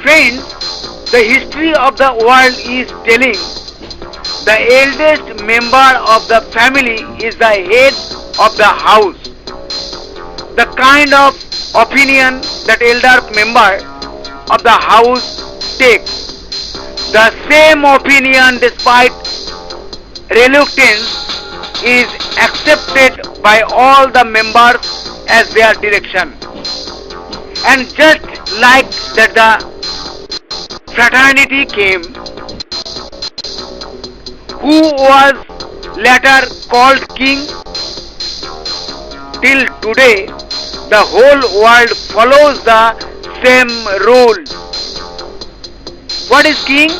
Friends, the history of the world is telling the eldest member of the family is the head of the house. The kind of opinion that elder member of the house takes, the same opinion despite reluctance is accepted by all the members as their direction. And just like that the fraternity came, who was later called king, till today the whole world follows the same rule. What is king?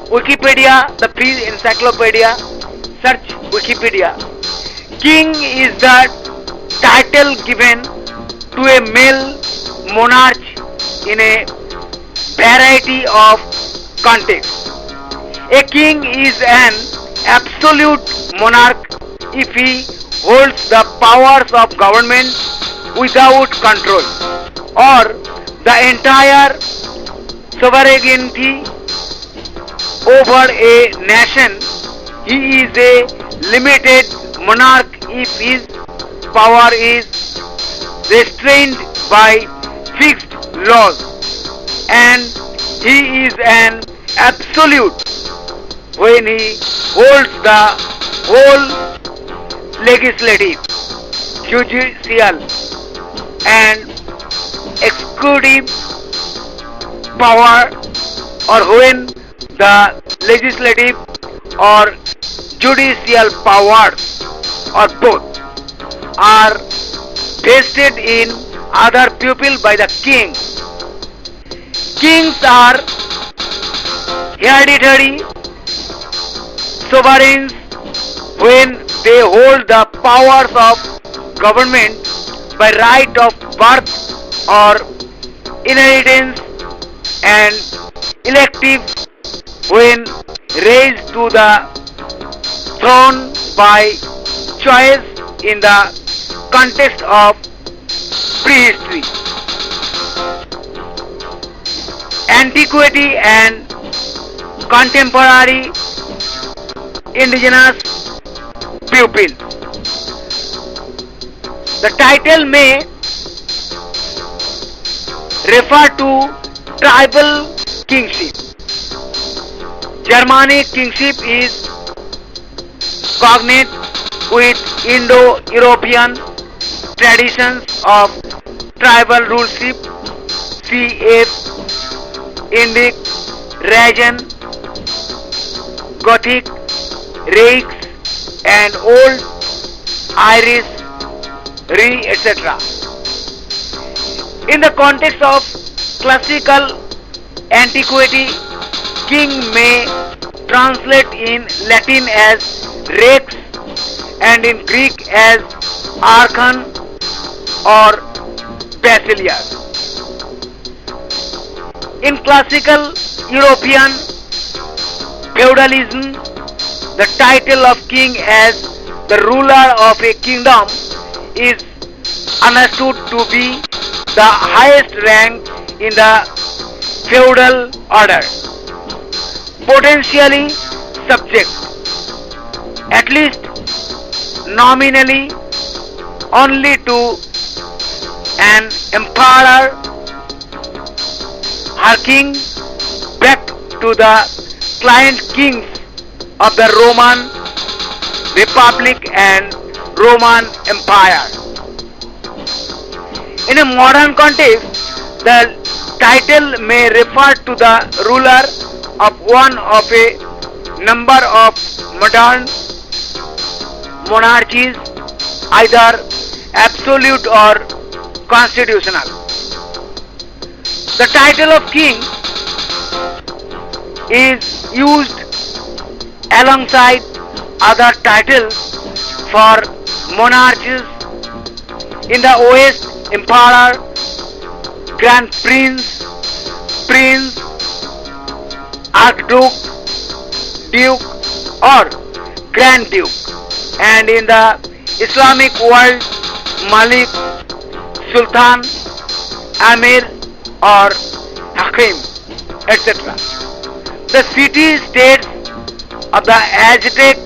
Wikipedia, the free encyclopedia, search Wikipedia. King is the title given to a male monarch in a variety of contexts. A king is an absolute monarch if he holds the powers of government without control, or the entire sovereignty over a nation. He is a limited monarch if his power is restrained by fixed laws, and he is an absolute when he holds the whole legislative, judicial and executive power, or when the legislative or judicial powers, or both, are vested in other people by the king. Kings are hereditary sovereigns when they hold the powers of government by right of birth or inheritance, and elective when raised to the throne by choice in the context of prehistory. Antiquity and contemporary indigenous pupil. The title may refer to tribal kingship. Germanic kingship is cognate with Indo-European traditions of tribal rulership, cf. Indic, Rajan, Gothic, Rakes and Old Irish, etc. In the context of classical antiquity, king may translate in Latin as rex and in Greek as archon or basileus. In classical European feudalism, the title of king as the ruler of a kingdom is understood to be the highest rank in the feudal order, potentially subject, at least nominally, only to an emperor, harking back to the client kings of the Roman Republic and Roman Empire. In a modern context, the title may refer to the ruler of one of a number of modern monarchies, either absolute or constitutional. The title of king is used alongside other titles for monarchs in the West: Emperor, Grand Prince, Prince, Archduke, Duke or Grand Duke, and in the Islamic world, Malik, Sultan, Amir or Hakim, etc. The city-states of the Aztec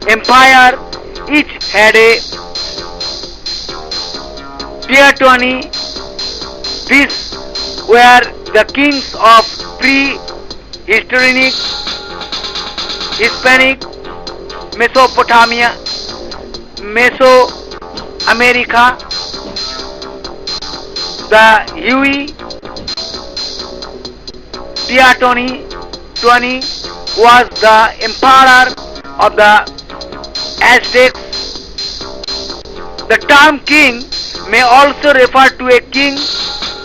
Empire each had a Teotoni. These were the kings of prehistoric Hispanic Mesopotamia, Mesoamerica. The Huey Teotoni was the emperor of the Aztecs. The term king may also refer to a king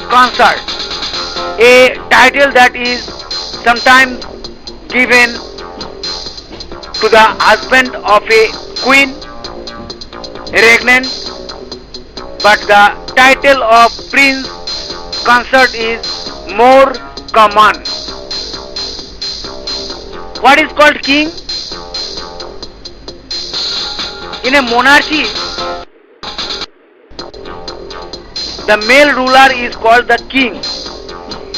consort, a title that is sometimes given to the husband of a queen, regnant, but the title of prince consort is more common. What is called king? In a monarchy, the male ruler is called the king.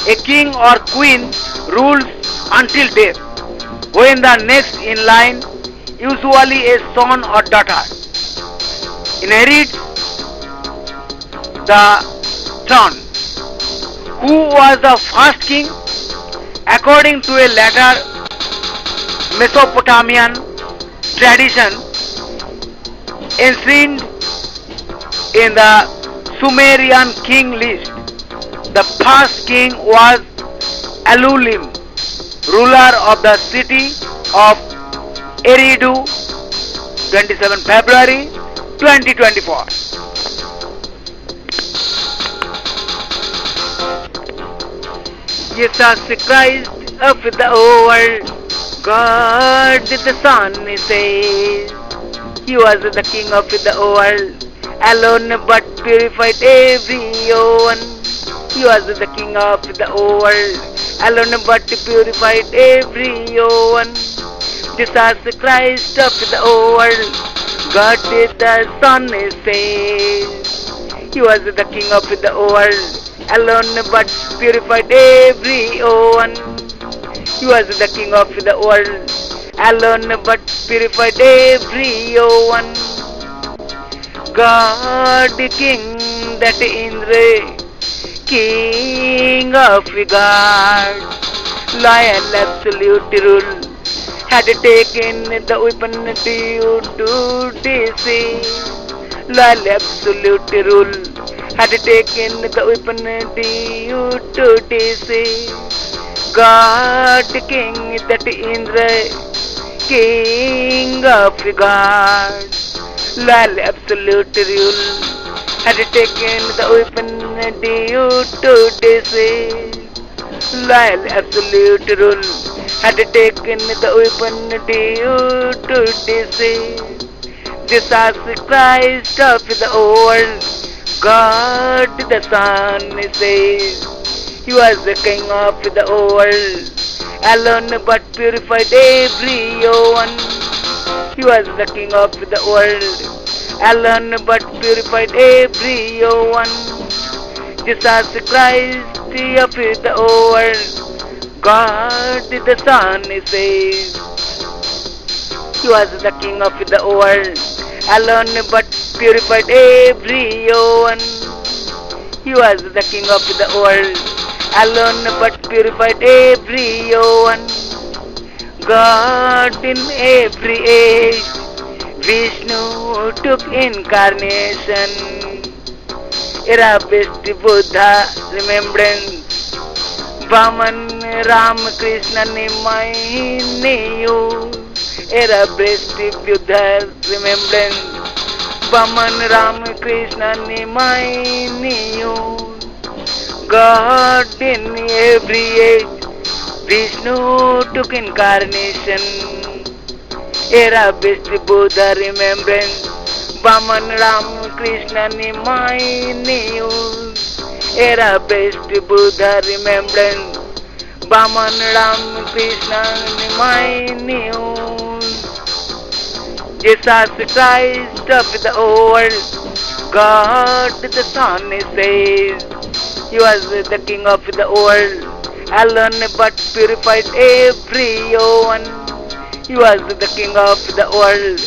A king or queen rules until death, when the next in line, usually a son or daughter, inherits the throne. Who was the first king? According to a later Mesopotamian tradition, enshrined in the Sumerian king list, the first king was Alulim, ruler of the city of Eridu, 27 February 2024. Jesus Christ of the world, God the Son says, He was the King of the world, alone but purified everyone. He was the King of the world, alone but purified everyone. Jesus Christ of the world, God the Son says, He was the King of the world, alone but purified everyone. He was the King of the world, alone but purified everyone. God King that Indra, King of God, loyal absolute rule, had taken the weapon to deceive. Loyal absolute rule had taken the weapon to deceive. God King that Indra, King of God, loyal absolute rule had taken the weapon to deceive. Loyal absolute rule had taken the weapon to deceive. Jesus Christ of the world, God the Son says, He was the King of the world, alone but purified everyone. He was the King of the world, alone but purified everyone. Jesus Christ of the world, God the Son says, He was the King of the world, alone but purified everyone. He was the King of the world, alone but purified everyone. God in every age, Vishnu took incarnation. Era best Buddha remembrance, Vaman Ram Krishna Nimayu. Era best Buddha remembrance, Vaman Ram Krishna Nimayu. God in every age, Vishnu took incarnation. Era best Buddha remembrance, Vaman Ram Krishna Nimayu. Era best Buddha remembrance, Vaman Ram Krishna Nimayu. Jesus Christ of the world, God the Son says, He was the king of the world, alone but purified everyone. He was the king of the world,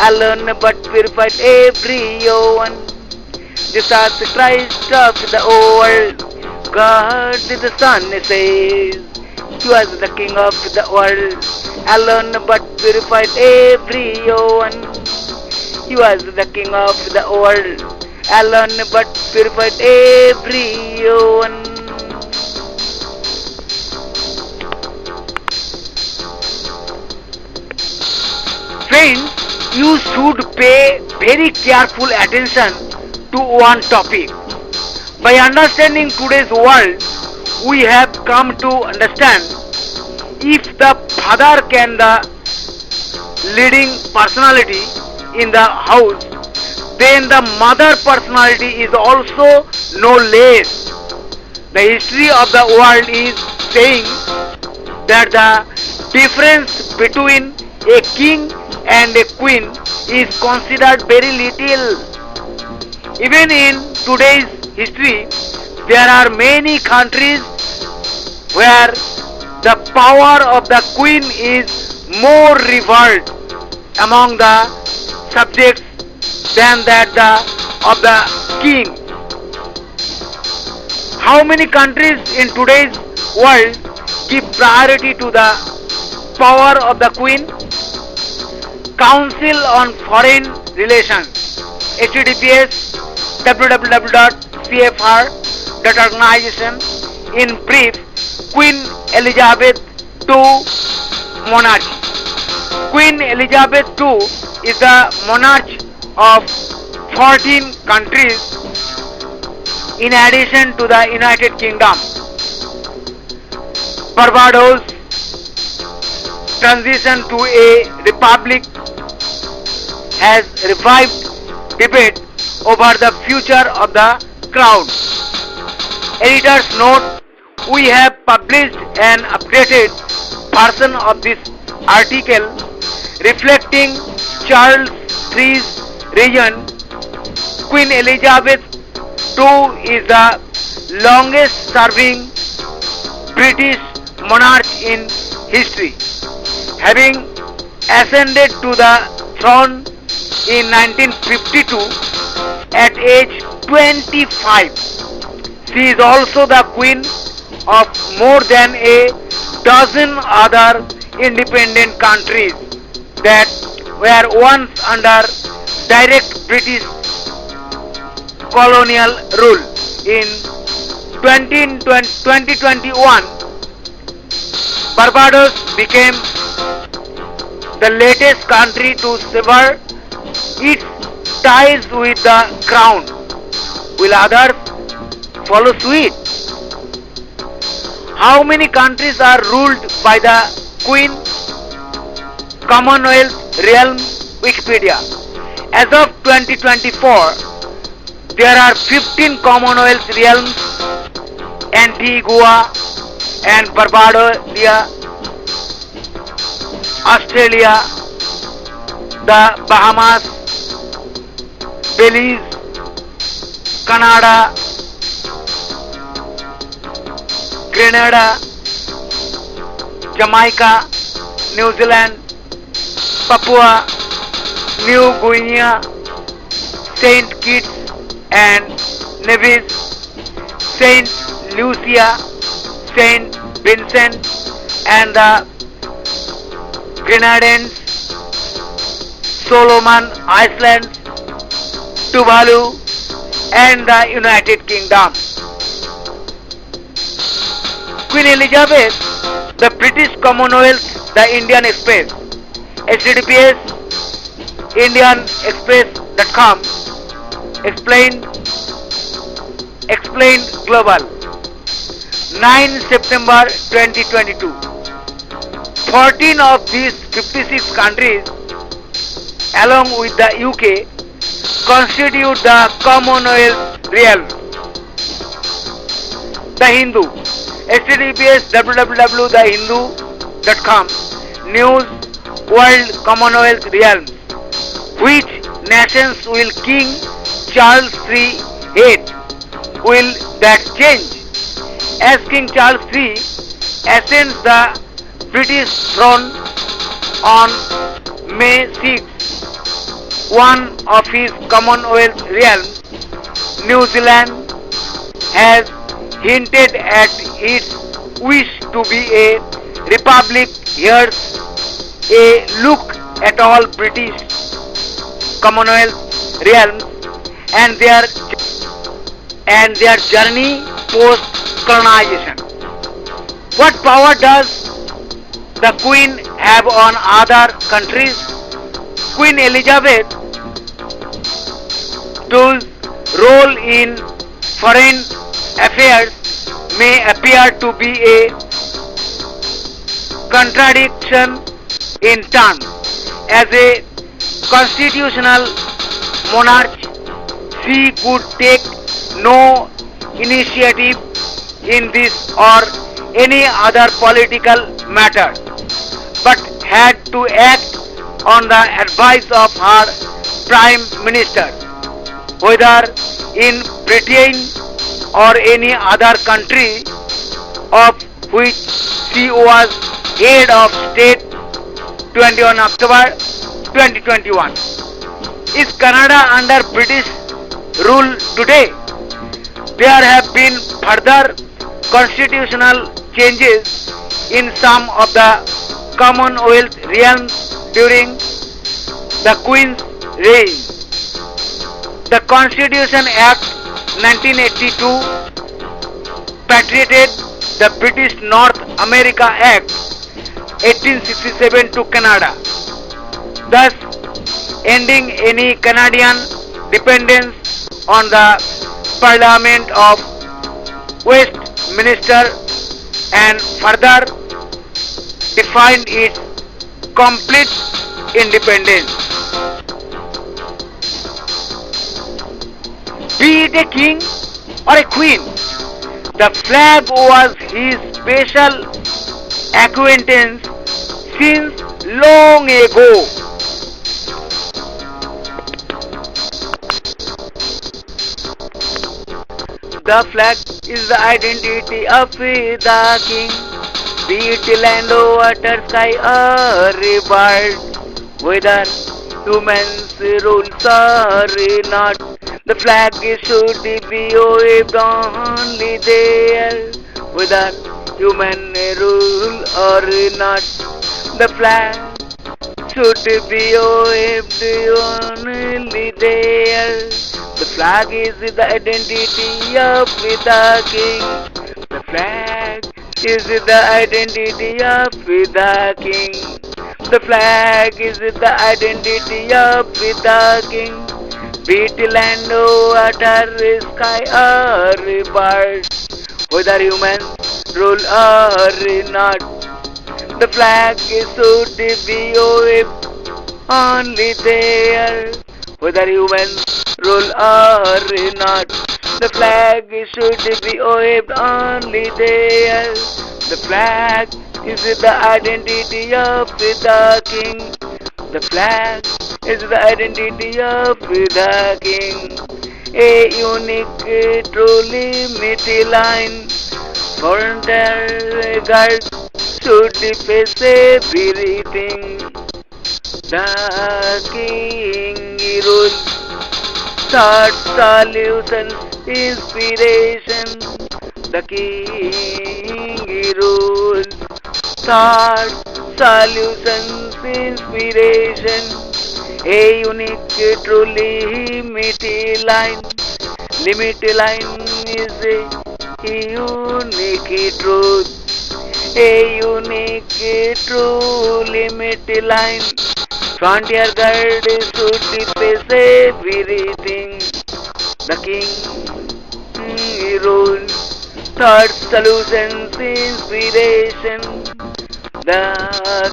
alone but purified everyone. Jesus Christ of the world, God the Son says. He was the king of the world, alone but purified everyone. He was the king of the world, alone but purified everyone. Friends, you should pay very careful attention to one topic. By understanding today's world, we have come to understand if the father can the leading personality in the house, then the mother personality is also no less. The history of the world is saying that the difference between a king and a queen is considered very little. Even in today's history, there are many countries where the power of the queen is more revered among the subjects than that of the king. How many countries in today's world give priority to the power of the queen? Council on Foreign Relations, HTTPS www.cfr.organization. In brief, Queen Elizabeth II monarchy. Queen Elizabeth II is the monarch of 14 countries in addition to the United Kingdom. Barbados transition to a republic has revived debate over the future of the crown. Editor's note: we have published an updated version of this article reflecting Charles III's reign. Queen Elizabeth II is the longest serving British monarch in history, having ascended to the throne in 1952 at age 25. She is also the queen of more than a dozen other independent countries that were once under direct British colonial rule. In 2021, Barbados became the latest country to sever its ties with the crown. Will others follow suit? How many countries are ruled by the Queen? Commonwealth realm, Wikipedia. As of 2024, there are 15 Commonwealth realms: Antigua and Barbuda, Australia, the Bahamas, Belize, Canada, Grenada, Jamaica, New Zealand, Papua New Guinea, Saint Kitts and Nevis, Saint Lucia, Saint Vincent and the Grenadines, Solomon Islands, Tuvalu and the United Kingdom. Queen Elizabeth, the British Commonwealth, the Indian Express, HTTPS indianexpress.com, explained global, 9 September 2022. 14 of these 56 countries along with the UK constitute the Commonwealth realm. The Hindu, HTTPS www.thehindu.com, news world Commonwealth realms. Which nations will King Charles III head? Will that change as King Charles III ascends the British throne on May 6, one of his Commonwealth realms, New Zealand, has hinted at its wish to be a republic. Here's a look at all British Commonwealth realms and their journey post colonization. What power does the Queen have on other countries? Queen Elizabeth's role in foreign affairs may appear to be a contradiction in terms. As a constitutional monarch, she could take no initiative in this or any other political matter, but had to act on the advice of her Prime Minister, whether in Britain or any other country of which she was head of state. 21 October 2021. Is Canada under British rule today? There have been further constitutional changes in some of the Commonwealth realms during the Queen's reign. The Constitution Act 1982 patriated the British North America Act 1867 to Canada, thus ending any Canadian dependence on the Parliament of Westminster and further defined its complete independence. Be it a king or a queen, the flag was his special acquaintance since long ago. The flag is the identity of the king, be it land or water, sky or bird, whether humans rules or not. The flag should be waved only there, whether human rule or not. The flag should be waved only there. The flag is the identity of the king. The flag is the identity of the king. The flag is the identity of the king. Be it land, water, sky or bird, whether humans rule or not. The flag should be waved only there, whether humans rule or not. The flag should be waved only there. The flag is the identity of the king. The flag is the identity of the king. A unique, truly mighty line. Frontier guard should face everything. The king rules, thought, solutions, inspiration. The king rules, thought, solutions, inspiration. A unique, truly mighty line. Limit line is a unique truth. A unique, true limit line. Frontier guard should face everything. The king rules, thought, solutions, inspiration. The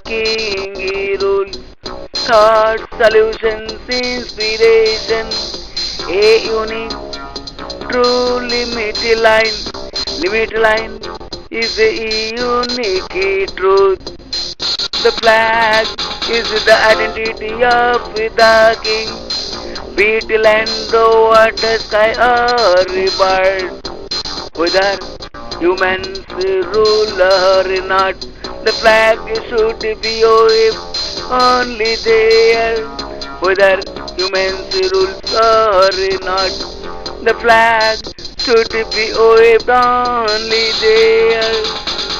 king rules, thought, solutions, inspiration. A unique, true limit line. Limit line is a unique truth. The flag is the identity of the king. Be it land, water, sky or bird, Whether humans rule or not, the flag should be waved only there. Whether humans rule or not, the flag should be waved only there.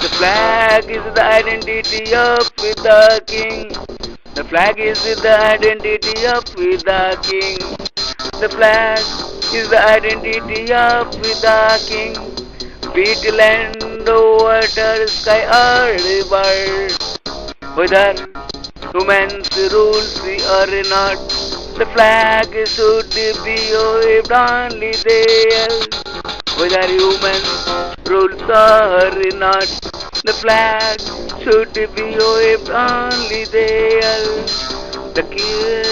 The flag is the identity of the king. The flag is the identity of the king. The flag is the identity of the king. Be it land, water, sky, or river. Whether humans rule free or not, the flag should be waved only there. Whether humans rule or not, the flag should be waved only there. The king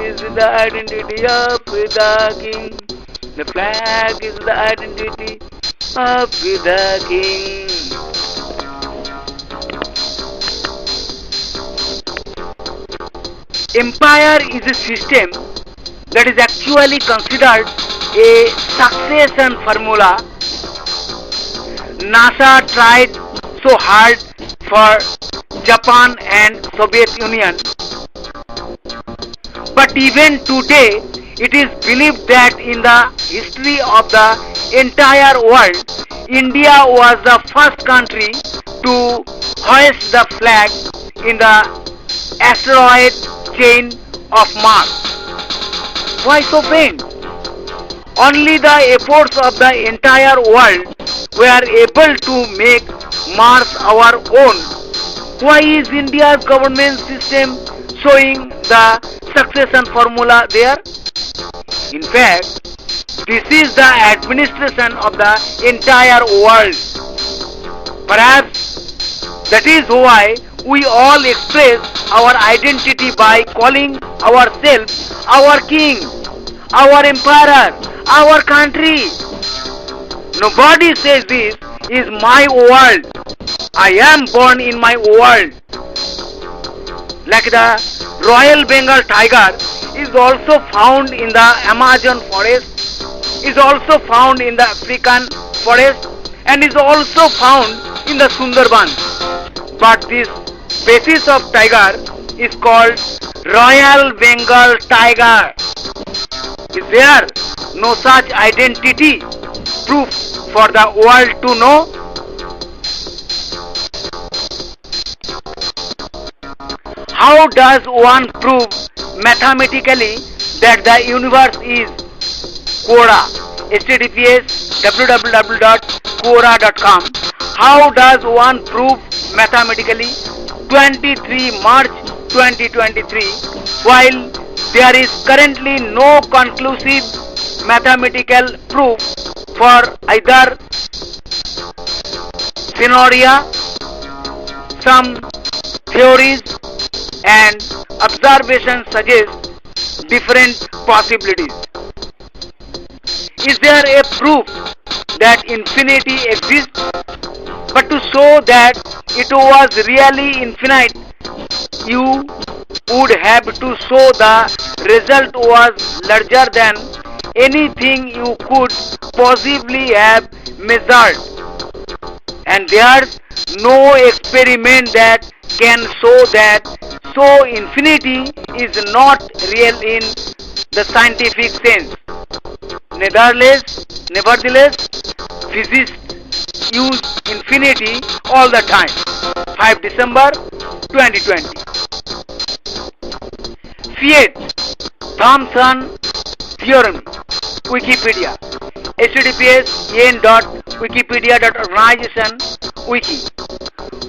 is the identity of the king. The flag is the identity of the king. Empire is a system that is actually considered a succession formula. NASA tried so hard for Japan and Soviet Union, but even today it is believed that in the history of the entire world, India was the first country to hoist the flag in the asteroid chain of Mars. Why so faint? Only the efforts of the entire world were able to make Mars our own. Why is India's government system showing the succession formula there? In fact, this is the administration of the entire world. Perhaps that is why we all express our identity by calling ourselves our king, our emperor, our country. Nobody says this is my world. I am born in my world. Like the Royal Bengal tiger is also found in the Amazon forest, is also found in the African forest, and is also found in the Sundarbans. But this species of tiger is called Royal Bengal tiger. Is there no such identity proof for the world to know? How does one prove mathematically that the universe is Quora? https www.quora.com. How does one prove mathematically 23 March 2023 while there is currently no conclusive mathematical proof for either scenario? Some theories and observations suggest different possibilities. Is there a proof that infinity exists? But to show that it was really infinite, you would have to show the result was larger than anything you could possibly have measured. And there's no experiment that can show that, so infinity is not real in the scientific sense. Nevertheless, physicists use infinity all the time. 5 December 2020. Fiat Thomson theorem. Wikipedia. https en.wikipedia.organization wiki.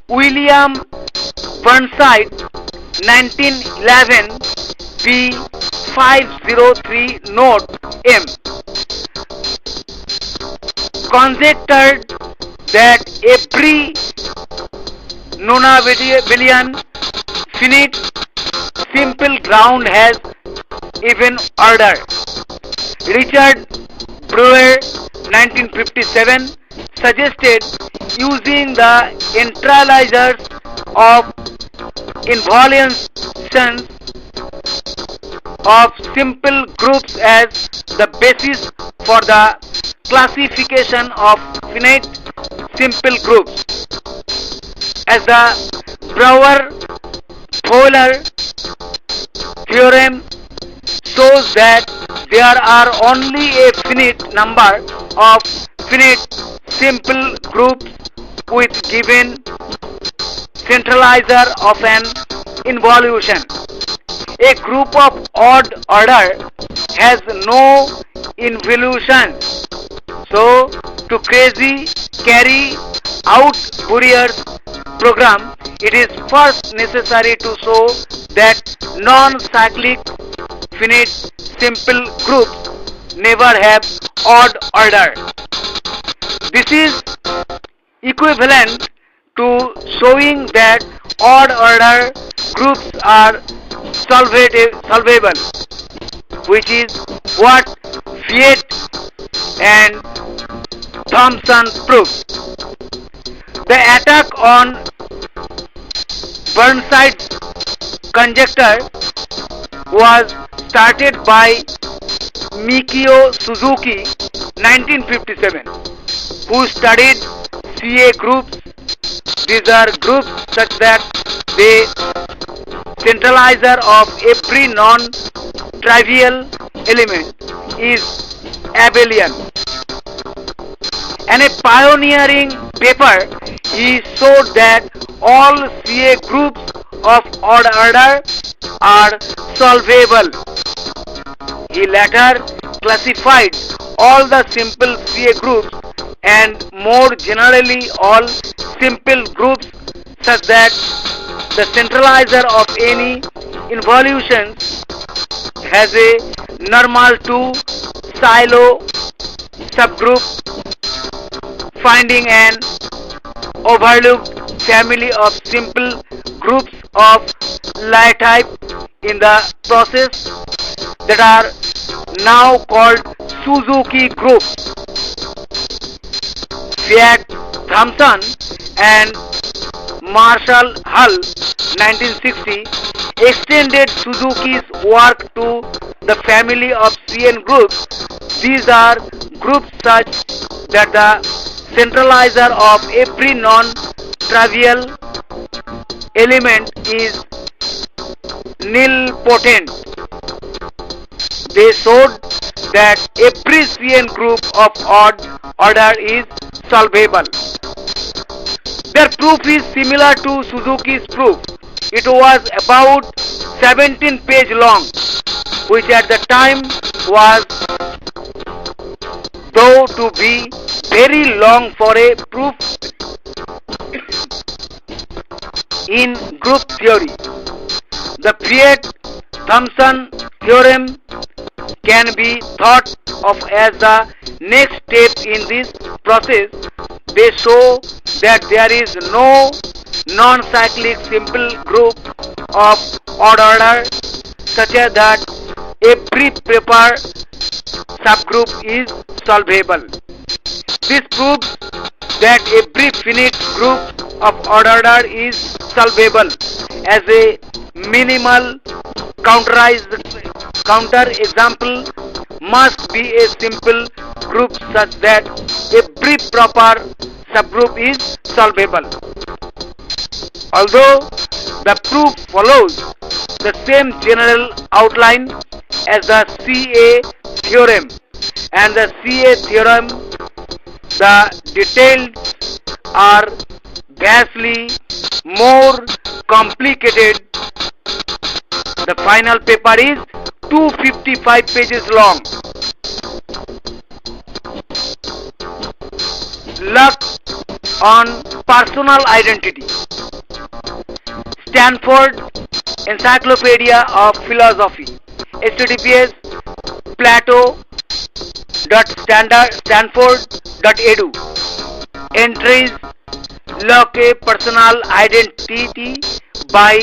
William Burnside 1911 P503 note M conjectured that every nonabelian finite simple ground has even order. Richard Brewer 1957 suggested using the integralizers of involutions of simple groups as the basis for the classification of finite simple groups. As the Brouwer-Fowler theorem shows that there are only a finite number of finite simple groups with given centralizer of an involution. A group of odd order has no involution. So, to carry out Fourier's program, it is first necessary to show that non-cyclic finite simple groups never have odd order. This is equivalent to showing that odd order groups are solvable, which is what Fiat and Thomson proved. The attack on Burnside's conjecture was started by Mikio Suzuki 1957, who studied CA groups. These are groups such that the centralizer of every non-trivial element is abelian. In a pioneering paper, he showed that all CA groups of odd order are solvable. He later classified all the simple CA groups and more generally all simple groups such that the centralizer of any involution has a normal to silo subgroup. Finding an overlooked family of simple groups of Lie type in the process that are now called Suzuki groups. Fiat, Thomson and Marshall Hull 1960 extended Suzuki's work to the family of CN groups. These are groups such that the centralizer of every non-trivial element is nilpotent. They showed that every CN group of odd order is solvable. Their proof is similar to Suzuki's proof. It was about 17 pages long, which at the time was though to be very long for a proof in group theory. The Fiat-Thomson theorem can be thought of as the next step in this process. They show that there is no non-cyclic simple group of odd order such as that every proper subgroup is solvable. This proves that every finite group of odd order is solvable as a minimal counter example must be a simple group such that every proper subgroup is solvable. Although the proof follows the same general outline as the CA theorem and the CA theorem, the details are vastly more complicated. The final paper is 255 pages long. Luck on personal identity. Stanford Encyclopedia of Philosophy. https plato.stanford.edu. Entries. Luck a personal identity by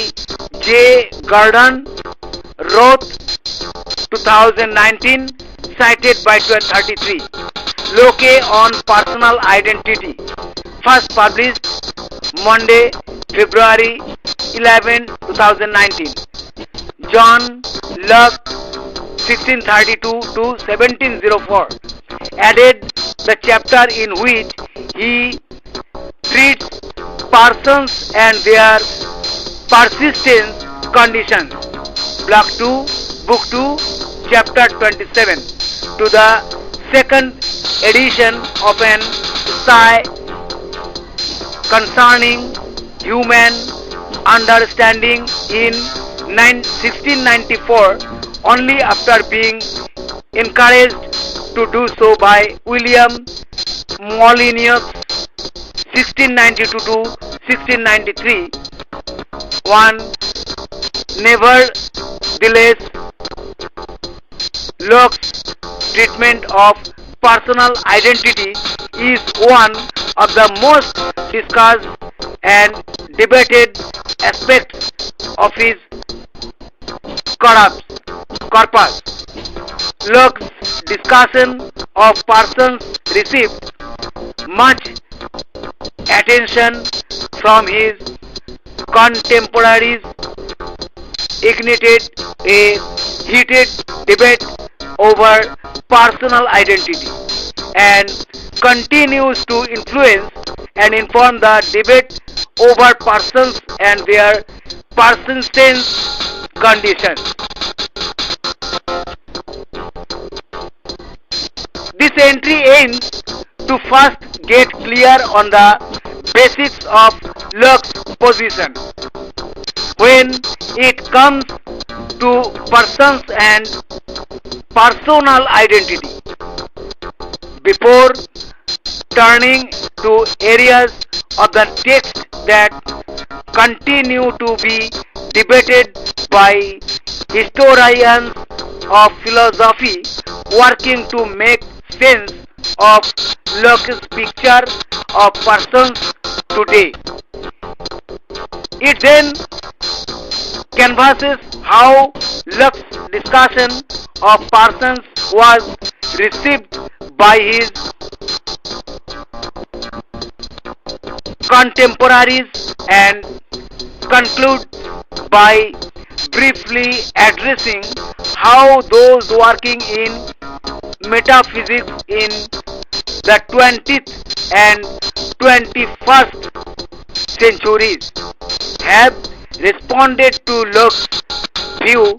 J. Gordon Roth 2019, cited by 1233. Locke on personal identity. First published Monday, February 11, 2019. John Locke 1632 to 1704, added the chapter in which he treats persons and their persistence conditions. Block 2, Book 2, Chapter 27, to the second edition of an essay concerning human understanding in 1694, only after being encouraged to do so by William Molyneux 1692 to 1693. One, nevertheless, Locke's treatment of personal identity is one of the most discussed and debated aspects of his corpus. Locke's discussion of persons received much attention from his contemporaries, ignited a heated debate over personal identity, and continues to influence and inform the debate over persons and their persistence conditions. This entry aims to first get clear on the basics of Locke's position when it comes to persons and personal identity, before turning to areas of the text that continue to be debated by historians of philosophy working to make sense of Locke's picture of persons today. It then canvasses how Locke's discussion of persons was received by his contemporaries and concludes by briefly addressing how those working in metaphysics in the 20th and 21st centuries have responded to Locke's view,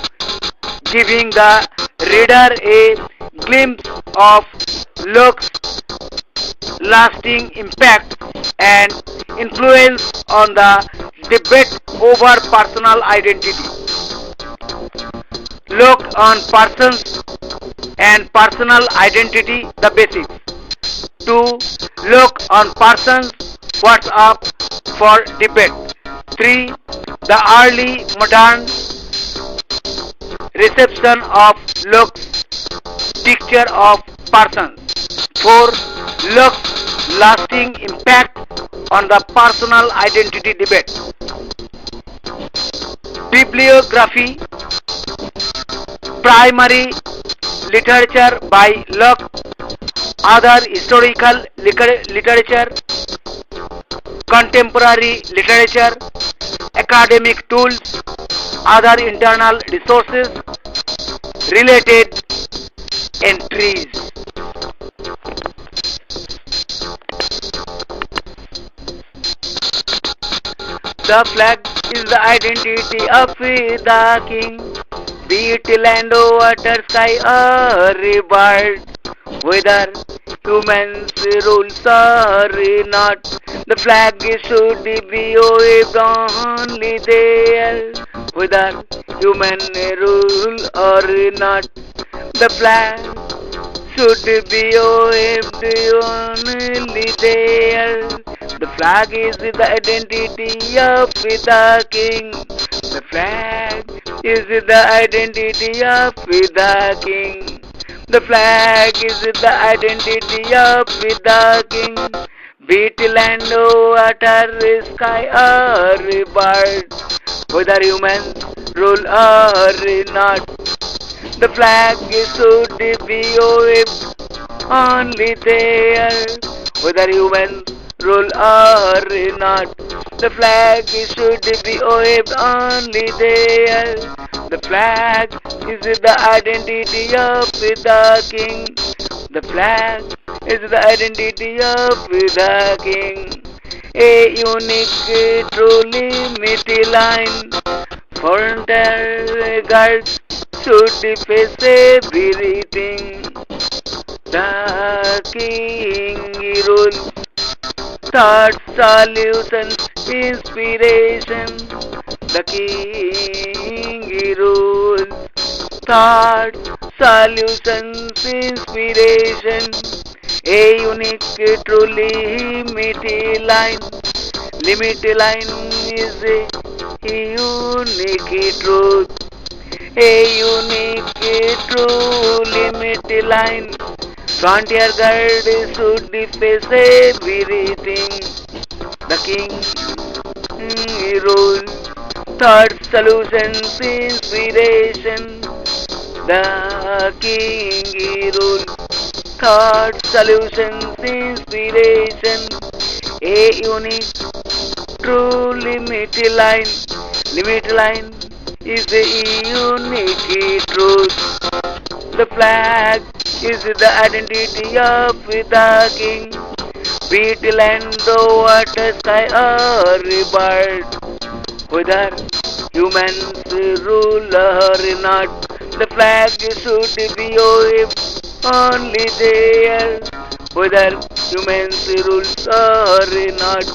giving the reader a glimpse of Locke's lasting impact and influence on the debate over personal identity. Locke on persons and personal identity, the basics. 2. Locke on persons, what's up for debate. 3. The early modern reception of Locke's picture of persons. 4. Locke's lasting impact on the personal identity debate. Bibliography. Primary literature by Locke, other historical literature, contemporary literature, academic tools, other internal resources, related entries. The flag is the identity of the king, be it land or water, sky or bird, whether humans rules or not. The flag should be waved only there, whether human rule or not. The flag should be waved only there. The flag is the identity of the king. The flag is the identity of the king. The flag is the identity of the king. Be it land, water, sky or bird, whether humans rule or not. The flag should be waved only there, whether humans rule or not. The flag should be waved only there. The flag is the identity of the king. The flag is the identity of the king. A unique, truly mighty line. Frontier guards should face everything. The king rules. Thoughts, solutions, inspiration. The king rules. Thoughts, solutions, inspiration. A unique, truly mighty line. Limit line is a unique truth. A unique, true limit line. Frontier guard should face everything. The king rules. Third solutions, inspiration. The king rules. Third solutions, inspiration. A unique, true limit line. Limit line is the unique truth. The flag is the identity of the king. Be it land, water, sky, or bird. Whether humans rule or not, the flag should be waved only there. Whether humans rule or not,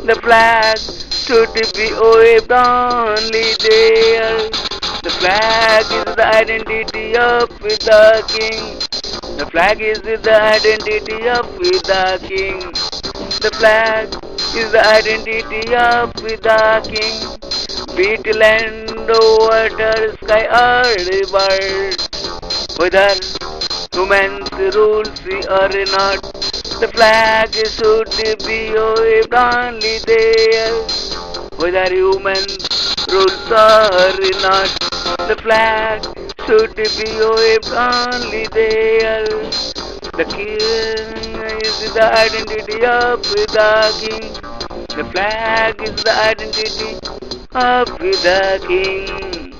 the flag should be waved only there. The flag is the identity of the king. The flag is the identity of the king. The flag is the identity of the king. Be it land, water, sky, or bird. Whether humans rule or not, the flag should be waved only there. Whether humans rule or not, the flag should be waved only there. The king is the identity of the king. The flag is the identity of the king.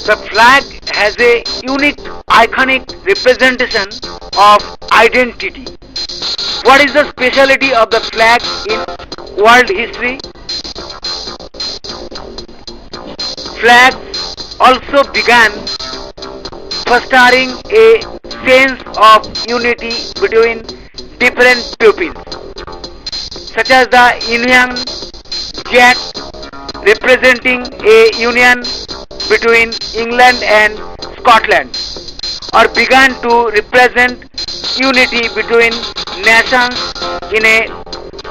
The flag has a unique, iconic representation of identity. What is the speciality of the flag in world history? Flags also began fostering a sense of unity between different peoples, such as the Union Jack representing a union between England and Scotland, or began to represent unity between nations in a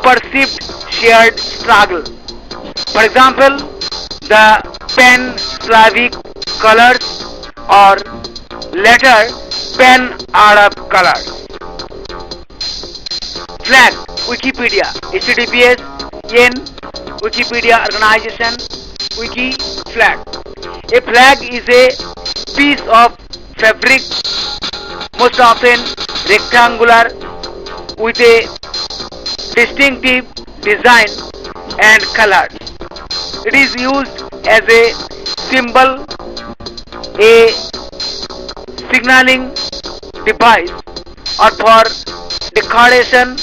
perceived shared struggle. For example, the Pan-Slavic colors or later Pan-Arab colors. Flag Wikipedia HTTPS N Wikipedia organization Wiki flag. A flag is a piece of fabric, most often rectangular, with a distinctive design and colors. It is used as a symbol, a signaling device, or for decoration.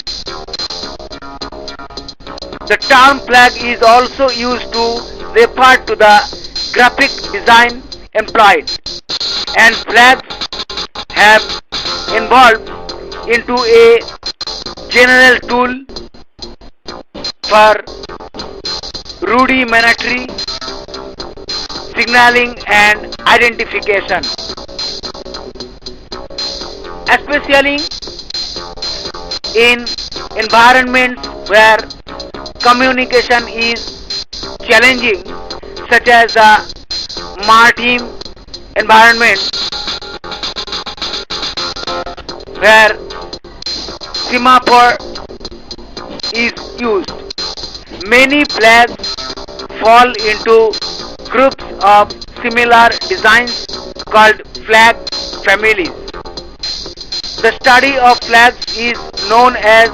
The term flag is also used to refer to the graphic design employed, and flags have evolved into a general tool for rudimentary signaling and identification, especially in environments where communication is challenging, such as the maritime environment, where semaphore is used. Many flags fall into groups of similar designs called flag families. The study of flags is known as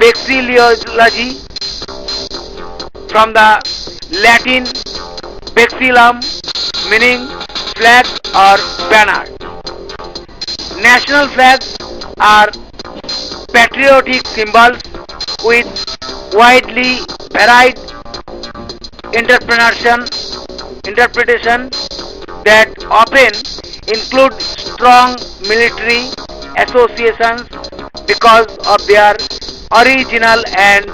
vexillology from the Latin vexillum meaning flag or banner. National flags are patriotic symbols with widely varied interpretation that often include strong military associations because of their original and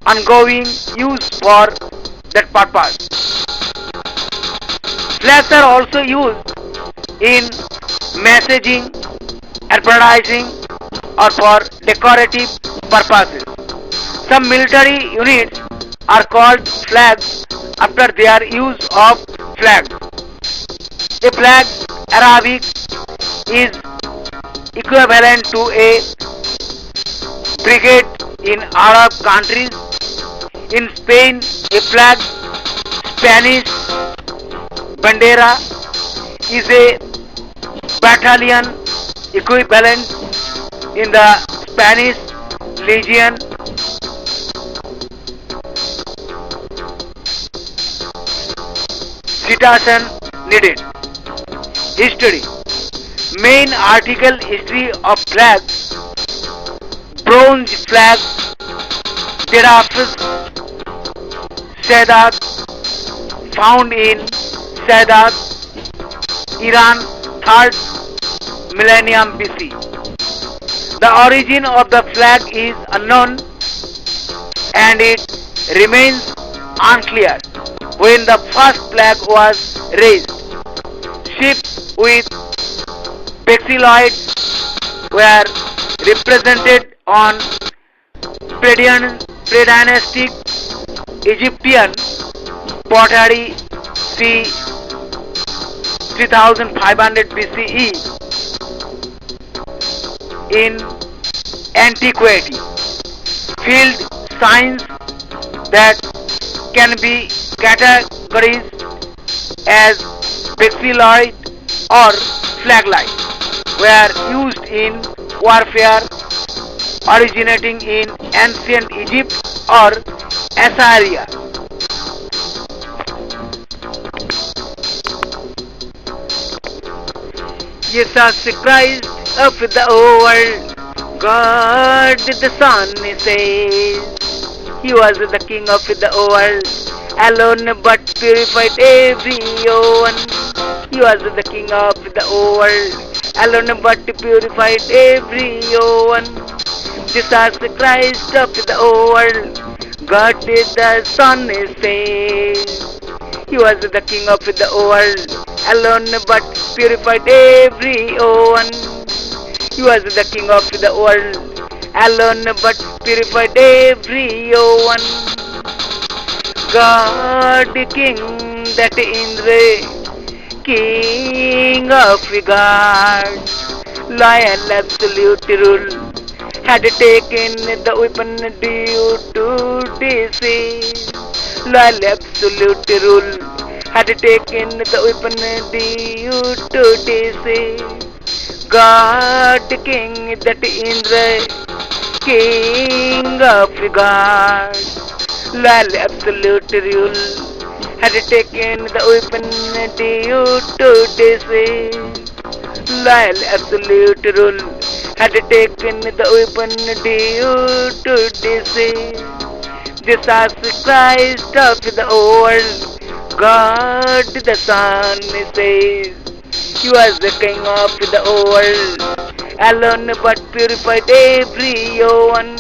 ongoing use for that purpose. Flags are also used in messaging, advertising, or for decorative purposes. Some military units are called flags after their use of flags. A flag Arabic is equivalent to a brigade in Arab countries. In Spain, a flag Spanish bandera is a battalion equivalent in the Spanish Legion. Citation needed. History. Main article history of flags. Bronze flag. Giraffes. Sadat. Found in Sadat, Iran, 3rd millennium BC. The origin of the flag is unknown and it remains unclear when the first flag was raised. Ships with pexilloids were represented on pre-dynastic Egyptian pottery c. 3500 BCE. In antiquity, field signs that can be categorized as pexilloid or flag-like were used in warfare originating in ancient Egypt or Assyria. Jesus Christ of the world, God the Son says, He was the King of the world, alone but purified everyone. He was the King of the world, alone but purified everyone. Jesus Christ of the world, God the Son says, He was the King of the world, alone but purified everyone. He was the King of the world, alone but purified everyone. God King that Indra, King of gods, loyal absolute rule, had taken the weapon due to disease. Loyal absolute rule had taken the weapon due to disease. God King that Indra, King of gods, loyal absolute rule had taken the weapon due to disease. Loyal absolute rule had taken the weapon due to disease. Jesus Christ of the world, God the Son says, He was the King of the world, alone but purified everyone.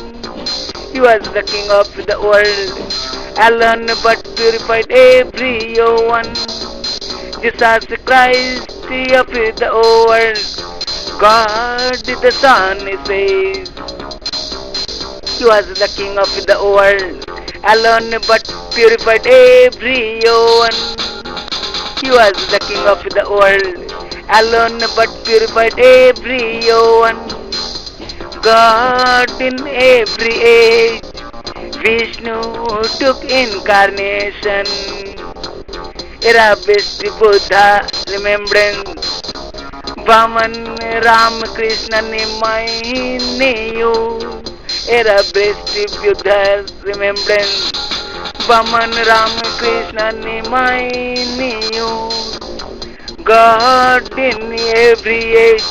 He was the King of the world, alone but purified everyone. Jesus Christ of the world, God the Son says, He was the King of the world, alone but purified everyone. He was the King of the world, alone but purified everyone. God in every age, Vishnu took incarnation. Era best Buddha remembrance, Vaman Ram Krishna Nimayu Era distributor remembrance Vaman Ram Krishna Nimayu God in every age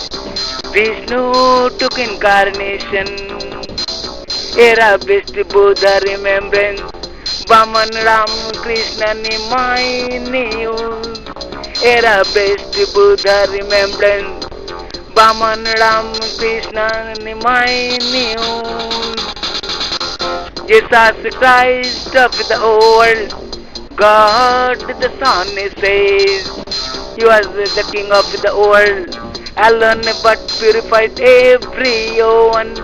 Vishnu took incarnation Era best Buddha remembrance Vaman Ram Krishna Nimayu Era best Buddha remembrance Vaman Ram Krishna Nimayu Jesus Christ of the world God the Son says He was the King of the world alone but purified everyone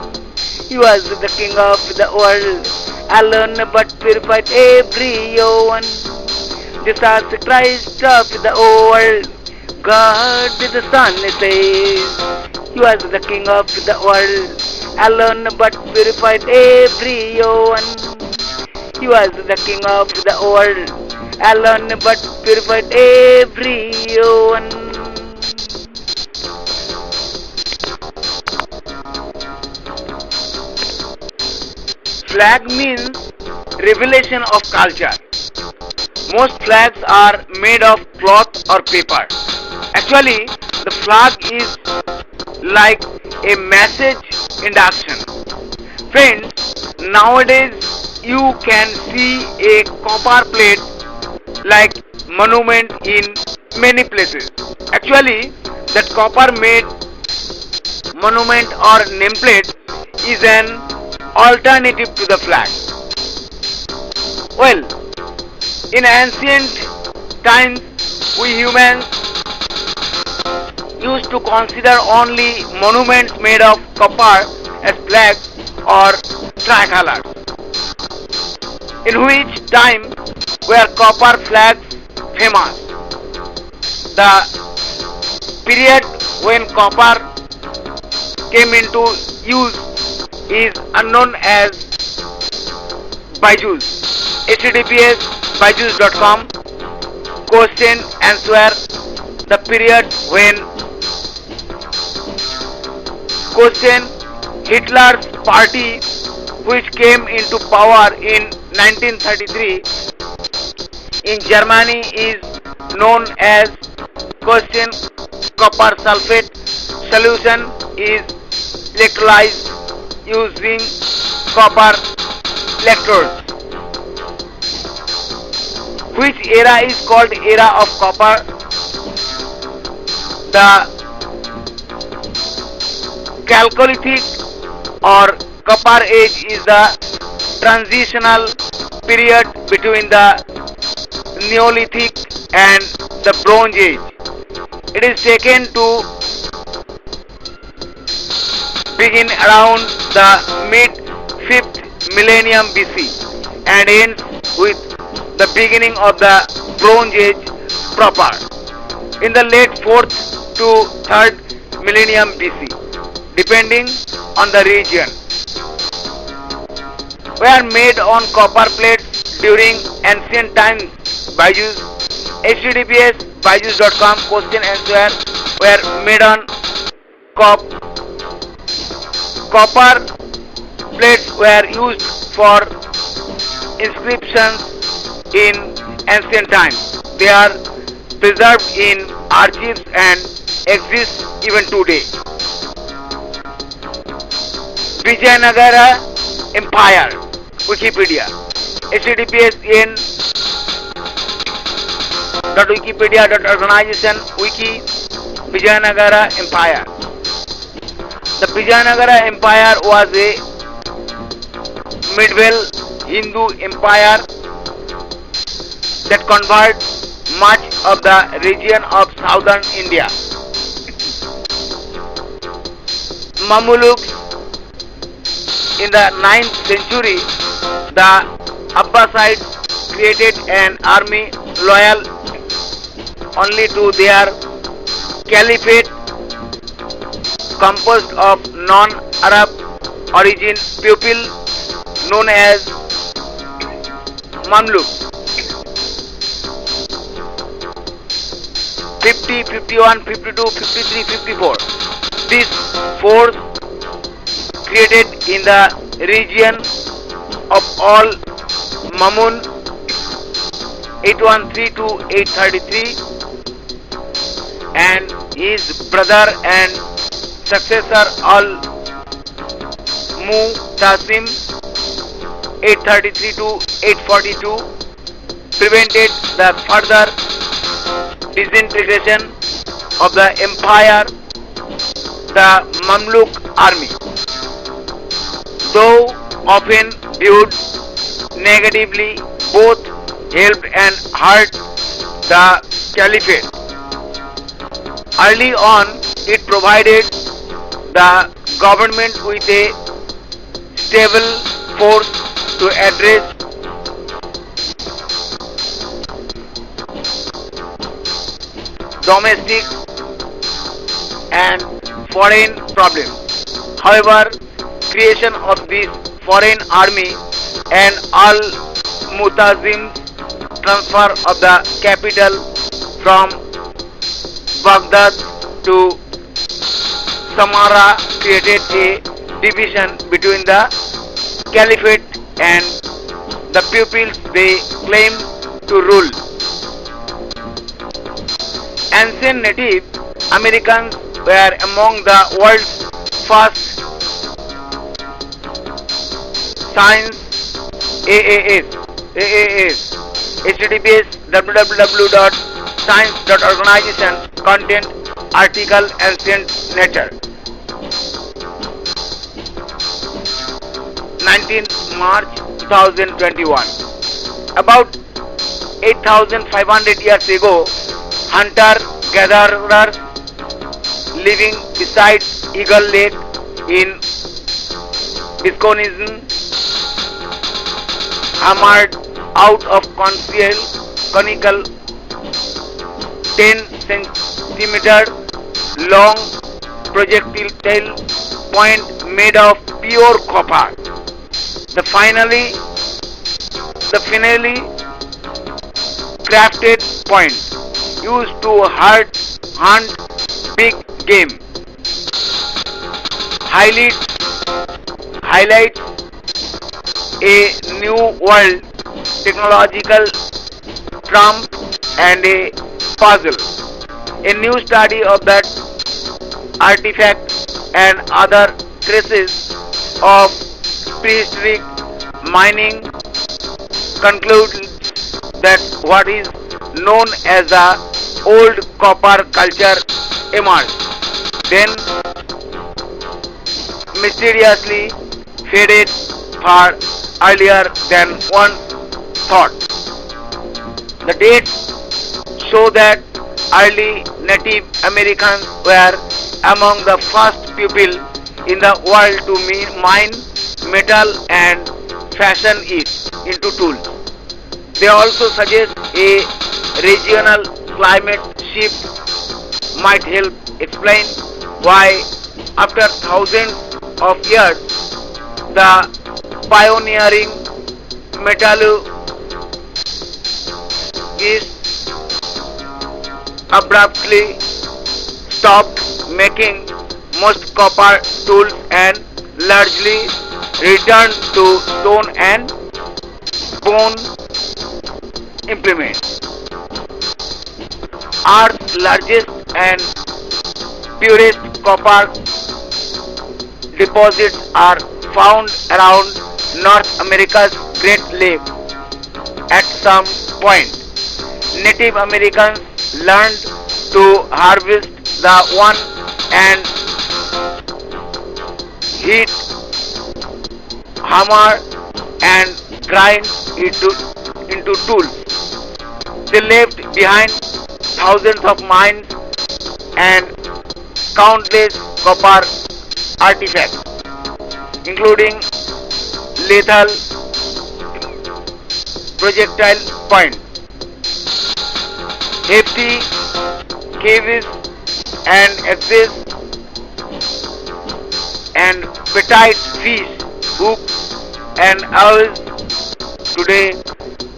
He was the King of the world alone but purified everyone Jesus Christ of the world God the Son says He was the King of the world alone but purified everyone He was the King of the world alone but purified everyone Flag means revelation of culture. Most flags are made of cloth or paper. Actually, the flag is like a message induction. Friends, nowadays you can see a copper plate like monument in many places. Actually, that copper made monument or nameplate is an alternative to the flag. Well, in ancient times, we humans used to consider only monuments made of copper as flags or tricolors, in which time were copper flags famous. The period when copper came into use is unknown as Byju's. https byju's.com question answer the period when question Hitler's party which came into power in 1933 in Germany is known as question copper sulfate solution is electrolyzed using copper electrodes. Which era is called era of copper? The Chalcolithic or Copper Age is the transitional period between the Neolithic and the Bronze Age. It is taken to begin around the mid 5th millennium BC and ends with the beginning of the Bronze Age proper in the late 4th to 3rd millennium BC, depending on the region. Were made on copper plates during ancient times. Byju's https byju's.com question answer were made on copper plates were used for inscriptions in ancient times. They are preserved in archives and exist even today. Vijayanagara Empire Wikipedia https n.wikipedia.organization wiki Vijayanagara Empire. The Vijayanagara Empire was a medieval Hindu empire that covered much of the region of southern India. Mamluks in the 9th century, the Abbasides created an army loyal only to their caliphate composed of non-Arab origin people known as Mamluks. 50, 51, 52, 53, 54. This force created in the region of all Mamun 813 to 833 and his brother and successor Al Mu'tasim 833 to 842 prevented the further disintegration of the empire. The Mamluk army, though often viewed negatively, both helped and hurt the caliphate. Early on, it provided the government with a stable force to address domestic and foreign problems. However, creation of this foreign army and Al Mutazim's transfer of the capital from Baghdad to Samarra created a division between the caliphate and the pupils they claimed to rule. Ancient Native Americans were among the world's first science AAAs. HTTPS www.science.organization content article Ancient Nature 19th March 2021. About 8,500 years ago, hunter-gatherers living beside Eagle Lake in Wisconsin hammered out of conical 10 centimeter long projectile point made of pure copper. The finally crafted point used to hunt big game highlights a new world technological trump and a puzzle. A new study of that artifact and other traces of prehistoric mining concludes that what is known as the old copper culture emerged, then mysteriously faded far earlier than one thought. The dates show that early Native Americans were among the first people in the world to mine metal and fashion it into tools. They also suggest a regional climate shift might help explain why, after thousands of years, the pioneering metallurgists abruptly stopped making most copper tools and largely returned to stone and bone implements. Earth's largest and purest copper deposits are found around North America's Great Lakes. At some point, Native Americans learned to harvest the one and heat, hammer and grind it into tools. They left behind thousands of mines and countless copper artifacts, including lethal projectile point, hefty caves and axes, and petite fish hooks and owls. Today,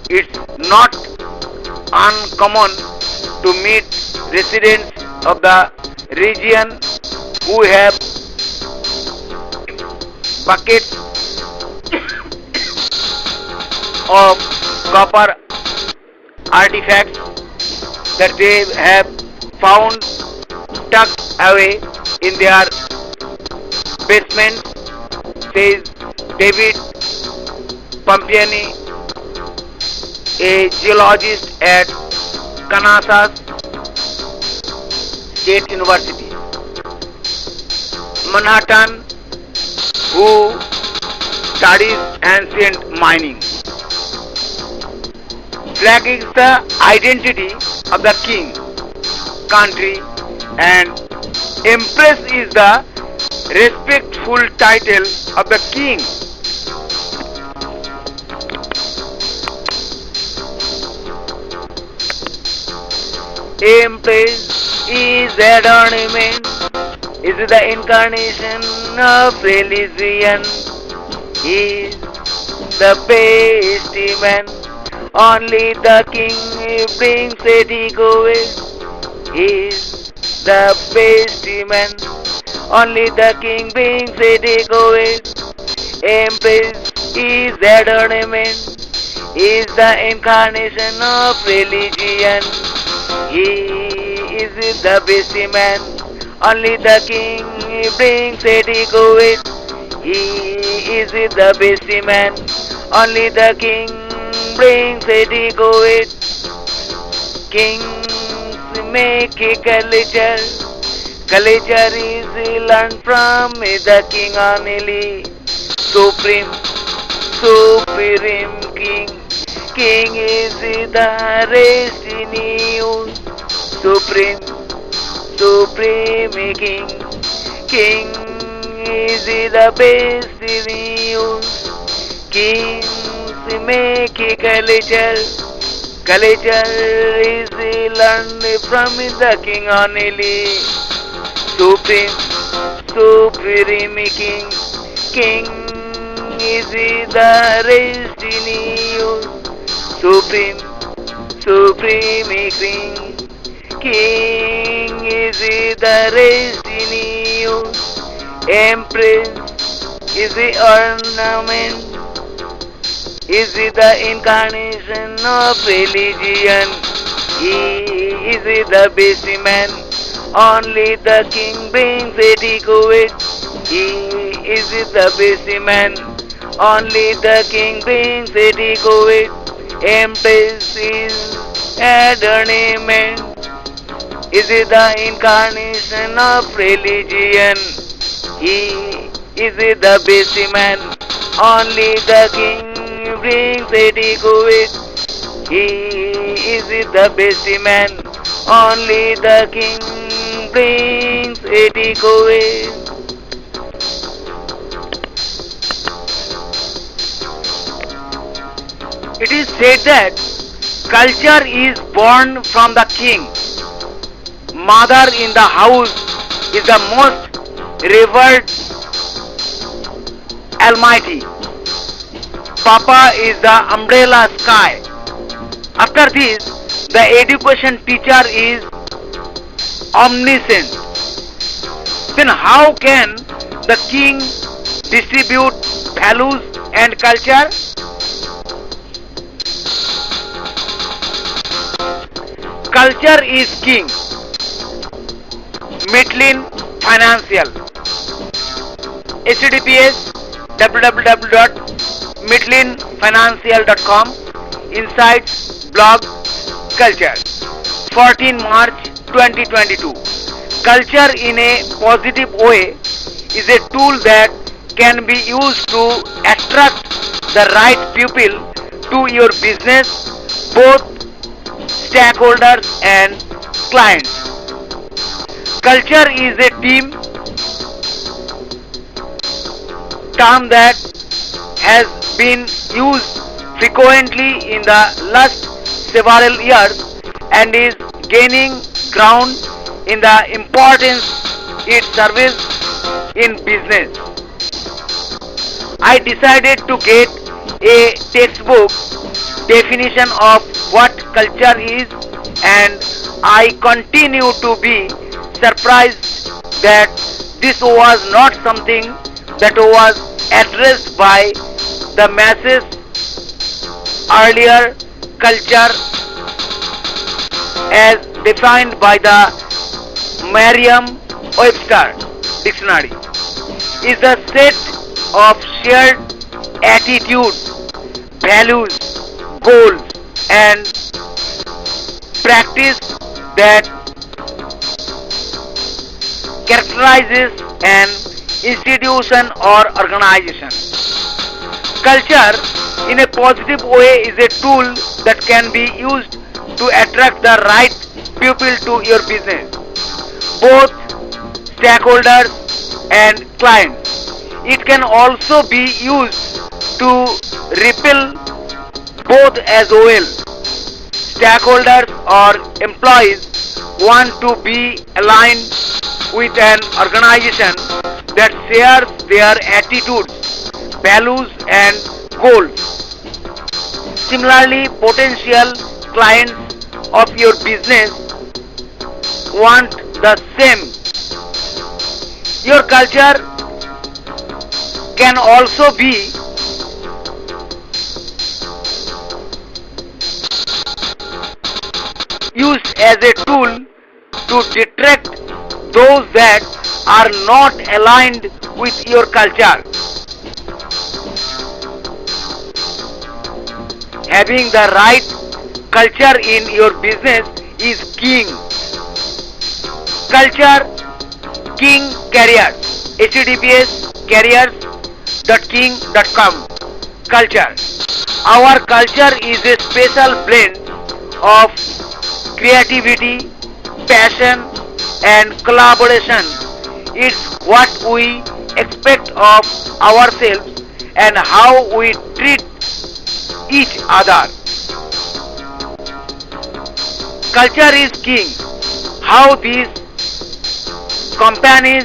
it's not uncommon to meet residents of the region who have buckets of copper artifacts that they have found tucked away in their basements, says David Pompiani, a geologist at Kansas State University, Manhattan, who studies ancient mining. Flag is the identity of the king, country, and empress is the respectful title of the king. Empress is adornment, is the incarnation of religion, is the best man. Only the king brings it goes. Is the best man. Only the king brings it goes. Empress is adornment. Is the incarnation of religion. He is the best man. Only the king brings it goes. He is the best man. Only the king brings it goes. Kings make a culture. Culture is learned from the king only. Supreme, supreme king. King is the rest in you. Supreme, supreme king. King is the best in you. Kings make a culture. Culture is learned from the king only. Supreme, supreme king. King is the rest in you. Supreme, supreme king. King is the rest in you. Empress is the ornament. Is the incarnation of religion. He is the best man. Only the king brings it goes. He is the best man. Only the king brings it goes. Empress is adornment. Is the incarnation of religion. He is the best man. Only the king brings it goes. He is the best man. Only the king brings it goes. It is said that culture is born from the king. Mother in the house is the most revered Almighty. Papa is the umbrella sky. After this, the education teacher is omniscient. Then how can the king distribute values and culture? Culture is king. Midland Financial. HTTPS www.midlandfinancial.com. Insights blog culture. 14 March 2022. Culture in a positive way is a tool that can be used to attract the right people to your business, both stakeholders and clients. Culture is a team term that has been used frequently in the last several years and is gaining ground in the importance it serves in business. I decided to get a textbook definition of what culture is and I continue to be surprised that this was not something that was addressed by the masses earlier. Culture, as defined by the Merriam-Webster dictionary, is a set of shared attitudes, values, goals, and practice that characterizes an institution or organization. Culture, in a positive way, is a tool that can be used to attract the right people to your business, both stakeholders and clients. It can also be used to repel both as well. Stakeholders or employees want to be aligned with an organization that shares their attitudes, values, and goals. Similarly, potential clients of your business want the same. Your culture can also be used as a tool to detract those that are not aligned with your culture. Having the right culture in your business is king. Culture King Careers. HTTPS careers.king.com. Culture. Our culture is a special blend of creativity, passion, and collaboration. It's what we expect of ourselves and how we treat each other. Culture is king. How these companies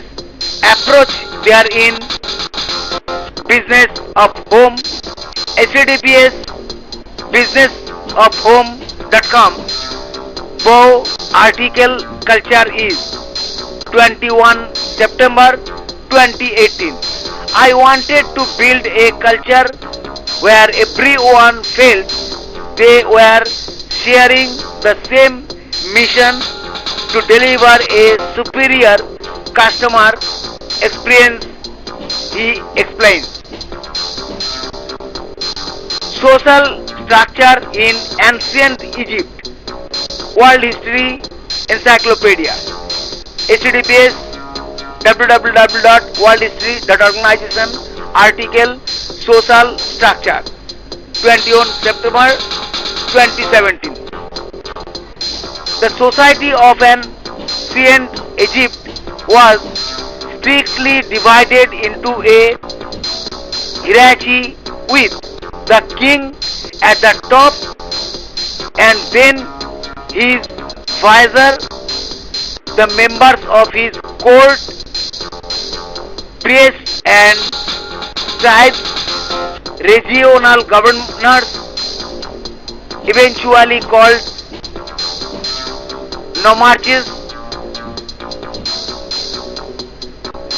approach their in business of home. HTTPS businessofhome.com. Bow article. Culture is 21 September 2018. I wanted to build a culture where everyone felt they were sharing the same mission to deliver a superior customer experience, he explains. Social structure in ancient Egypt. World History Encyclopedia. HTTPS www.worldhistory.organization. Article Social Structure 21 September 2017. The society of ancient Egypt was strictly divided into a hierarchy with the king at the top and then his vizier, the members of his court, priests and tribes, regional governors, eventually called nomarchs,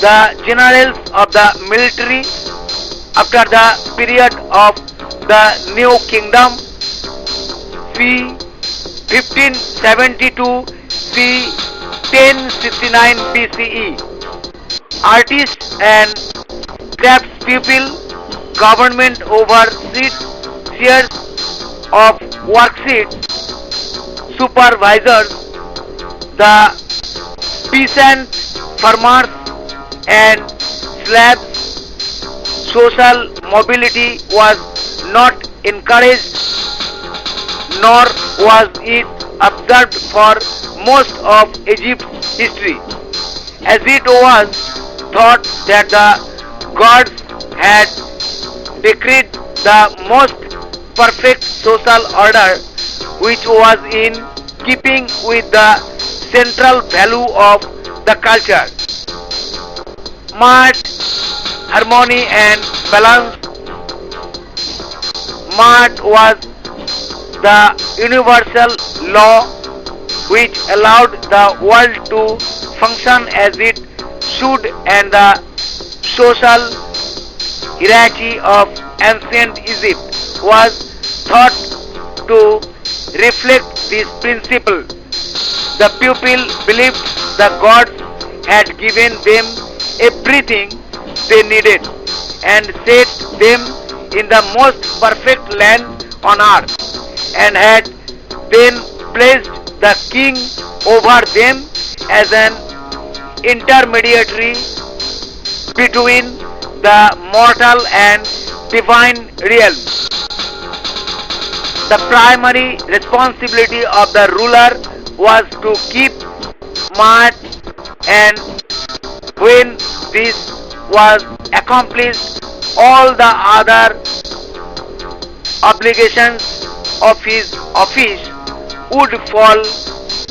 the generals of the military after the period of the New Kingdom, c. 1572 c. 1069 BCE. Artists and craftspeople, government overseers of worksheets, supervisors, the peasant farmers and slaves. Social mobility was not encouraged, nor was it observed for most of Egypt's history, as it was thought that the gods had decreed the most perfect social order, which was in keeping with the central value of the culture: mart, harmony and balance. Mart was the universal law which allowed the world to function as it should, and the social hierarchy of ancient Egypt was thought to reflect this principle. The people believed the gods had given them everything they needed and set them in the most perfect land on earth, and had then placed the king over them as an intermediary between the mortal and divine realm. The primary responsibility of the ruler was to keep march, and when this was accomplished, all the other obligations of his office would fall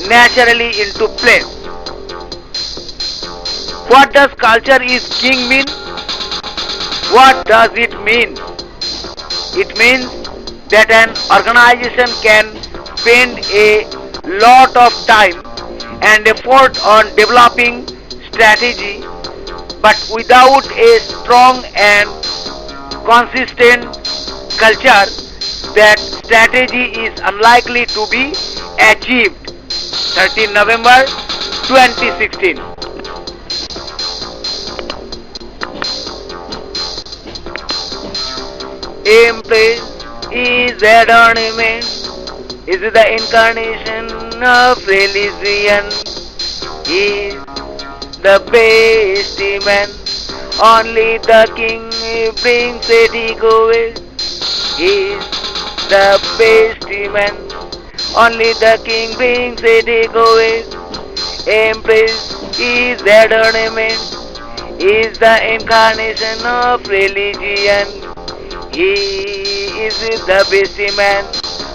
naturally into place. What does culture is king mean? What does it mean? It means that an organization can spend a lot of time and effort on developing strategy, but without a strong and consistent culture, that strategy is unlikely to be achieved. 13 November 2016. Embrace is adornment, is the incarnation of religion, is the best man. Only the king brings it egoist, is the best man. Only the king brings it egoist. Embrace is adornment, is the incarnation of religion. He is the best man.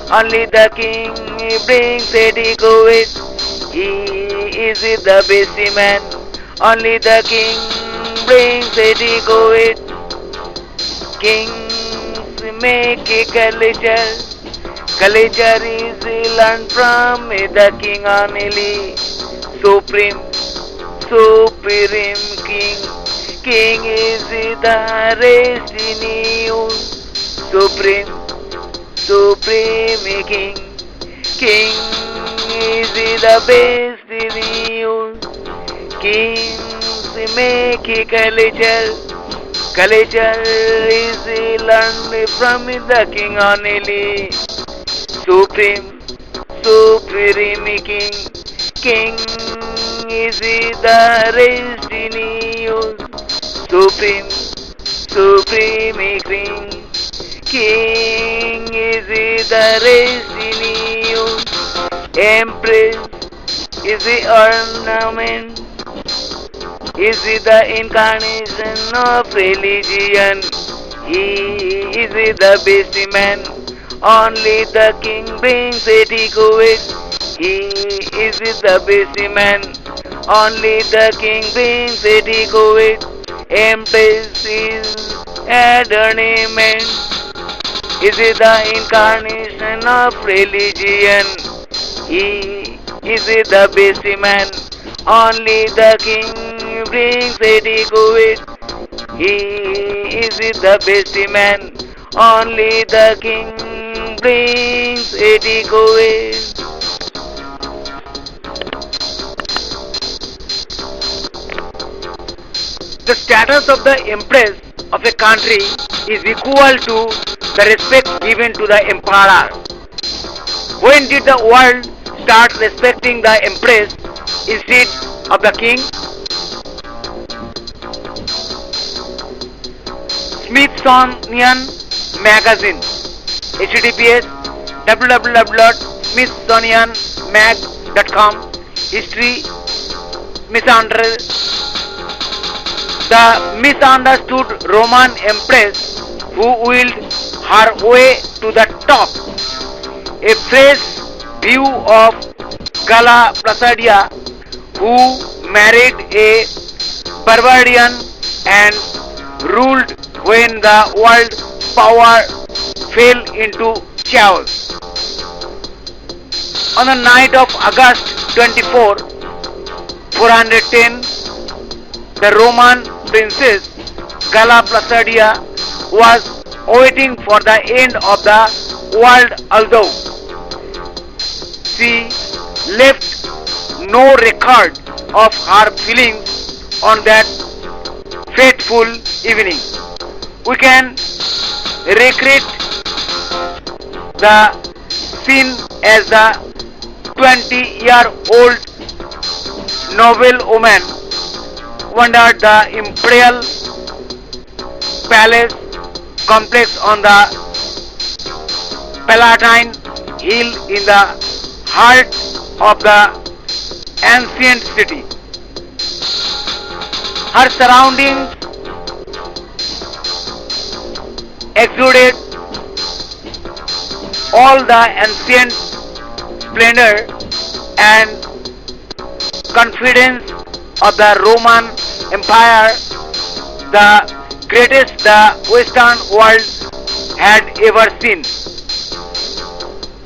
Only the king brings a egoist. He is the best man. Only the king brings a egoist. Kings make a culture. Culture is learned from the king only. Supreme, supreme king. King is the rest in you. Supreme, supreme king. King is the best in you. Kings make a culture. Culture is learned from the king only. Supreme, supreme king. King is the rest in you. Supreme, supreme king. King is the rest in you. Empress is the ornament, is the incarnation of religion. He is the best man. Only the king brings it egoist. He is the best man. Only the king brings it egoist. Empress is adornment, is the incarnation of religion. He is the best man. Only the king brings it egoist. He is the best man. Only the king brings it egoist. The status of the empress of a country is equal to the respect given to the emperor. When did the world start respecting the empress instead of the king? Smithsonian Magazine, https www.smithsonianmag.com. History misunderstood. The misunderstood Roman empress who willed her way to the top. A fresh view of Gala Placidia, who married a barbarian and ruled when the world power fell into chaos. On the night of August 24, 410, the Roman princess Galla Placidia was waiting for the end of the world, although she left no record of her feelings on that fateful evening. We can recreate the scene as the 20-year-old noble woman wandered the imperial palace complex on the Palatine Hill in the heart of the ancient city. Her surroundings exuded all the ancient splendor and confidence of the Roman Empire, the greatest the Western world had ever seen.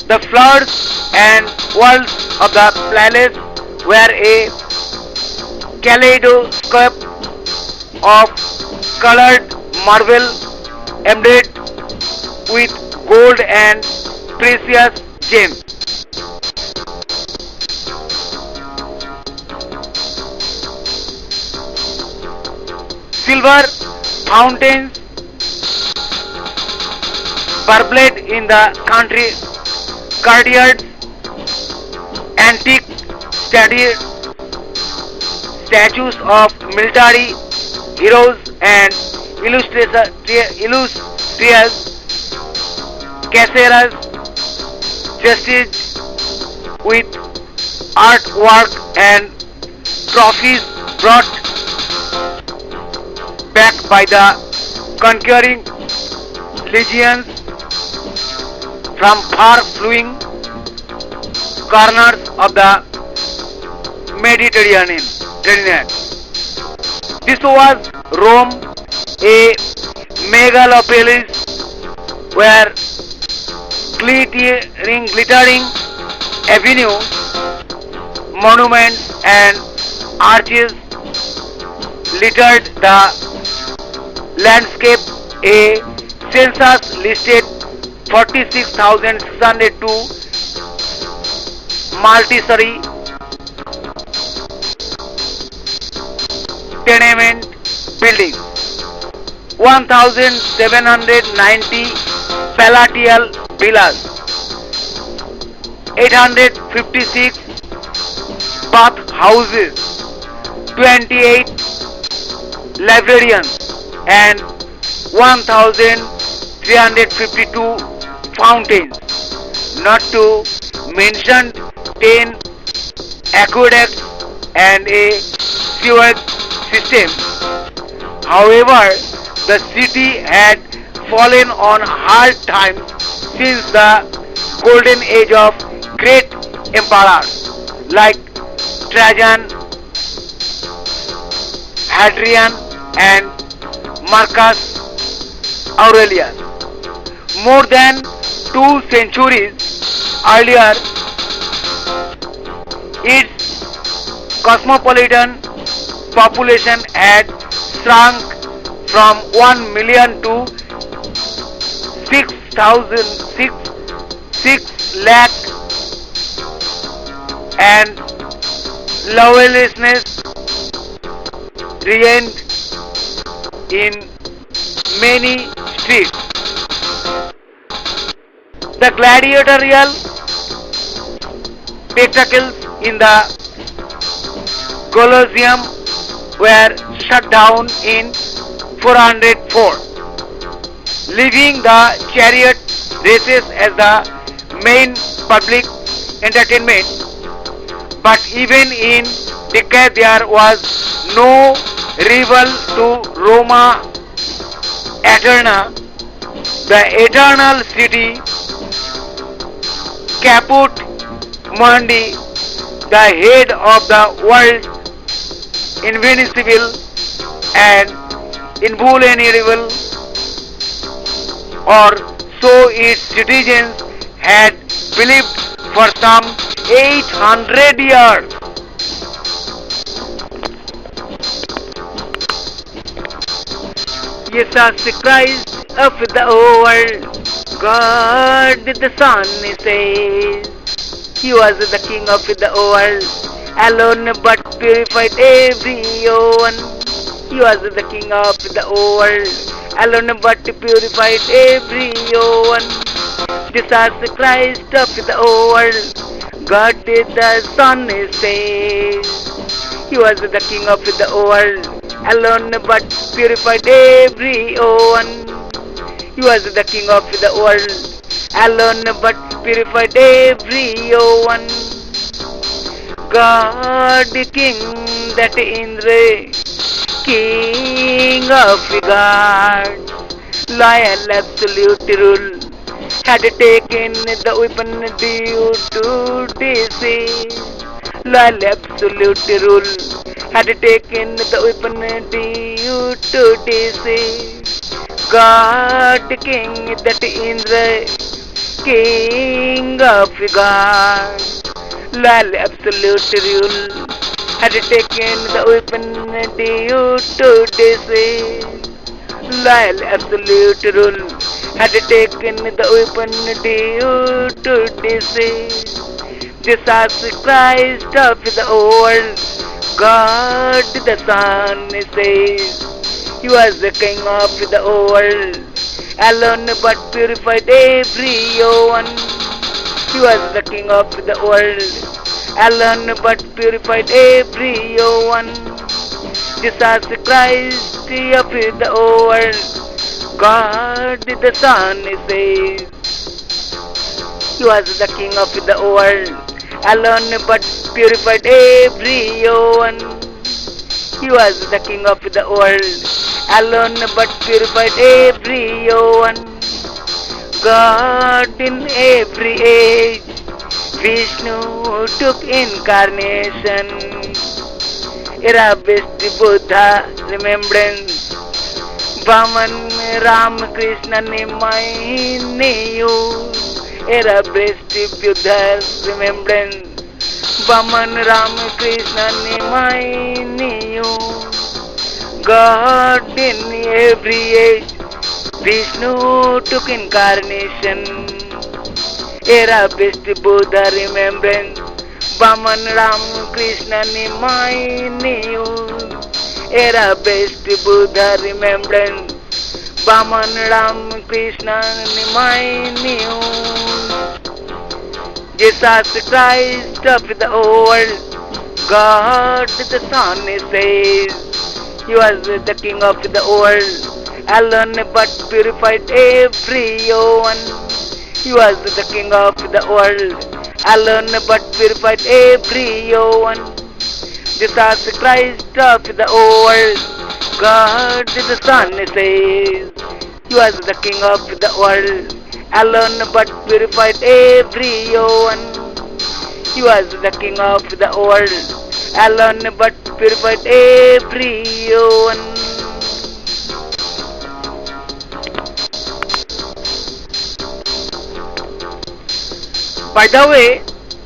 The floors and walls of the palace were a kaleidoscope of colored marble embedded with gold and precious gems. Silver fountains burbled in the country courtyards, antique statues of military heroes and illustrious caceras justice with artwork and trophies brought back by the conquering legions from far-flung corners of the Mediterranean. This was Rome, a megalopolis where glittering avenues, monuments and arches littered the landscape. A census listed 46,602 multi-story tenement buildings, 1,790 palatial villas, 856 bath houses, 28 librarians and 1,352 fountains, not to mention 10 aqueducts and a sewage system. However, the city had fallen on hard times since the golden age of great emperors like Trajan, Hadrian and Marcus Aurelius. More than 2 centuries earlier, its cosmopolitan population had shrunk from 1 million to 6 lakh, and lawlessness reigned in many streets. The gladiatorial spectacles in the Colosseum were shut down in 404, leaving the chariot races as the main public entertainment. But even in decade there was no rival to Roma Eterna, the eternal city. Caput Mundi, the head of the world, invincible and invulnerable, or so its citizens had believed for some 800 years. Jesus Christ of the world, God the Son says, He was the King of the world, alone but purified everyone. He was the King of the world, alone but purified everyone. Jesus Christ of the world, God the Son says, He was the King of the world, alone but purified everyone. He was the King of the world, alone but purified everyone. God King that Indra, King of gods, loyal absolute rule, had taken the weapon due to disease. Loyal absolute rule had taken the weapon due to disease. God King that Indra, King of gods, loyal absolute rule had taken the weapon due to disease. Loyal absolute rule had taken the weapon due to disease. Jesus Christ of the world, God the Son says, He was the King of the world, alone but purified everyone. He was the King of the world, alone but purified everyone. Jesus Christ of the world, God the Son says, He was the King of the world, alone but purified everyone. He was the King of the world, alone but purified everyone. God in every age, Vishnu took incarnation. Era best Buddha remembrance, Vaman Ram Krishna Nimayu. Era best Buddha remembrance, Vaman Ram Krishna Nimayu. God in every age, Vishnu took incarnation. Era best Buddha remembrance, Vaman Ram Krishna Nimayu. Era best Buddha remembrance, Vaman Ram Krishna Nimayu. Jesus Christ of the world, God the Son says, He was the King of the world, alone but purified everyone. He was the King of the world, alone but purified everyone. Jesus Christ of the world, God the Son says, He was the King of the world, alone but purified everyone. He was the King of the world, alone but purified everyone. By the way,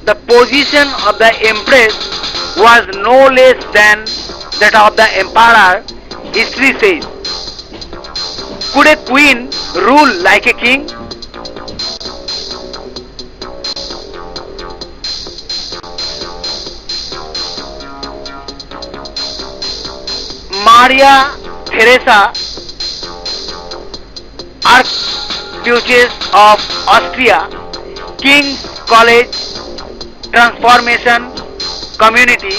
the position of the empress was no less than that of the emperor, history says. Could a queen rule like a king? Maria Theresa, Archduchess of Austria, King's College, Transformation Community,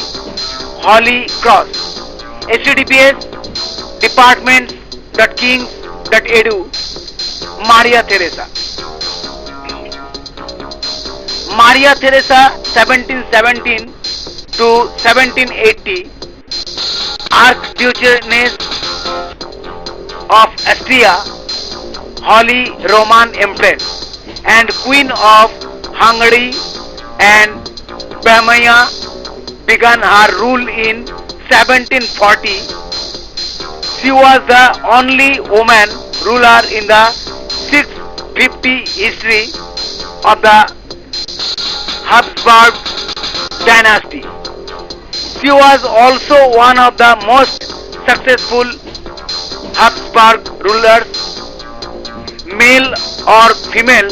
Holy Cross, https departments.kings.edu, Maria Theresa. Maria Theresa 1717 to 1780, Archduchess of Austria, Holy Roman Empress, and Queen of Hungary and Bohemia, began her rule in 1740. She was the only woman ruler in the 650 history of the Habsburg dynasty. She was also one of the most successful Habsburg rulers, male or female,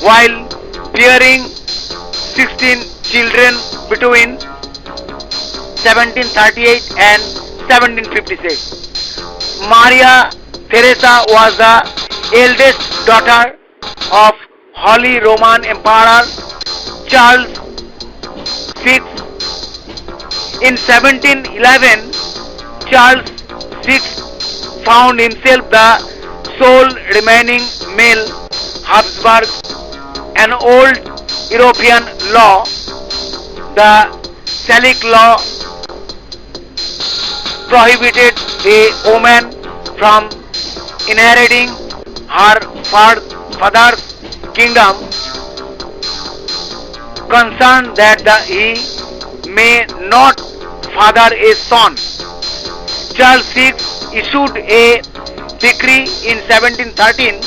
while bearing 16 children between 1738 and 1756. Maria Theresa was the eldest daughter of Holy Roman Emperor Charles VI. In 1711, Charles VI found himself the sole remaining male Habsburg. An old European law, the Salic law, prohibited a woman from inheriting her father's kingdom, concerned that he may not father a son. Charles VI issued a decree in 1713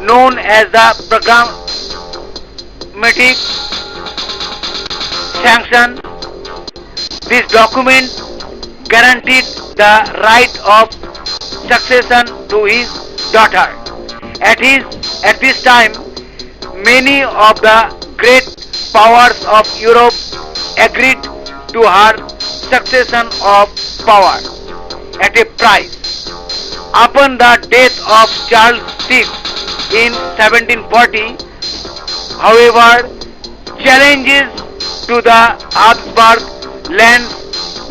known as the Programmatic Sanction. This document guaranteed the right of succession to his daughter. At this time, many of the great powers of Europe agreed to her succession of power at a price. Upon the death of Charles VI in 1740, however, challenges to the Habsburg lands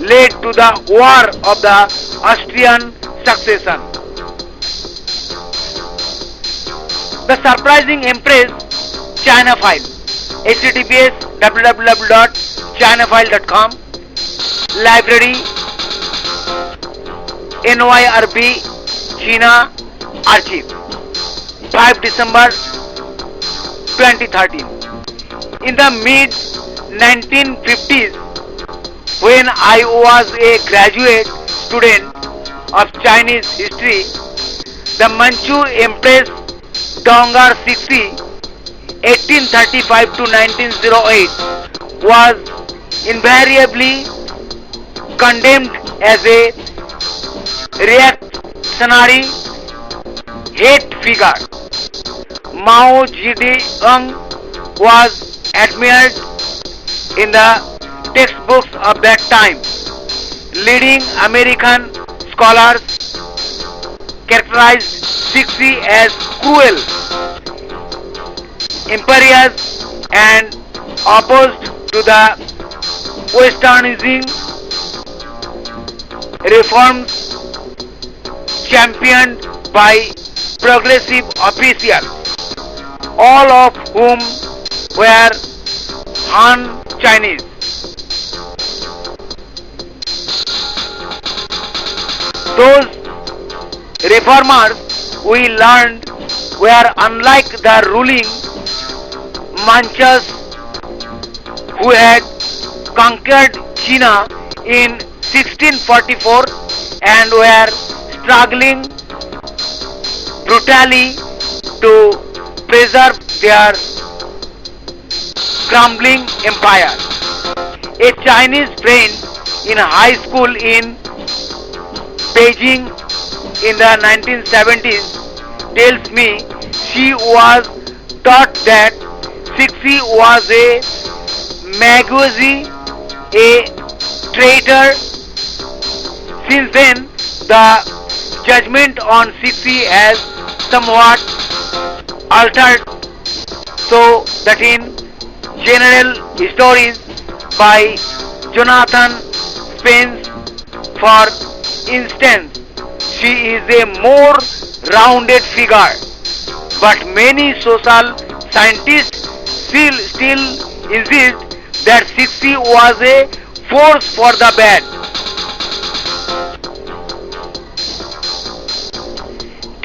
led to the War of the Austrian Succession. The Surprising Empress China File. https www.chinafile.com. Library NYRB China Archive, 5 December 2013. In the mid 1950s, when I was a graduate student of Chinese history, the Manchu Empress Dongar Sixi 1835 to 1908 was invariably condemned as a reactionary hate figure. Mao Zedong was admired in the textbooks of that time. Leading American scholars characterized Sixi as cruel, imperious, and opposed to the westernizing reforms championed by progressive officials, all of whom were Han Chinese. Those reformers, we learned, were unlike the ruling Manchus who had conquered China in 1644 and were struggling brutally to preserve their crumbling empire. A Chinese friend in high school in Beijing in the 1970s tells me she was taught that Sixi was a Maguzi, a traitor. Since then, the judgment on Sixi has somewhat altered, so that in general stories by Jonathan Spence, for instance, she is a more rounded figure, but many social scientists still insist that Sixi was a force for the bad.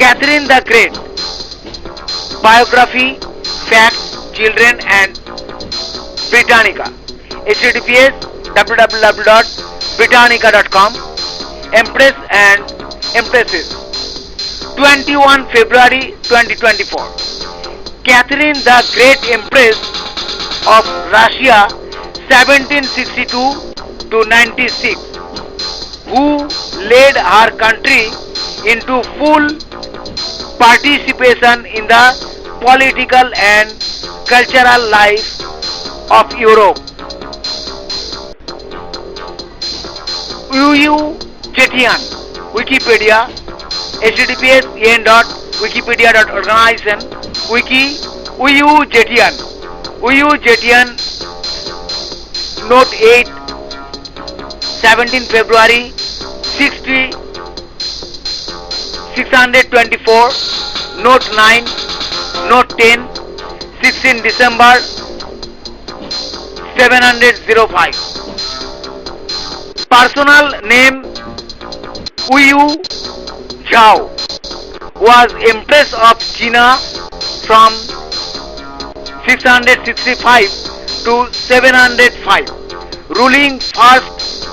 Catherine the Great. Biography, Facts, Children and Britannica. https www.britannica.com. Empress and Empresses. 21 February 2024. Catherine the Great Empress of Russia 1762 to 96, who led her country into full participation in the political and cultural life of Europe. UU Chetian, Wikipedia, https en.wikipedia.organization, wiki UU Chetian, UU Chetian, note 8, 17 February 60 624, note 9, note 10, 16 December 705. Personal name Uyu Zhao was Empress of China from 665 to 705, ruling first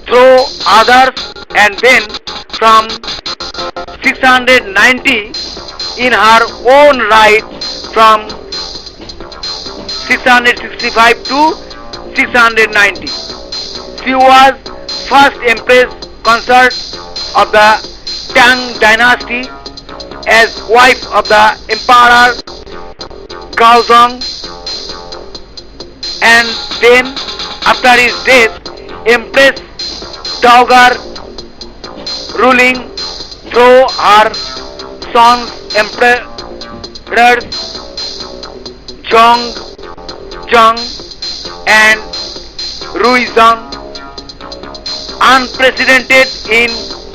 through others and then from 690 in her own right from 665 to 690. She was first empress consort of the Tang dynasty as wife of the emperor Gaozong, and then after his death Empress Dowager, ruling through her sons emperors Zhong, Zhong and Ruizong. Unprecedented in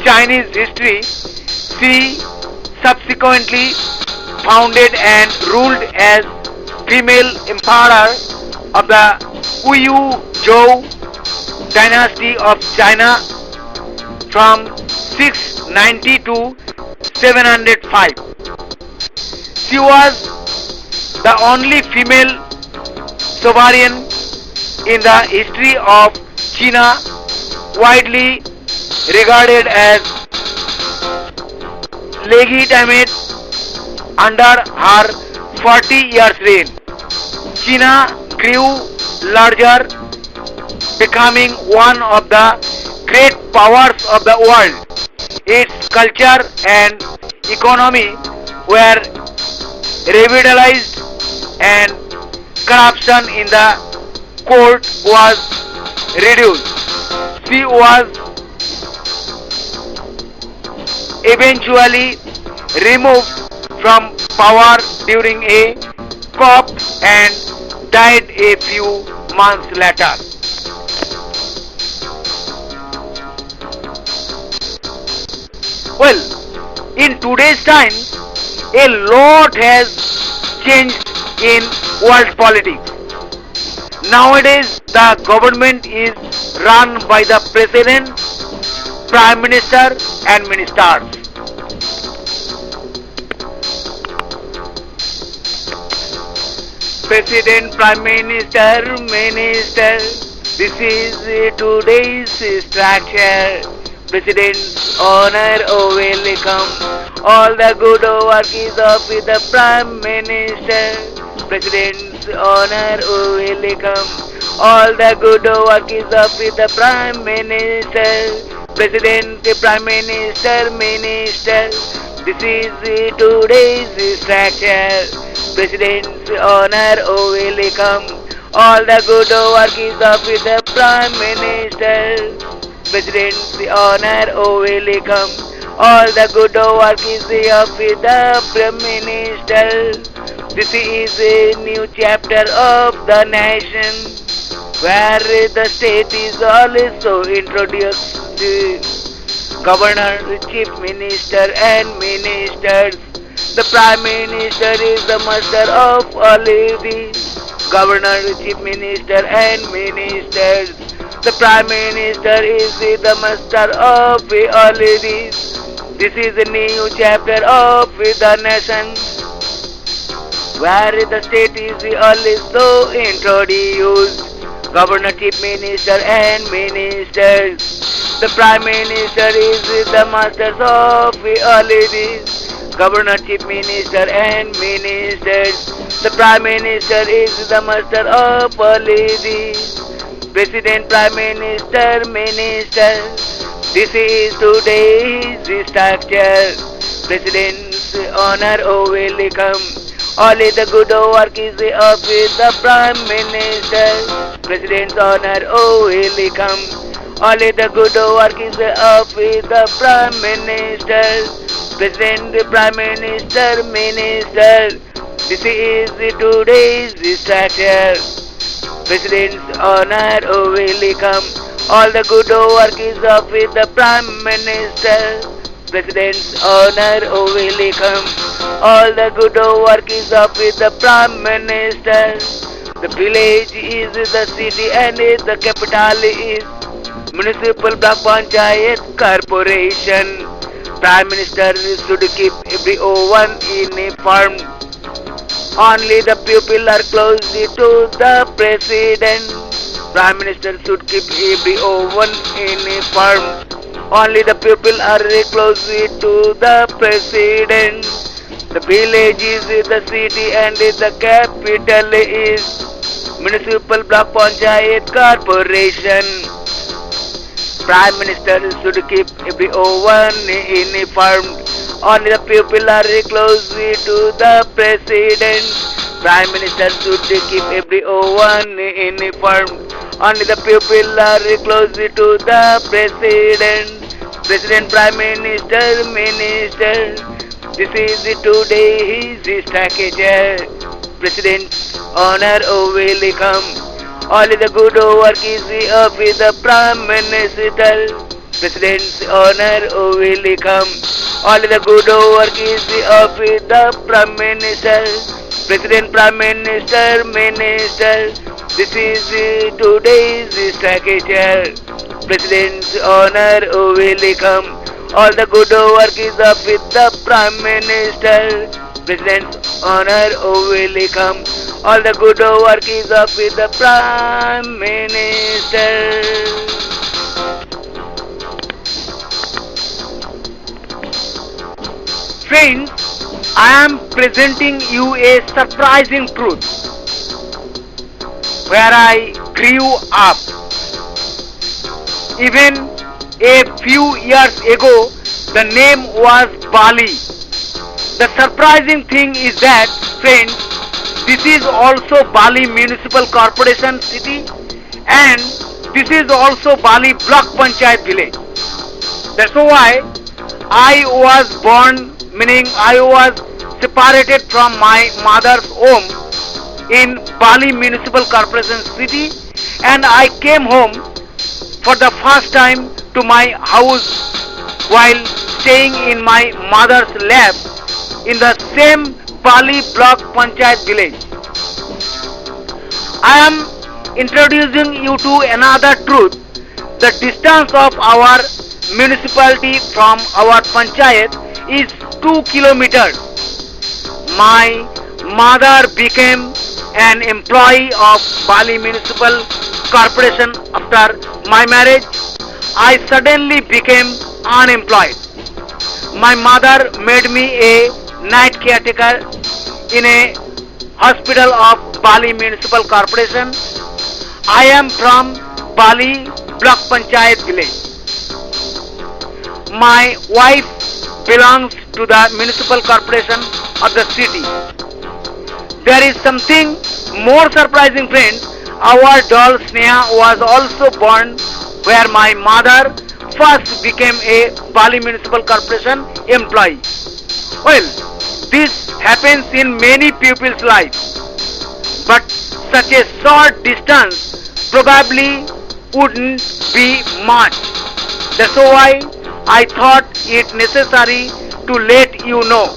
Chinese history, she subsequently founded and ruled as female emperor of the Uyu Zhou dynasty of China from 690 to 705. She was the only female sovereign in the history of China, widely regarded as legitimate under her 40 years reign. China grew larger, becoming one of the great powers of the world. Its culture and economy were revitalized and corruption in the court was reduced. She was eventually removed from power during a coup and died a few months later. Well, in today's time, a lot has changed in world politics. Nowadays, the government is run by the president, prime minister, and ministers. President, prime minister, minister. This is today's structure. President's honor, oh welcome. All the good work is of the prime minister. President's honor, oh welcome. All the good work is of the prime minister. President, prime minister, minister. This is today's structure. President's honor, oh welcome. All the good work is of the prime minister. President's honor, oh welcome. All the good work is of the prime minister. This is a new chapter of the nation, where the state is also introduced. Governor, chief minister and ministers. The prime minister is the master of all these. Governor, chief minister and ministers. The prime minister is the master of all these. This is a new chapter of the nation, where the state is also introduced. Governor, chief minister and ministers. The prime minister is the master of all these. Governor, chief minister and ministers. The Prime Minister is the master of policy. President, Prime Minister, Minister. This is today's structure. President's honor, oh welcome. Only the good work is of the Prime Minister. President's honor, oh welcome. Only the good work is of the Prime Minister. President, Prime Minister, Minister. This is today's structure. President's honor, oh welcome. All the good work is of the Prime Minister. President's honor, oh welcome. All the good work is of the Prime Minister. The village is the city and the capital is municipal block panchayat corporation. Prime Minister should keep everyone informed. Only the people are close to the president. Prime Minister should keep everyone informed. Only the people are close to the president. The village is the city and the capital is municipal block panchayat corporation. Prime Minister should keep everyone informed. Only the people are close to the president. Prime Minister should keep everyone informed. Only the people are close to the president. President, Prime Minister, Minister. This is today's strategy. President's honor, oh welcome. Only the good work is of the Prime Minister. President's honor, oh welcome. Only the good work is of the Prime Minister. President, Prime Minister, Minister. This is today's strategy. President's honor, oh welcome. All the good work is of the Prime Minister. President's honor, oh welcome. All the good work is of the Prime Minister. Friends, I am presenting you a surprising truth. Where I grew up. Even a few years ago, the name was Bali. The surprising thing is that, friends, this is also Bali Municipal Corporation city and this is also Bali Block Panchayat village. That's why I was born, meaning I was separated from my mother's home in Bali Municipal Corporation city and I came home for the first time to my house while staying in my mother's lap in the same Bali Block Panchayat village. I am introducing you to another truth. The distance of our municipality from our panchayat is 2 kilometers. My mother became an employee of Bali Municipal Corporation after my marriage. I suddenly became unemployed. My mother made me a night caretaker in a hospital of Bali Municipal Corporation. I am from Bali Block Panchayat village. My wife belongs to the municipal corporation of the city. There is something more surprising, friends. Our doll Sneha was also born where my mother first became a Bali Municipal Corporation employee. Well, this happens in many people's lives, but such a short distance probably wouldn't be much. That's why I thought it necessary to let you know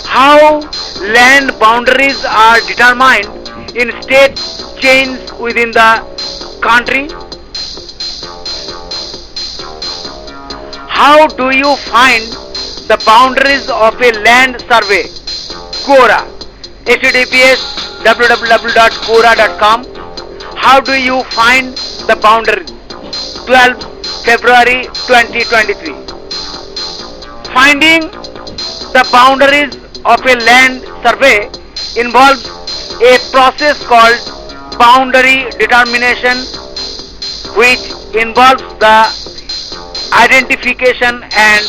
how land boundaries are determined in state chains within the country. How do you find the boundaries of a land survey? Quora. https www.quora.com. How do you find the boundaries? 12 February 2023. Finding the boundaries of a land survey involves a process called boundary determination, which involves the identification and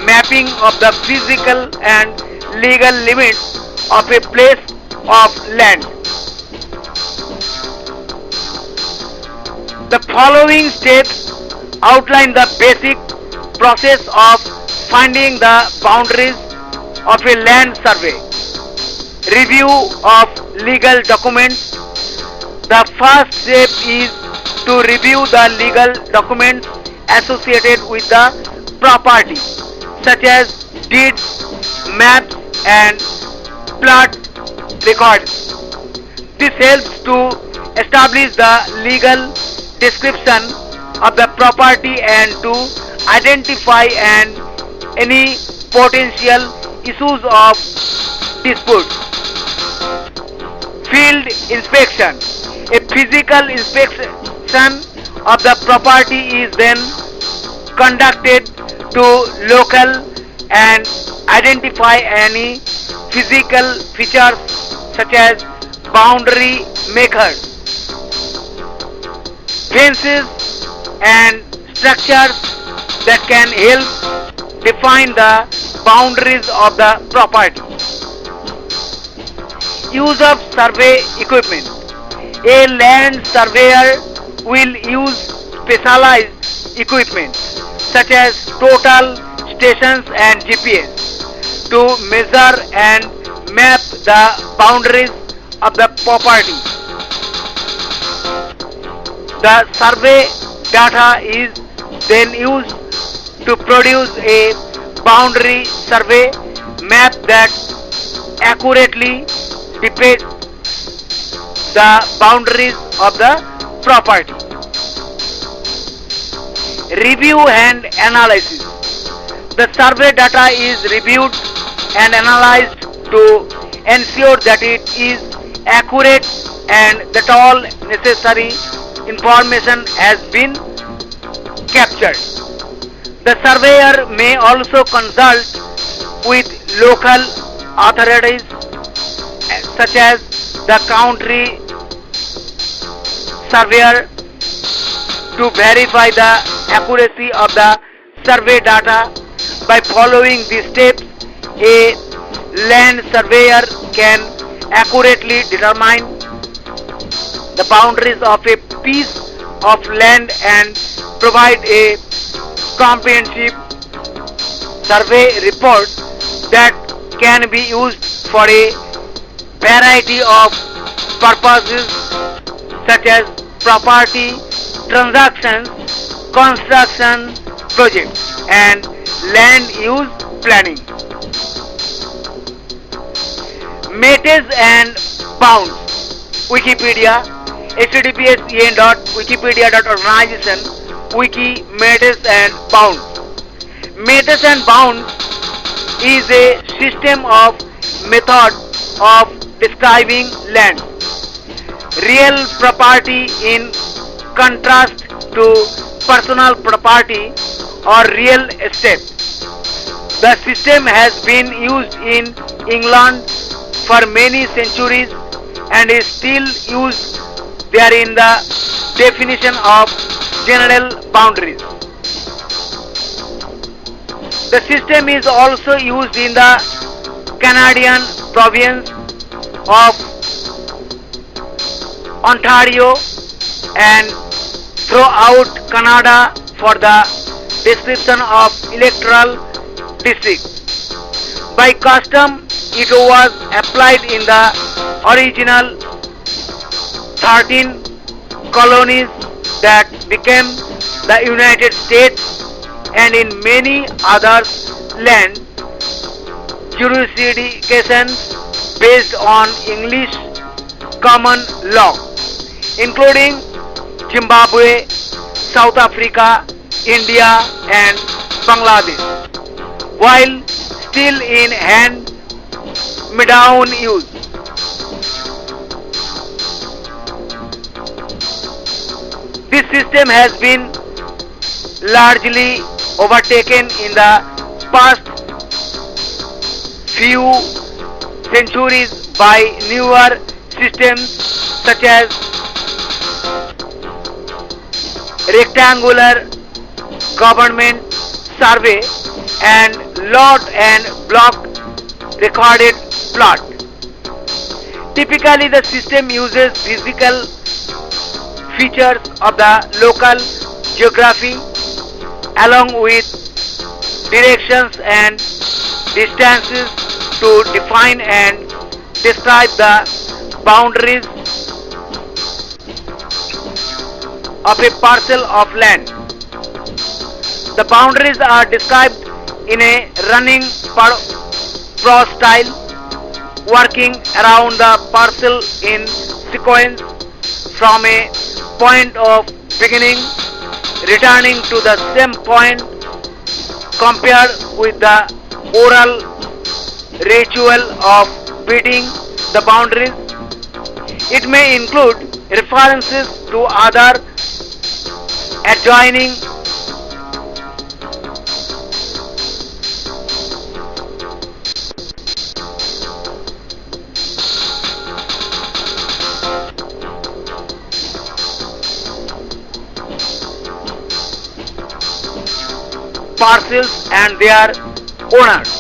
mapping of the physical and legal limits of a place of land. The following steps outline the basic process of finding the boundaries of a land survey. Review of legal documents. The first step is to review the legal documents associated with the property, such as deeds, maps, and plot records. This helps to establish the legal description of the property and to identify any potential issues of dispute. Field inspection. A physical inspection of the property is then conducted to local and identify any physical features such as boundary markers, fences, and structures that can help define the boundaries of the property. Use of survey equipment. A land surveyor will use specialized equipment such as total stations and GPS to measure and map the boundaries of the property. The survey data is then used to produce a boundary survey map that accurately depicts the boundaries of the property. Review and analysis. The survey data is reviewed and analyzed to ensure that it is accurate and that all necessary information has been captured. The surveyor may also consult with local authorities such as the county surveyor to verify the accuracy of the survey data. By following these steps, a land surveyor can accurately determine the boundaries of a piece of land and provide a comprehensive survey report that can be used for a variety of purposes such as property transactions, construction projects, and land use planning. Metes and bounds. Wikipedia. https://wikipedia.organization wiki metes and bounds. Metes and bounds is a system of method of describing land, real property in contrast to personal property or real estate. The system has been used in England for many centuries and is still used there in the definition of general boundaries. The system is also used in the Canadian province of Ontario and throughout Canada for the description of electoral districts. By custom, it was applied in the original 13 colonies that became the United States and in many other land jurisdictions based on English common law, including Zimbabwe, South Africa, India, and Bangladesh, while still in hand-me-down use. This system has been largely overtaken in the past few centuries by newer systems such as rectangular government survey and lot and block recorded plot. Typically, the system uses physical features of the local geography along with directions and distances to define and describe the boundaries of a parcel of land. The boundaries are described in a running pro style, working around the parcel in sequence from a point of beginning, returning to the same point compared with the oral ritual of beating the boundaries. It may include references to other adjoining parcels and their owners,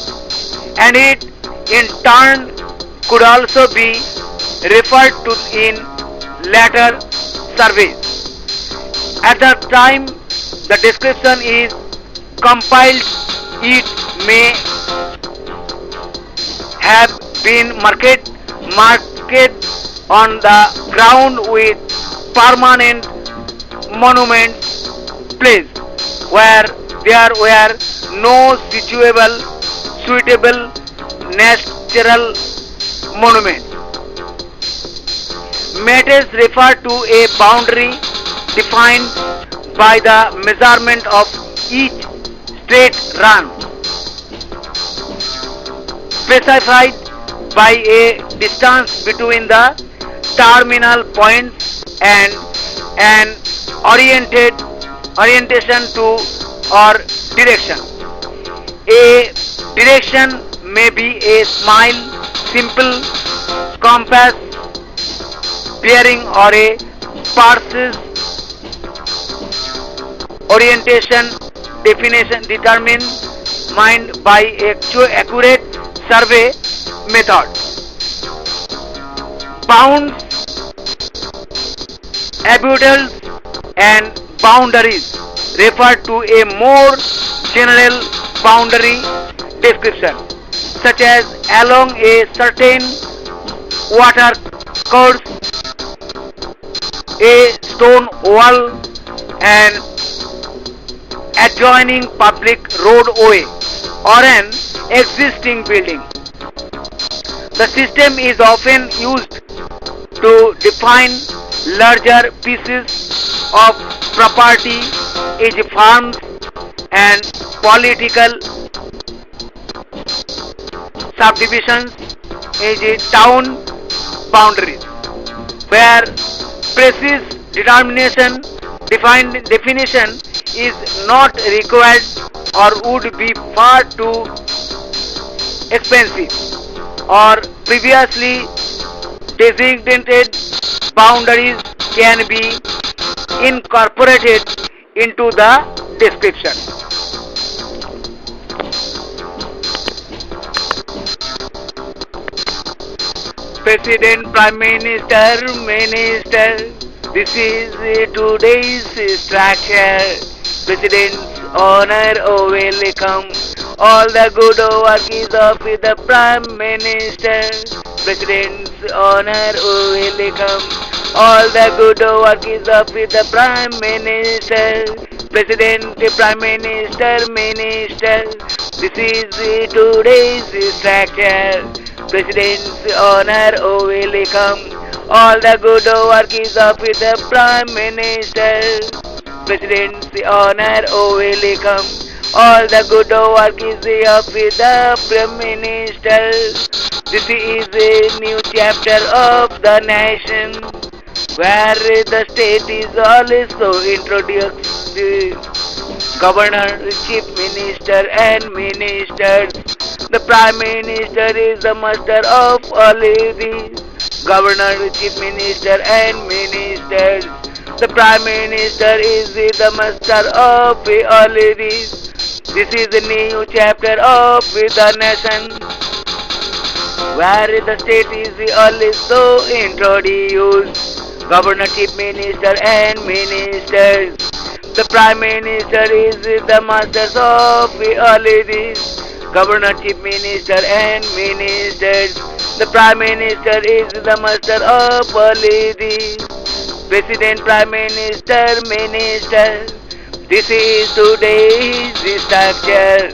and it in turn could also be referred to in later surveys. At the time the description is compiled, it may have been marked on the ground with permanent monuments placed where there were no suitable natural monuments. Matters refer to a boundary defined by the measurement of each straight run, specified by a distance between the terminal points and an orientation to or direction. A direction may be a smile, simple compass bearing or a precise orientation definition determined by accurate survey method. Bounds, abuttals and boundaries refer to a more general boundary description, such as along a certain water course, a stone wall, an adjoining public roadway, or an existing building. The system is often used to define larger pieces of property, e.g. farms and political subdivisions, e.g. town boundaries, where precise definition is not required or would be far too expensive, or previously designated boundaries can be incorporated into the description. President, Prime Minister, this is today's structure. President's honor, oh welcome. All the good work is of the Prime Minister. President's honor, oh welcome. All the good work is of the Prime Minister. President, Prime Minister. This is today's structure. President's honor, oh welcome. All the good work is of the Prime Minister. President's honor, oh welcome. All the good work is of the Prime Minister. This is a new chapter of the nation, where the state is also introduced. Governor, Chief Minister and Ministers. The Prime Minister is the master of all these. Governor, Chief Minister and Ministers. The Prime Minister is the master of all this. This is the new chapter of the nation where the state is also introduced. Governor, Chief Minister and Ministers. The Prime Minister is the masters of all this. Governor, Chief Minister and Ministers. The Prime Minister is the master of all this. President, Prime Minister, Minister. This is today's structure.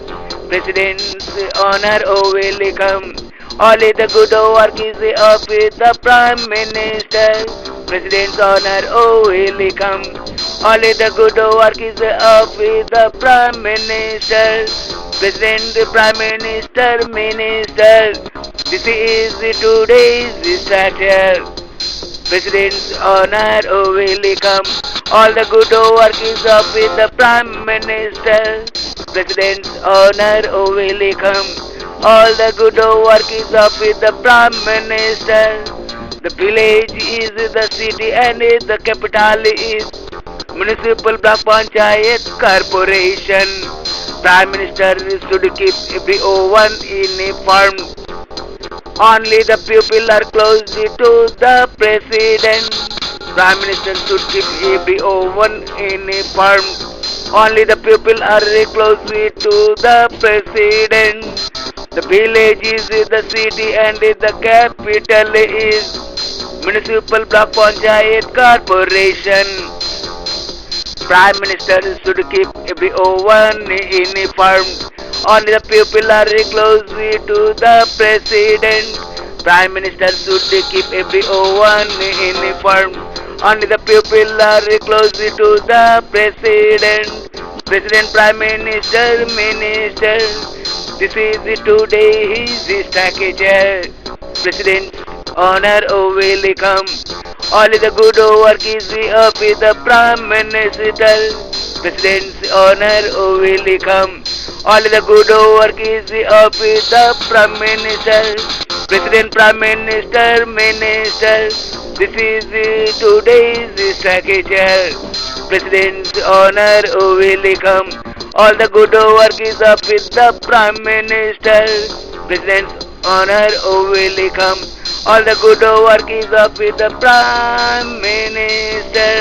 President's honor, oh welcome. Only the good work is of the Prime Minister. President's honor, oh welcome. Only the good work is of the Prime Minister. President, Prime Minister, Minister. This is today's structure. President's honor, oh welcome. All the good work is of the Prime Minister. President's honor, oh welcome. All the good work is of the Prime Minister. The village is the city and the capital is municipal block panchayat corporation. Prime Minister should keep everyone informed. Only the people are close to the president. Prime Minister should keep everyone informed. Only the people are close to the president. The village is the city and the capital is municipal block panchayat corporation. Prime Minister should keep everyone informed. Only the people are close to the president. Prime Minister should keep everyone informed. Only the people are close to the president. President, Prime Minister, Minister. This is today his structure. President's honor, oh welcome. Only the good work is of the Prime Minister. President's honor, oh welcome. Only the good work is of the Prime Minister. President, Prime Minister, Minister. This is today's structure. President's honor, oh welcome. All the good work is of the Prime Minister. President's honor, oh welcome. All the good work is of the Prime Minister.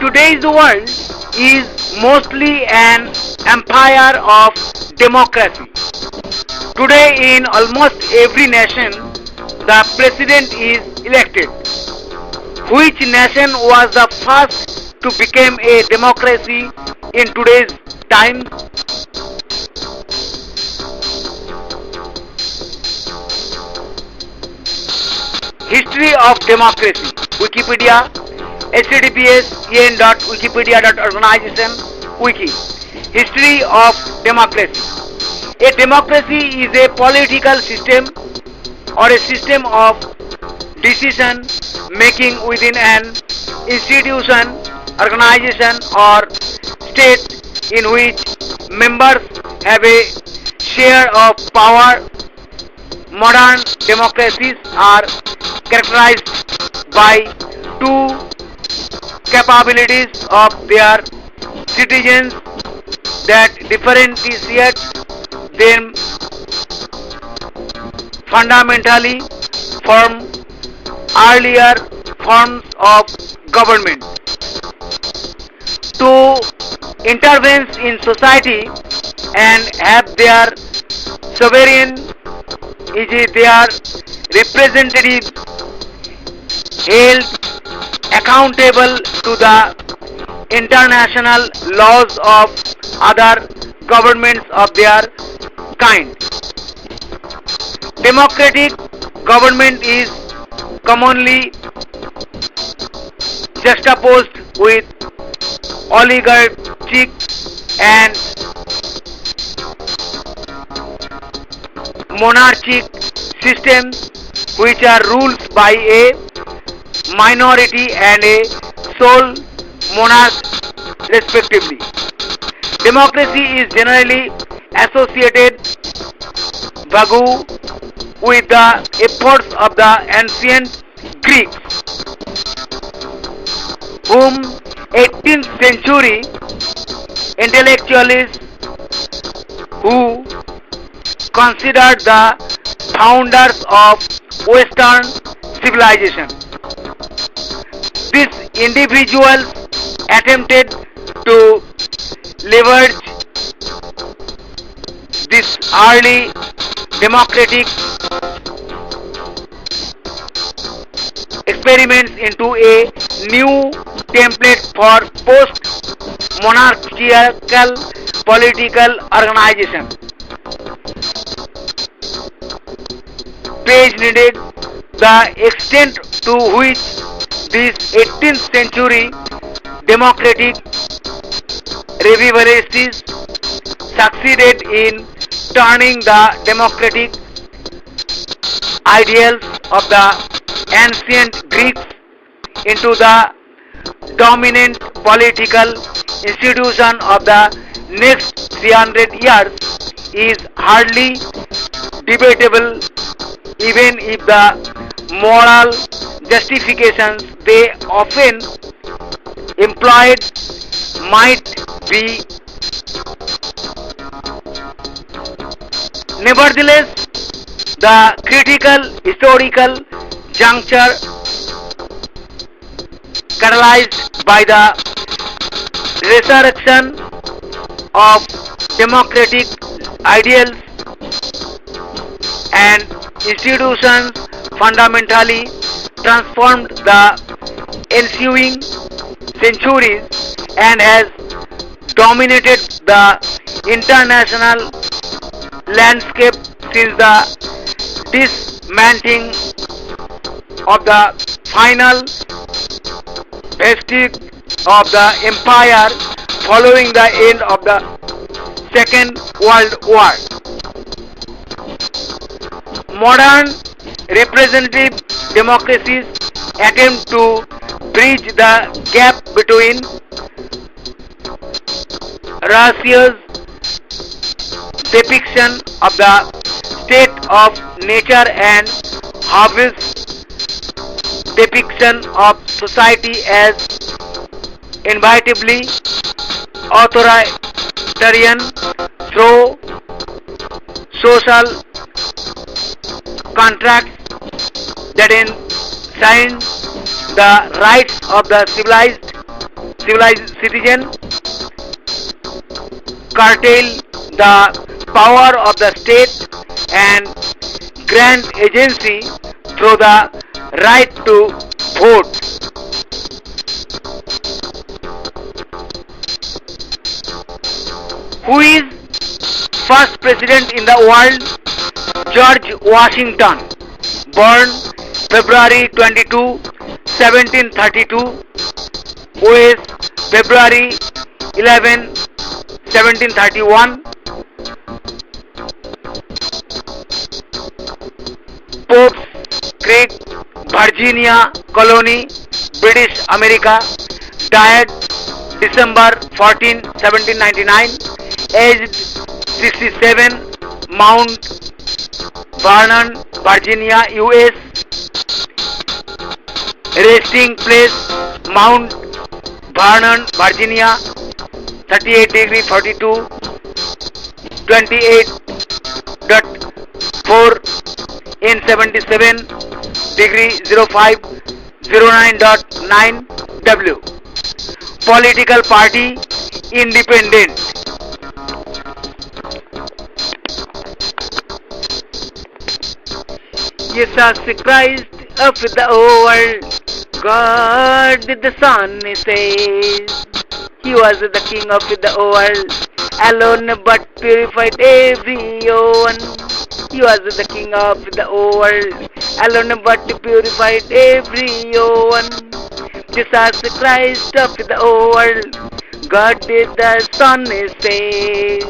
Today's world is mostly an empire of democracy. Today in almost every nation, the president is elected. Which nation was the first to become a democracy in today's time? History of democracy. Wikipedia, https://en.wikipedia.organization wiki. History of democracy. A democracy is a political system or a system of decision making within an institution, organization or state in which members have a share of power. Modern democracies are characterized by two capabilities of their citizens that differentiate them fundamentally from earlier forms of government. To intervene in society and have their sovereign is their representatives held accountable to the international laws of other governments of their kind. Democratic government is commonly juxtaposed with oligarchic and monarchic systems which are ruled by a minority and a sole monarch respectively. Democracy is generally associated Bagu with the efforts of the ancient Greeks, whom 18th century intellectuals who considered the founders of Western civilization. These individuals attempted to leverage this early democratic experiments into a new template for post-monarchical political organization. Page needed the extent to which these 18th century democratic revivalists succeeded in turning the democratic ideals of the ancient Greeks into the dominant political institution of the next 300 years is hardly debatable, even if the moral justifications they often employed might be. Nevertheless, the critical historical juncture catalyzed by the resurrection of democratic ideals and institutions fundamentally transformed the ensuing centuries and has dominated the international landscape since the dismantling of the final vestige of the empire following the end of the Second World War. Modern representative democracies attempt to bridge the gap between Russia's depiction of the state of nature and Harvey's depiction of society as inevitably authoritarian through social contracts that enshrine the rights of the civilized citizen, curtail the power of the state, and grant agency through the right to vote. Who is first president in the world? George Washington, born February 22, 1732, OS February 11, 1731, Pope's Creek, Virginia colony, British America, died December 14, 1799, aged 67, Mount Vernon, Virginia, US, resting place Mount Vernon, Virginia, 38 degree 42, 28.4 in 77 degree 05, 09.9 W. Political party independent. Jesus Christ of the world, God the Son says, He was the King of the world, alone but purified everyone. He was the King of the world, alone but purified everyone. Jesus Christ of the world, God the Son says,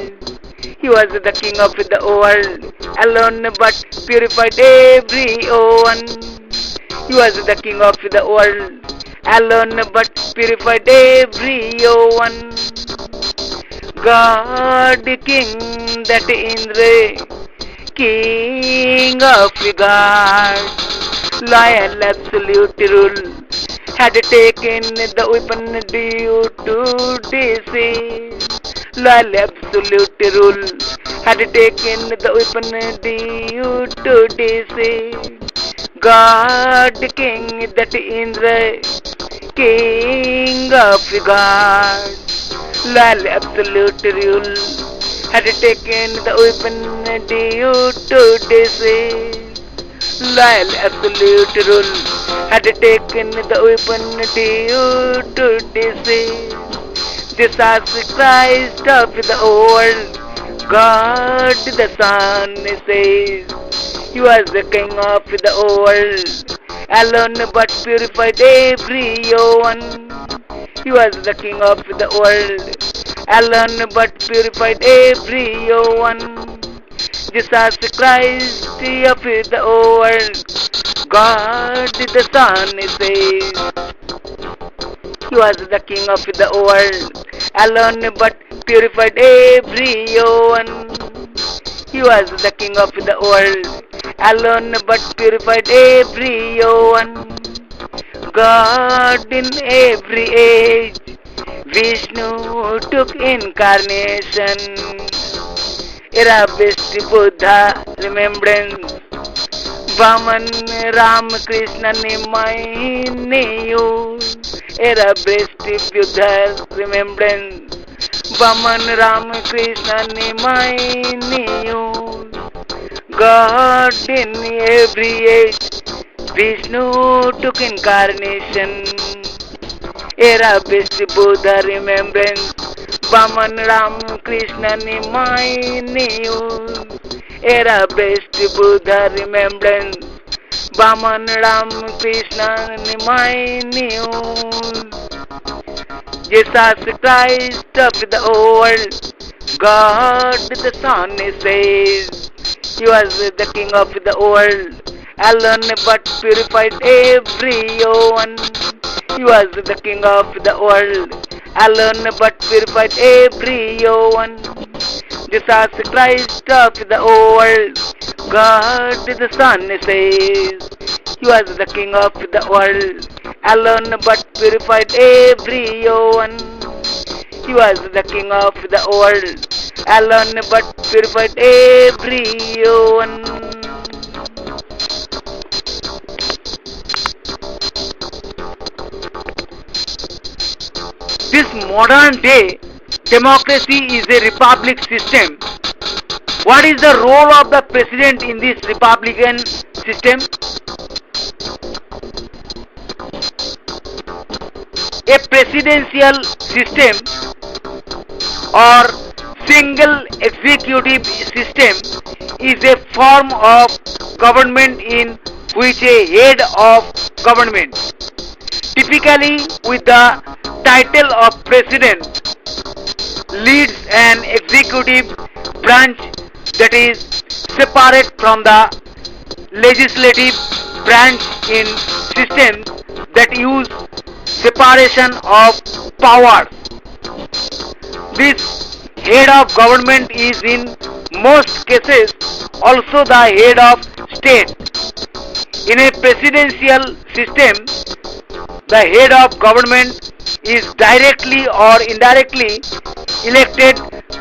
He was the King of the world, alone but purified everyone. He was the King of the world, alone but purified everyone. God King that Indra, King of gods, loyal absolute rule, had taken the weapon due to deceive. Loyal absolute rule had taken the weapon due to deceive. God King that Indra, King of gods, loyal absolute rule had taken the weapon due to deceive. Loyal absolute rule had taken the weapon due to deceive. Jesus Christ of the world, God the Son says, you are the King of the world, alone but purified everyone. You are the King of the world, alone but purified everyone. Jesus Christ of the world, God the Son says, you are the King of the world, alone but purified everyone. You are the King of the world, alone but purified everyone. God in every age, Vishnu took incarnation. Era best Buddha remembrance. Vaman Ram Krishna Nimayu. Era best Buddha remembrance. Vaman Ram Krishna Nimayu. God in every age, Vishnu took incarnation. Era best Buddha remembrance. Vaman Ram Krishna Nimayu. Era best Buddha remembrance. Vaman Ram Krishna Nimayu. Jesus Christ of the world, God the Son says, you are the King of the world, alone but purified everyone. You are the King of the world, alone but purified everyone. Jesus Christ of the world, God the Son says, you are the King of the world, alone but purified everyone. You are the King of the world, alone but purified everyone. This modern day democracy is a republic system. What is the role of the president in this republican system? A presidential system or single executive system is a form of government in which a head of government, typically with the title of president, leads an executive branch that is separate from the legislative branch in systems that use separation of powers. This head of government is in most cases also the head of state. In a presidential system, the head of government is directly or indirectly elected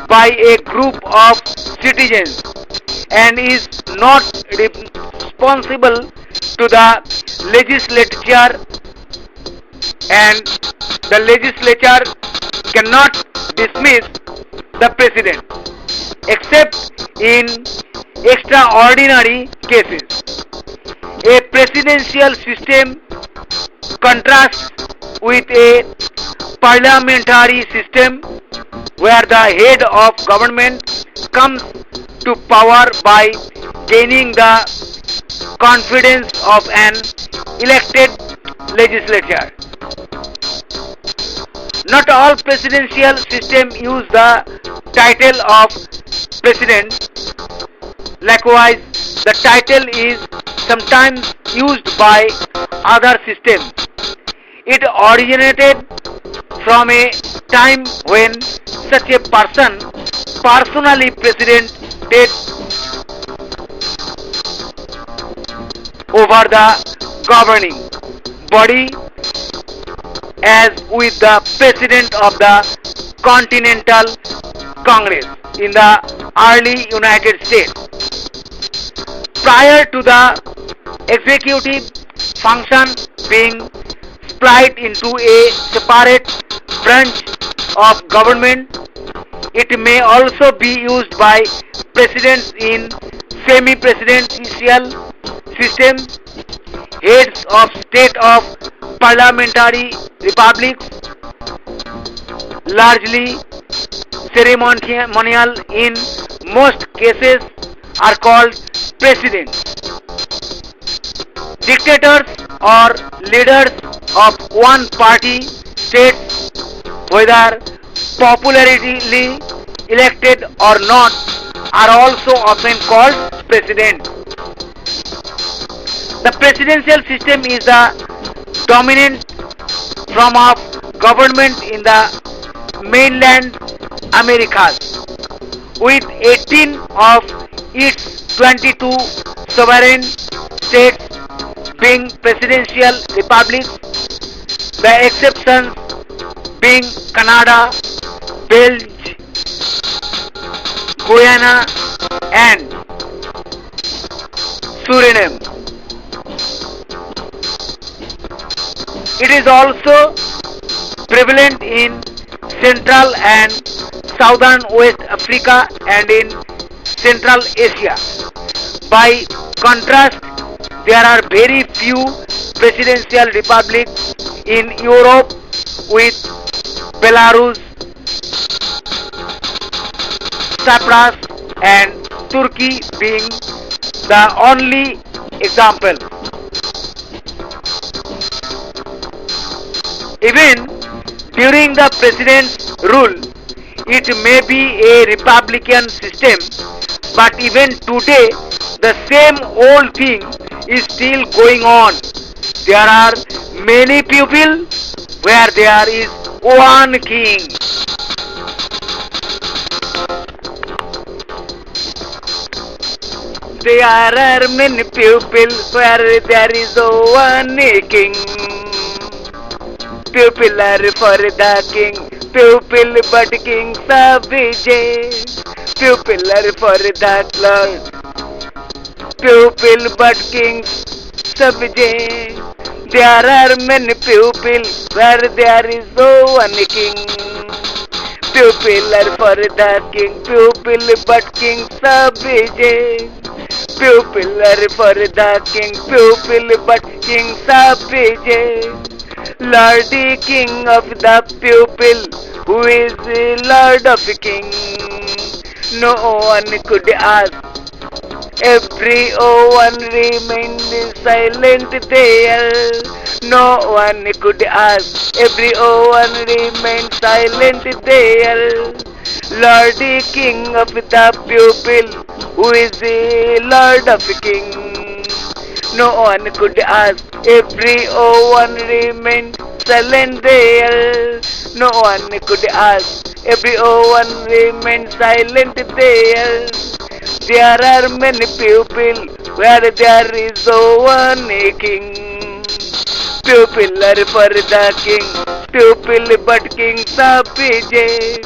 by a group of citizens and is not responsible to the legislature, and the legislature cannot dismiss the president except in extraordinary cases. A presidential system contrasts with a parliamentary system where the head of government comes to power by gaining the confidence of an elected legislature. Not all presidential systems use the title of president. Likewise, the title is sometimes used by other systems. It originated from a time when such a person personally presidented over the governing body as with the president of the Continental Congress in the early United States. Prior to the executive function being split into a separate branch of government, it may also be used by presidents in semi-presidential systems, heads of state of parliamentary republics, largely ceremonial in most cases, are called presidents. Dictators or leaders of one party states, whether popularly elected or not, are also often called president. The presidential system is the dominant form of government in the mainland Americas, with 18 of its 22 sovereign states being presidential republics, the exceptions being Canada, Belgium, Guyana, and Suriname. It is also prevalent in Central and Southern West Africa and in Central Asia. By contrast, there are very few presidential republics in Europe, with Belarus, Cyprus, and Turkey being the only example. Even during the president's rule, it may be a republican system, but even today, the same old thing is still going on. There are many people where there is one king. There are many people where there is one king. People are for the king, people but king Savage. People are for that Lord, people but king Savage. There are many people where there is no one king. People are for the king, people but king Savage. People are for the king, people but king Savage. Lord the King of the people, who is the Lord of the King. No one could ask. Every one remained silent there. No one could ask. Every one remained silent there. Lord the King of the people, who is the Lord of the King. No one could ask. Every one remained silent there. No one could ask. Every one remained silent there. There are many people where there is one king. People are for the king. People but king Savage.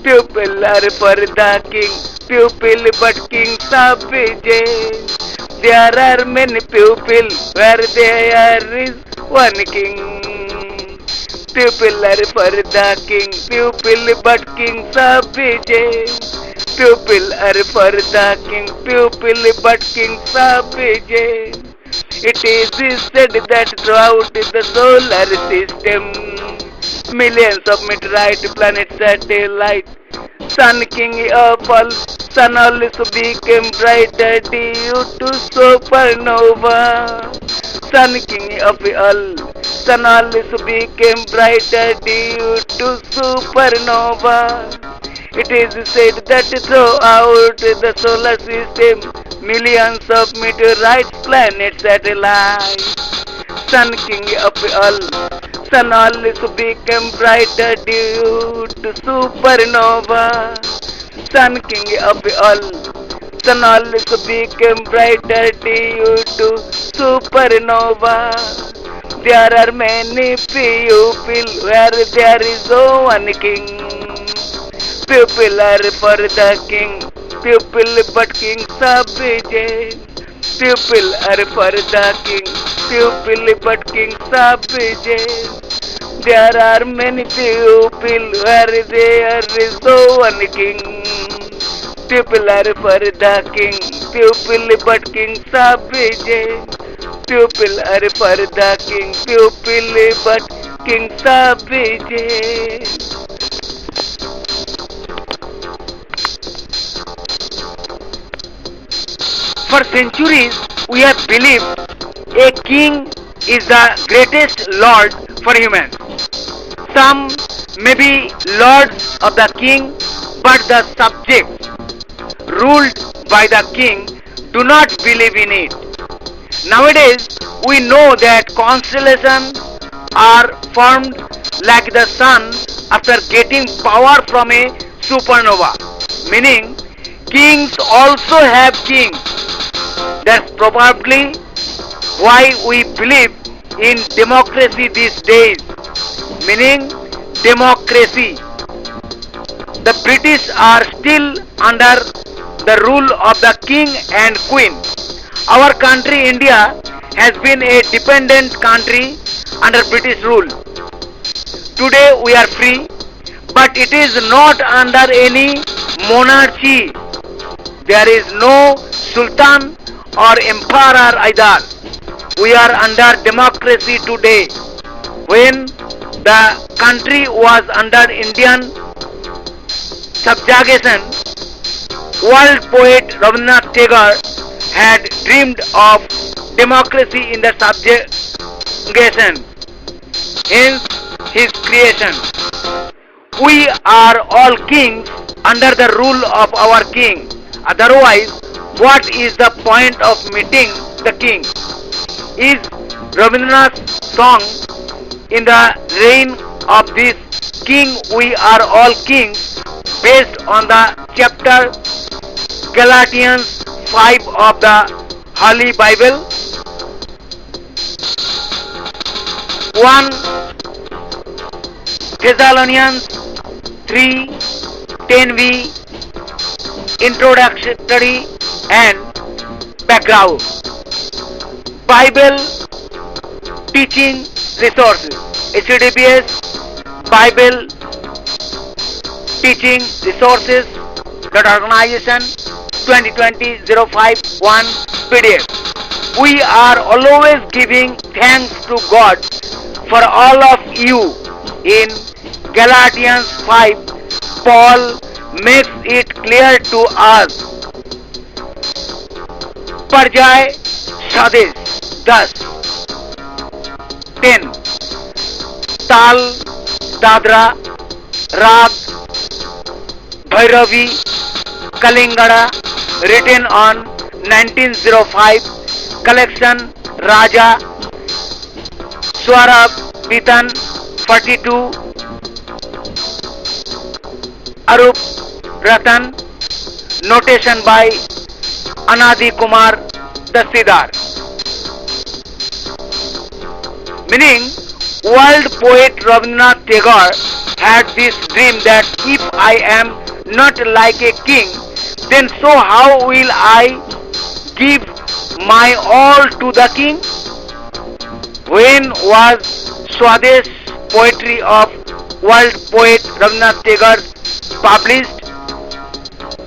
People are for the king. People but king Savage. There are many people where there is one king. People are for the king, people but king Savage. People are for the king, people but king Savage. It is said that throughout the solar system, millions of meteorite planets satellite, sun king of all, sun also became brighter due to supernova. Sun king of all, sun also became brighter due to supernova. It is said that throughout the solar system, millions of meteorites, planets, satellites, sun king of all, Sun always became brighter due to supernova. Sun king of all. Sun always became brighter due to supernova. There are many people where there is one king. People are for the king. People but king subject. People are for the king. People but king subject. There are many people where there is one king. People are for the king. People but king subject. People are for the king. People but king subject. For centuries, we have believed a king is the greatest lord for humans. Some may be lords of the king, but the subjects ruled by the king do not believe in it. Nowadays, we know that constellations are formed like the sun after getting power from a supernova, meaning kings also have kings. That's probably why we believe in democracy these days, meaning democracy. The British are still under the rule of the king and queen. Our country, India, has been a dependent country under British rule. Today we are free, but it is not under any monarchy. There is no sultan or emperor either. We are under democracy today. When the country was under Indian subjugation, world poet Rabindranath Tagore had dreamed of democracy in the subjugation, hence his creation. We are all kings under the rule of our king. Otherwise, what is the point of meeting the king? Is Rabindranath's song in the reign of this king we are all kings based on the chapter Galatians 5 of the Holy Bible? 1 Thessalonians 3:10b introductory and background. Bible teaching resources. HTTPS Bible teaching resources organization 2020-051 PDF. We are always giving thanks to God for all of you. In Galatians 5, Paul makes it clear to us. Parjay Sades 10 10 Tal Dadra Rag Bhairavi Kalingara written on 1905 collection Raja Swarab Bitan 42 Arup Ratan notation by Anadi Kumar Dassidar. Meaning, world poet Rabindranath Tagore had this dream that if I am not like a king, then so how will I give my all to the king? When was Swadesh poetry of world poet Rabindranath Tagore published?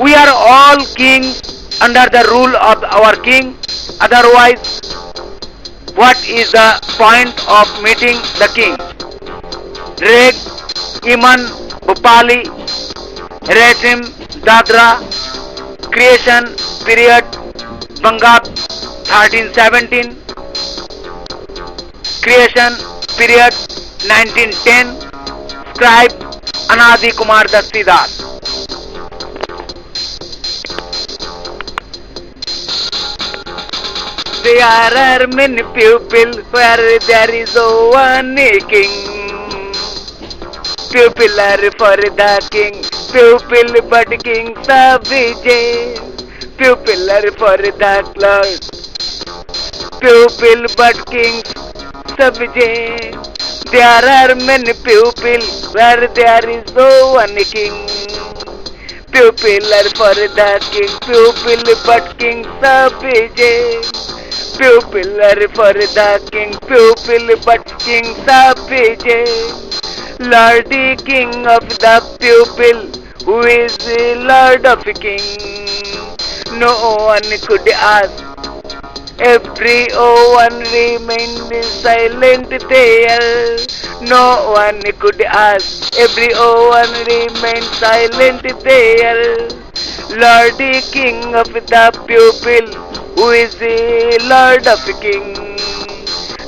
We are all kings under the rule of our king. Otherwise, what is the point of meeting the king? Reg, Iman, Bhupali, Resim, Dadra, creation period, Bangab 1317, creation period 1910, scribe Anadi Kumar Dassidar. There are many people where there is one king. Pupil are for the king, pupil but king Savijay. Pupil are for the clerk, pupil but kings Savijay. There are many pupils where there is no one king. Pupil are for the king, pupil but king Savijay. Pupil are for the king, pupil but king Savijay. Lord the king of the pupil, who is the lord of king. No one could ask, everyone remained silent there. No one could ask, everyone remained silent there. Lord the king of the pupil, who is the lord of king.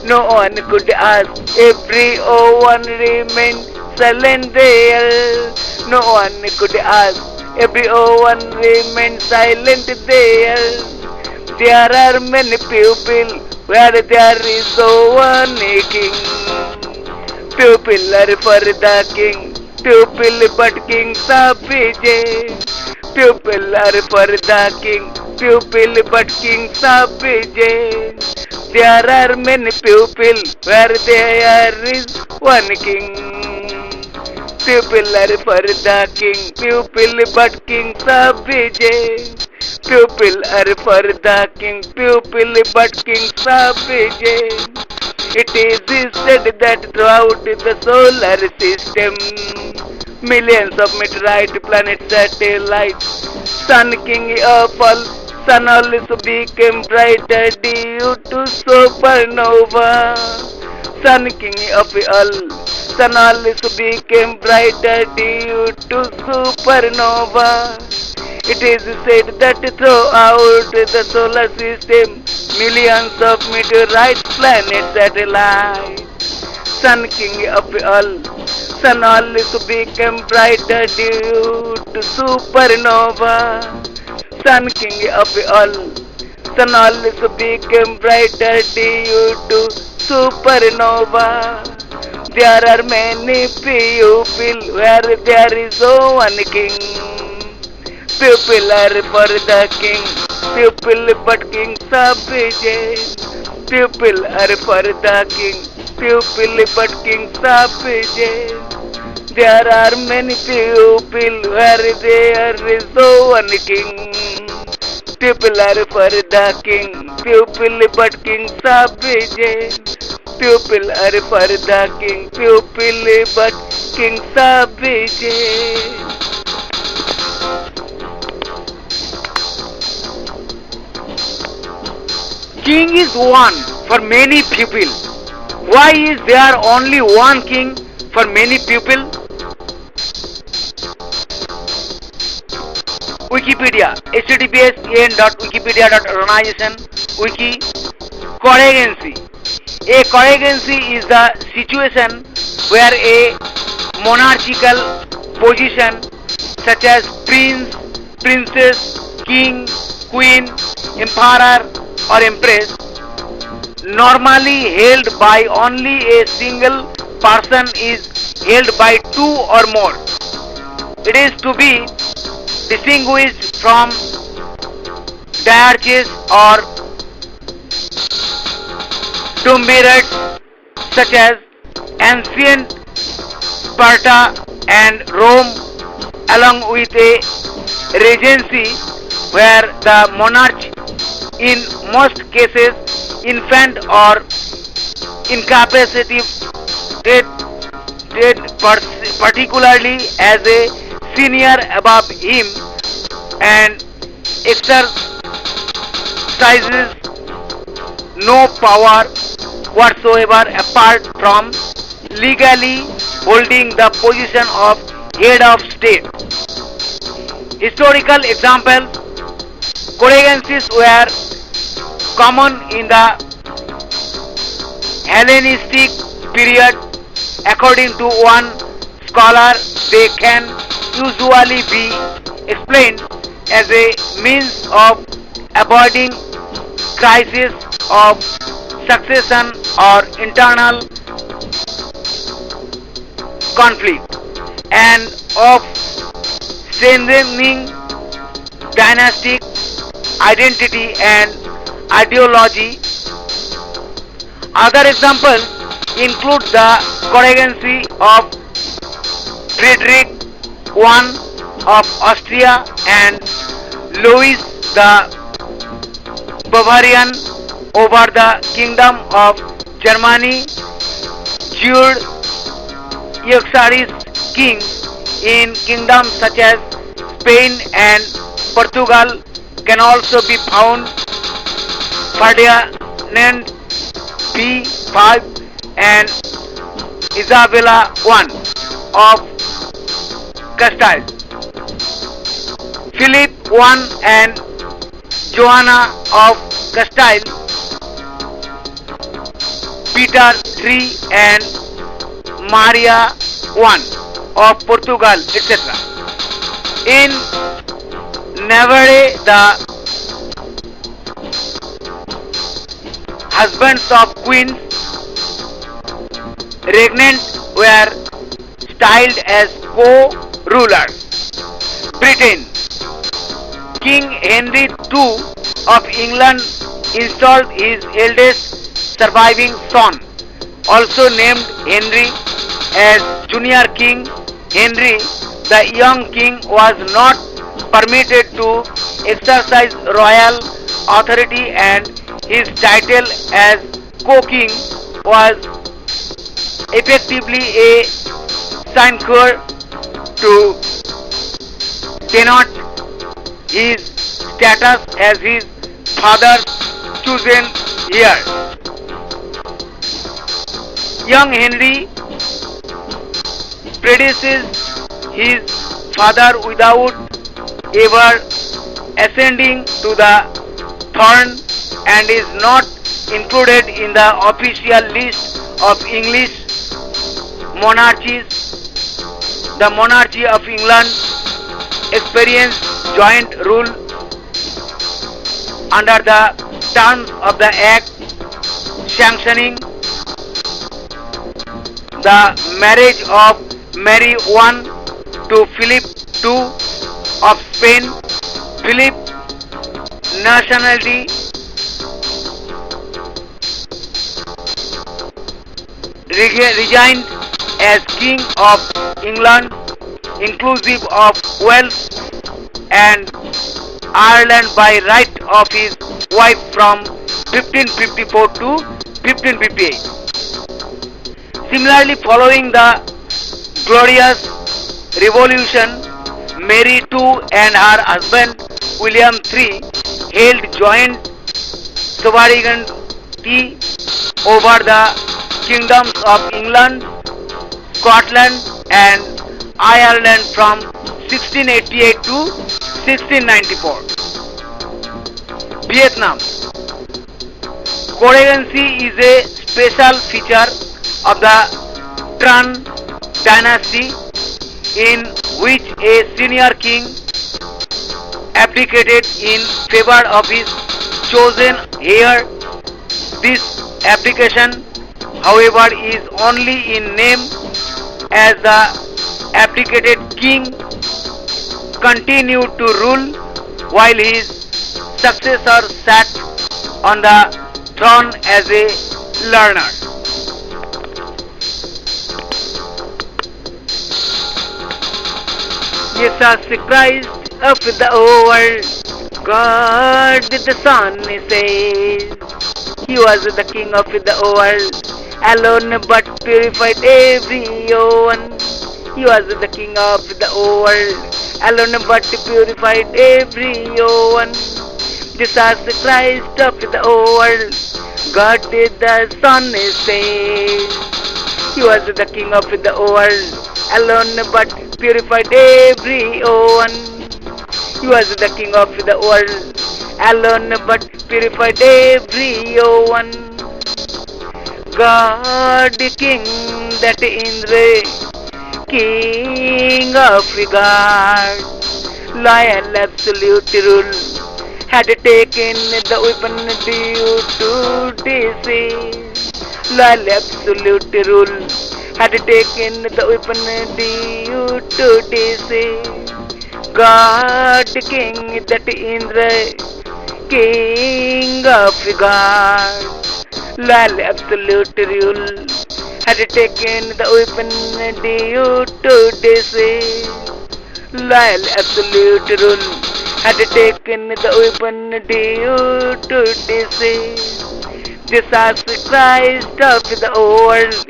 No one could ask, everyone remained silent there. No one could ask, everyone remained silent there. There are many people where there is no one king. People are for the king, people but king Savijay. People are for the king, people but king Savijay. There are many people where there is one king. People are for the king, people but king Savijay. People are for the king, people but king Savijay. It is said that throughout the solar system, millions of meteorite planets, satellites, sun king of all, sun also became brighter due to supernova. Sun king of all, sun also became brighter due to supernova. It is said that throughout the solar system, millions of meteorite planets, satellites, sun king of all, sun also became brighter due to supernova. Sun king of all, sun also became brighter due to supernova. There are many people where there is no one king. People are for the king, people but king Savijay. People are for the king, people but king Savijay. There are many people where there is no one king. People are for the king, people but king Savijay. People are for the king, people but king Savijay. King is one for many people. Why is there only one king for many people? Wikipedia, https://en.wikipedia.organization wiki. Corrigancy. A corrigancy is the situation where a monarchical position such as prince, princess, king, queen, emperor or empress, normally held by only a single person, is held by two or more. It is to be distinguished from diarches or triumvirates such as ancient Sparta and Rome, along with a regency where the monarch, in most cases infant or incapacitated, particularly as a senior above him, and exercises no power whatsoever apart from legally holding the position of head of state. Historical examples: corrigancies were common in the Hellenistic period. According to one scholar, they can usually be explained as a means of avoiding crisis of succession or internal conflict. and of strengthening dynastic identity and ideology. Other examples include the coregency of Frederick I of Austria and Louis the Bavarian over the Kingdom of Germany. Jude Euxaris king in kingdoms such as Spain and Portugal can also be found. Ferdinand V and Isabella I of Castile, Philip I and Joanna of Castile, Peter III and Maria I of Portugal, etc. In Navarre, the husbands of queens regnant were styled as co-rulers. Britain, King Henry II of England installed his eldest surviving son, also named Henry, as junior king. Henry, the young king, was not permitted to exercise royal authority, and his title as co-king was effectively a sinecure to denote his status as his father's chosen heir. Young Henry predeceased his father without ever ascending to the throne and is not included in the official list of English monarchies. The monarchy of England experienced joint rule under the terms of the Act sanctioning the marriage of Mary I to Philip II of Spain. Philip nationality resigned as King of England, inclusive of Wales and Ireland by right of his wife from 1554 to 1558. Similarly, following the Glorious Revolution, Mary II and her husband William III held joint sovereignty over the kingdoms of England, Scotland and Ireland from 1688 to 1694. Vietnam. Coregency is a special feature of the Tran dynasty in which a senior king abdicated in favor of his chosen heir. This abdication, however, is only in name, as the abdicated king continued to rule while his successor sat on the throne as a learner. Jesus Christ of the world, God the Son says, He was the King of the world, alone but purified everyone. He was the King of the world, alone but purified everyone. Jesus Christ of the world, God the Son says, He was the King of the world, alone but purified everyone. He was the King of the world, alone but purified everyone. God King that Indra, King of God, loyal absolute rule, had taken the weapon due to disease. Loyal absolute rule had taken the weapon due to deceive God, King that Indra, King of gods, loyal absolute rule, had taken the weapon due to deceive loyal absolute rule, had taken the weapon due to deceive Jesus Christ of the world,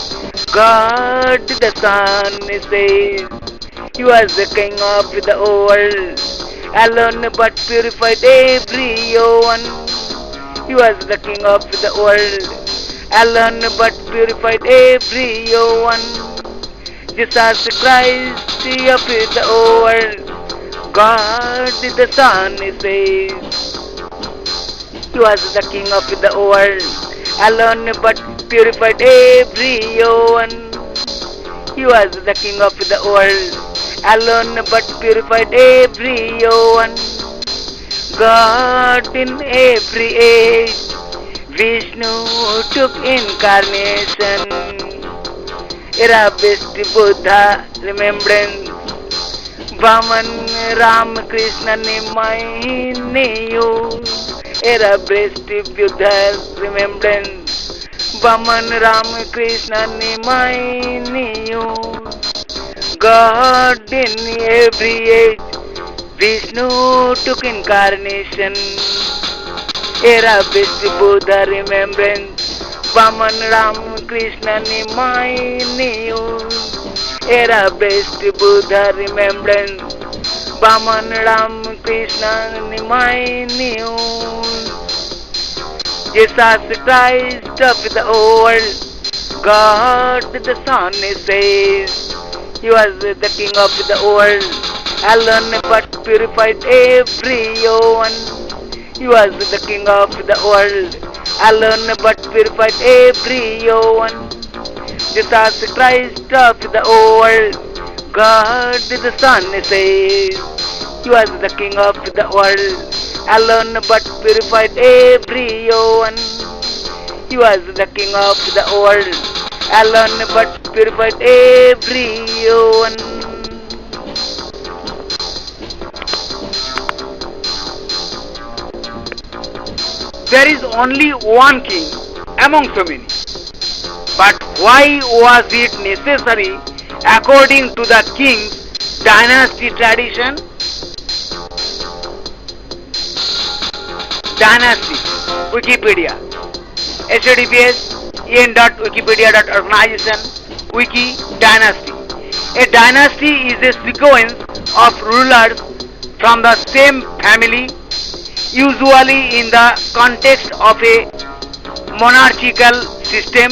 God the Son says, you are the King of the world, alone but purified everyone. You are the King of the world, alone but purified everyone. Jesus Christ of the world, God the Son says, you are the King of the world, alone but purified everyone. You are the King of the world, alone but purified everyone. God in every age, Vishnu took incarnation. Era best Buddha remembrance. Vaman Ram Krishna Nimai you. Era best Buddha remembrance. Vaman Ram Krishna Nimai you. God in every age, Vishnu took incarnation. Era best Buddha remembrance. Vaman Ram Krishna Nimai you. Era best Buddha remembrance. Vaman Ram Krishna Nimai you. Jesus Christ of the world, God the Son says, you are the King of the world, alone but purified everyone. You are the King of the world, alone but purified everyone. Jesus Christ of the world, God the Son says, you are the King of the world, alone but purified everyone. You are the King of the world, alone but purified everyone. There is only one king among so many. But why was it necessary according to the king's dynasty tradition? Dynasty, Wikipedia, https en.wikipedia.organization, wiki, dynasty. A dynasty is a sequence of rulers from the same family, usually in the context of a monarchical system,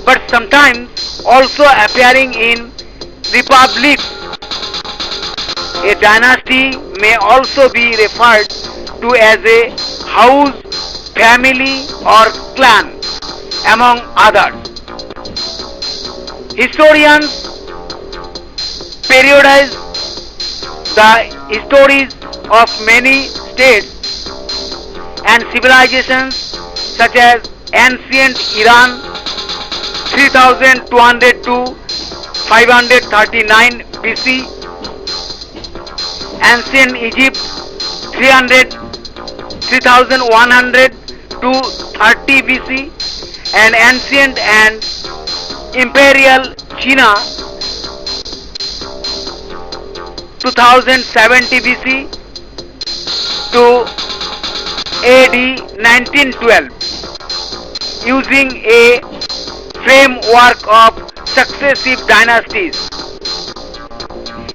but sometimes also appearing in republics. A dynasty may also be referred to as a house, family or clan, among others. Historians periodize the histories of many states and civilizations such as ancient Iran 3200 to 539 BC, ancient Egypt 3100 to 30 BC, and ancient and imperial China 2070 BC to AD 1912, using a framework of successive dynasties.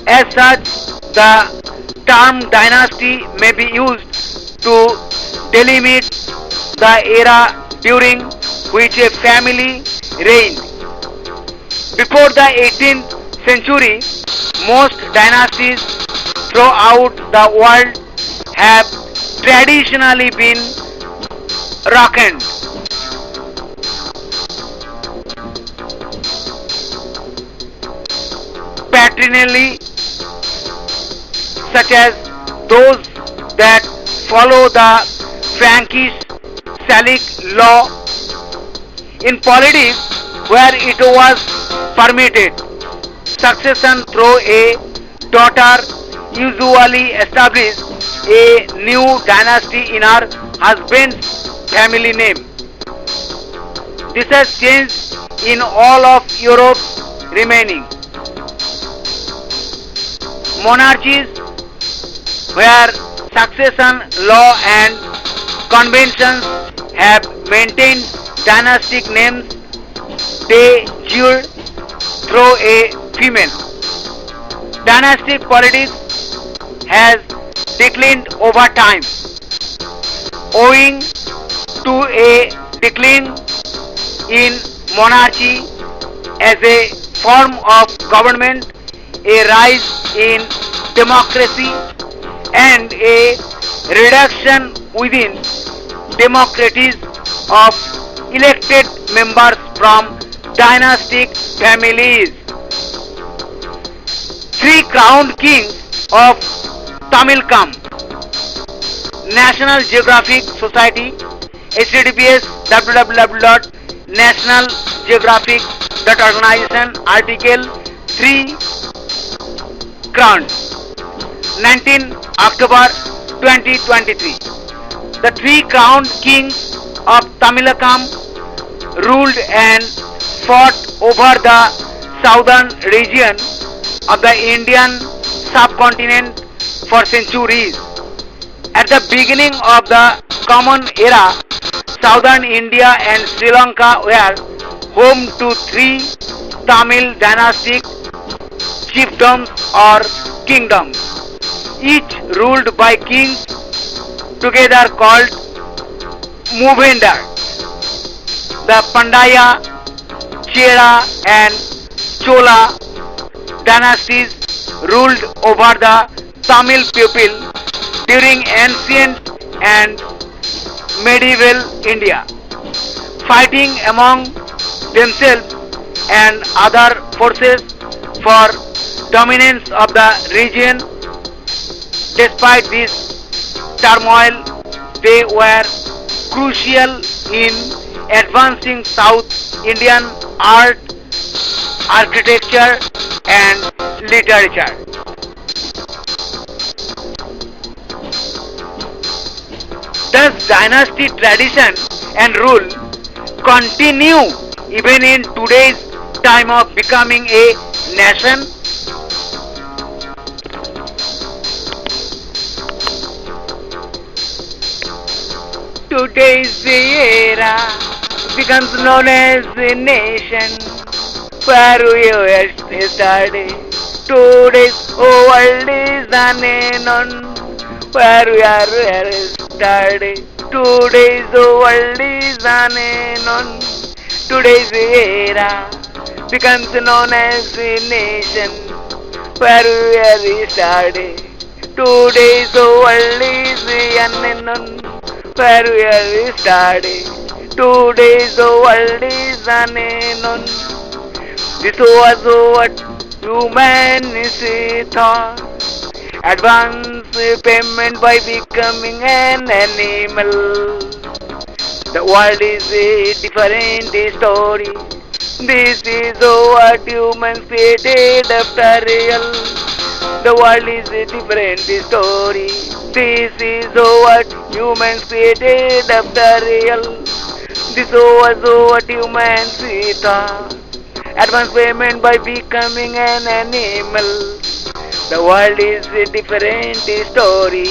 As such, the term dynasty may be used to delimit the era during which a family reigned. Before the 18th century, most dynasties throughout the world have traditionally been reckoned paternally, such as those that follow the Frankish Salic law. In politics, where it was permitted. Succession through a daughter usually establishes a new dynasty in her husband's family name. This has changed in all of Europe's remaining monarchies where succession law and conventions have maintained dynastic names de jure through a female. Dynastic politics has declined over time owing to a decline in monarchy as a form of government, a rise in democracy, and a reduction within democracies of elected members from dynastic families. Three crowned kings of Tamilkam. National Geographic Society, https www.nationalgeographic.organization, article 3 crowned 19 October 2023. The three crowned kings of Tamilakam ruled and fought over the southern region of the Indian subcontinent for centuries. At the beginning of the Common Era, southern India and Sri Lanka were home to three Tamil dynastic chiefdoms or kingdoms, each ruled by kings together called Movender. The Pandya, Chera and Chola dynasties ruled over the Tamil people during ancient and medieval India, fighting among themselves and other forces for dominance of the region. Despite this turmoil, they were crucial in advancing South Indian art, architecture, and literature. Thus, dynasty tradition and rule continue even in today's time of becoming a nation. Today's era becomes known as a nation where we were started. Today's world is unknown where we are started. Today's world is unknown. Today's era becomes known as a nation where we are started. Today's world is unknown where we are started. Today's world is unknown. This was what humanity thought. Advance payment by becoming an animal. The world is a different story. This is what humans created after real. The world is a different story. This is what humans created after real. This was what humans thought. Advance payment by becoming an animal. The world is a different story.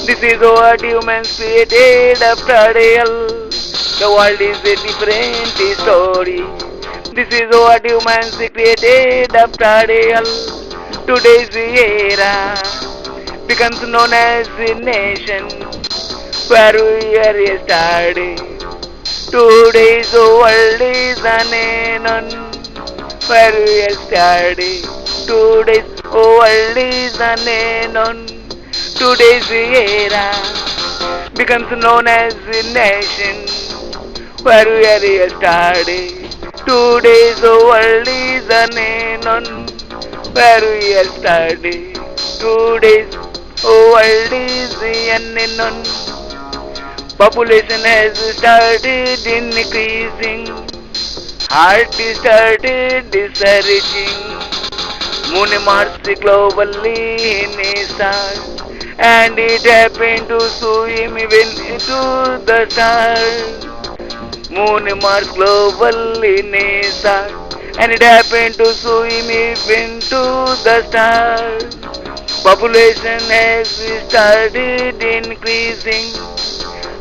This is what humans created after real. The world is a different story. This is what humans created after real. Today's era becomes known as a nation where we are started. Today's world is unknown where we are started. Today's world is unknown. Today's era becomes known as a nation where we are started. Today's world is unknown where we are started. Today's world is unknown. Population has started increasing. Heart started researching. Moon marched globally in his heart, and it happened to swim even into the stars. Moon marched globally in his heart, and it happened to swim even to the stars. Population has started increasing.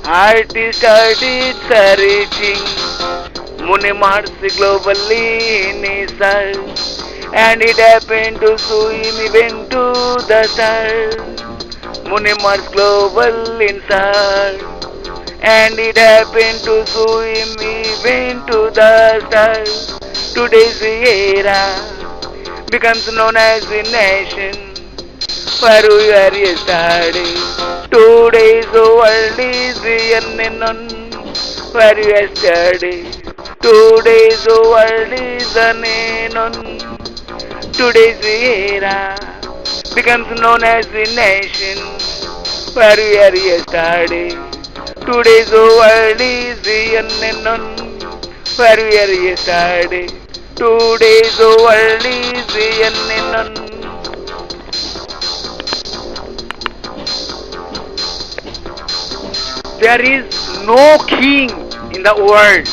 Heart started searching. Moon marched globally in his heart, and it happened to swim even to the stars. Moon marched global inside, and it happened to swim even to the stars. Today's era becomes known as the nation where we are yesterday. Today's world is the unknown where we are yesterday. Today's world is unknown. Today's era becomes known as the nation where we are yesterday. Today's world is the unknown where we are yesterday. Today's world is the unknown. There is no king in the world.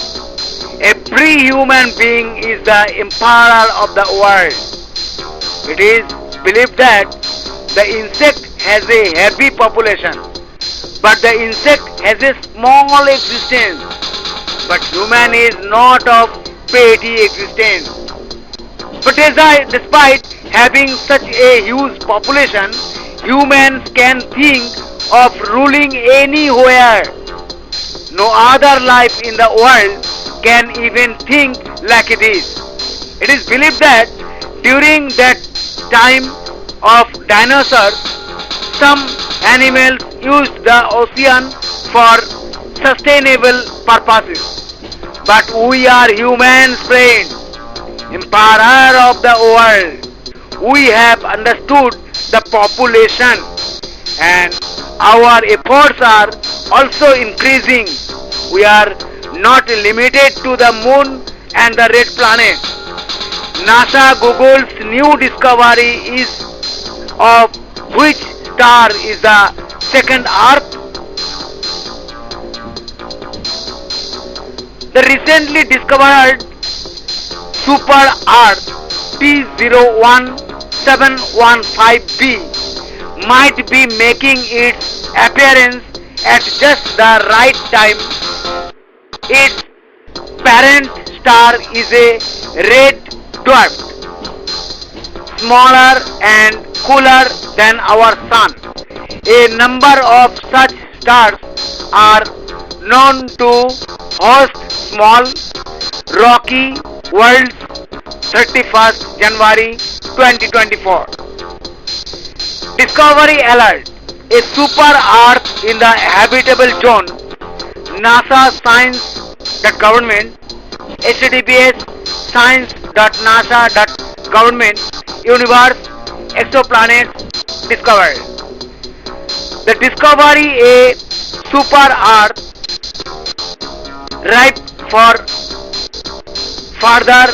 Every human being is the emperor of the world. It is believed that the insect has a heavy population, but the insect has a small existence. But human is not of petty existence. But despite having such a huge population, humans can think of ruling anywhere. No other life in the world can even think like this. It is believed that during that time of dinosaurs, some animals used the ocean for sustainable purposes. But we are humans, friends, emperor of the world. We have understood the population, and our efforts are also increasing. We are not limited to the moon and the red planet. NASA Google's new discovery is of which star is the second Earth. The recently discovered super Earth T017115b might be making its appearance at just the right time. Its parent star is a red dwarf, smaller and cooler than our sun. A number of such stars are known to host small, rocky worlds. 31st January 2024. Discovery alert. A super Earth in the habitable zone. NASA Science.Government. https science.nasa.government. Universe exoplanets discovered. The discovery a super Earth ripe for further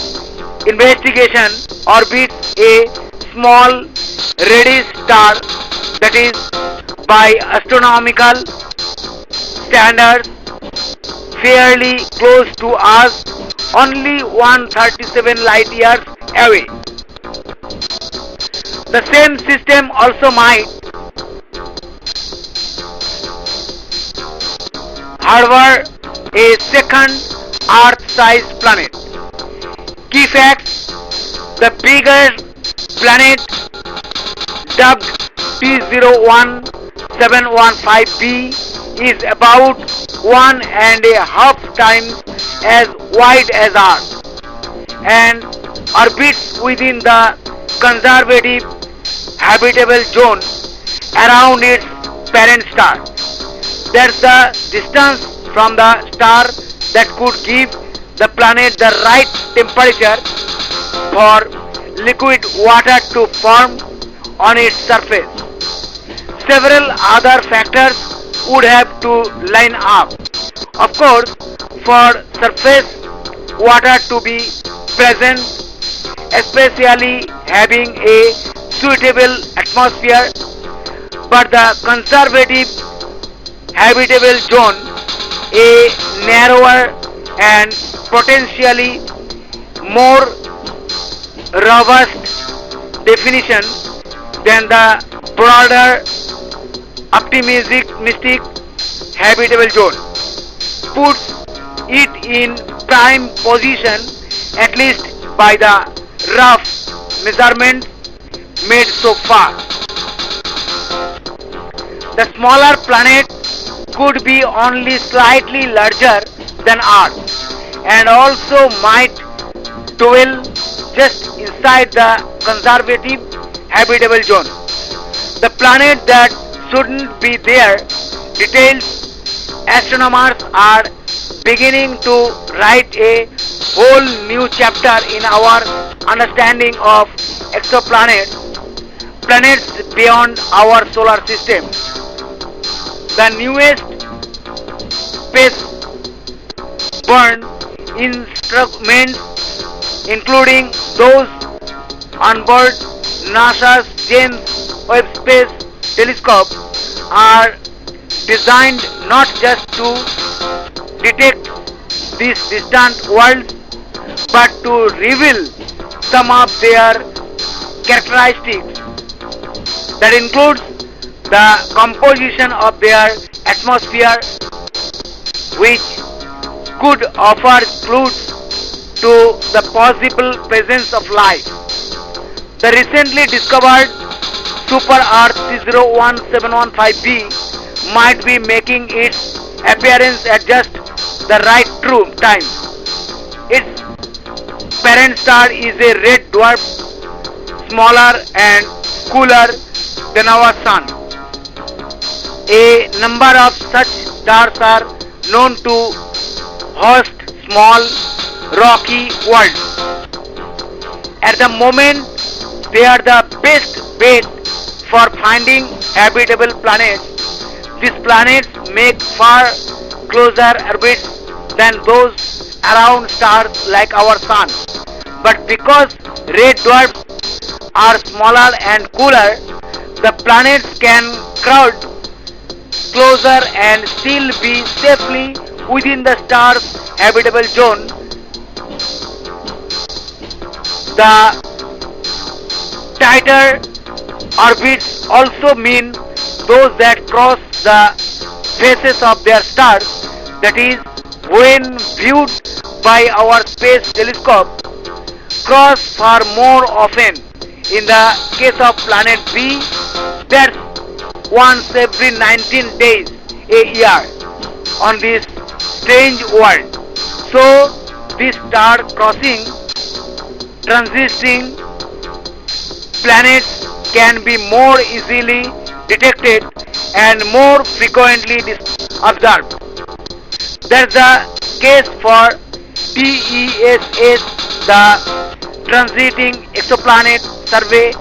investigation orbits a small reddish star that is by astronomical standards fairly close to us, only 137 light years away. The same system also might harbor a second Earth-sized planet. Key facts: the bigger planet, dubbed T017115b, is about 1.5 times as wide as Earth and orbits within the conservative habitable zone around its parent star. That's the distance from the star that could give the planet the right temperature for liquid water to form on its surface. Several other factors would have to line up. Of course, for surface water to be present, especially having a suitable atmosphere, but the conservative habitable zone, a narrower and potentially more robust definition than the broader optimistic habitable zone, puts it in prime position, at least by the rough measurements made so far. The smaller planet could be only slightly larger than Earth and also might dwell just inside the conservative habitable zone. The planet that shouldn't be there, details astronomers are beginning to write a whole new chapter in our understanding of exoplanets, planets beyond our solar system. The newest space-borne instruments, including those on board NASA's James Webb Space Telescope, are designed not just to detect these distant worlds but to reveal some of their characteristics. That includes the composition of their atmosphere, which could offer clues to the possible presence of life. The recently discovered super Earth C01715b might be making its appearance at just the right true time. Its parent star is a red dwarf, smaller and cooler than our sun. A number of such stars are known to host small rocky worlds. At the moment, they are the best bet for finding habitable planets. These planets make far closer orbits than those around stars like our sun. But because red dwarfs are smaller and cooler, the planets can crowd closer and still be safely within the star's habitable zone. The tighter orbits also mean those that cross the faces of their stars, that is, when viewed by our space telescope, cross far more often. In the case of planet B, that's once every 19 days a year on this strange world. So, this star crossing, transiting planets can be more easily detected and more frequently observed. That's the case for TESS, the Transiting Exoplanet Survey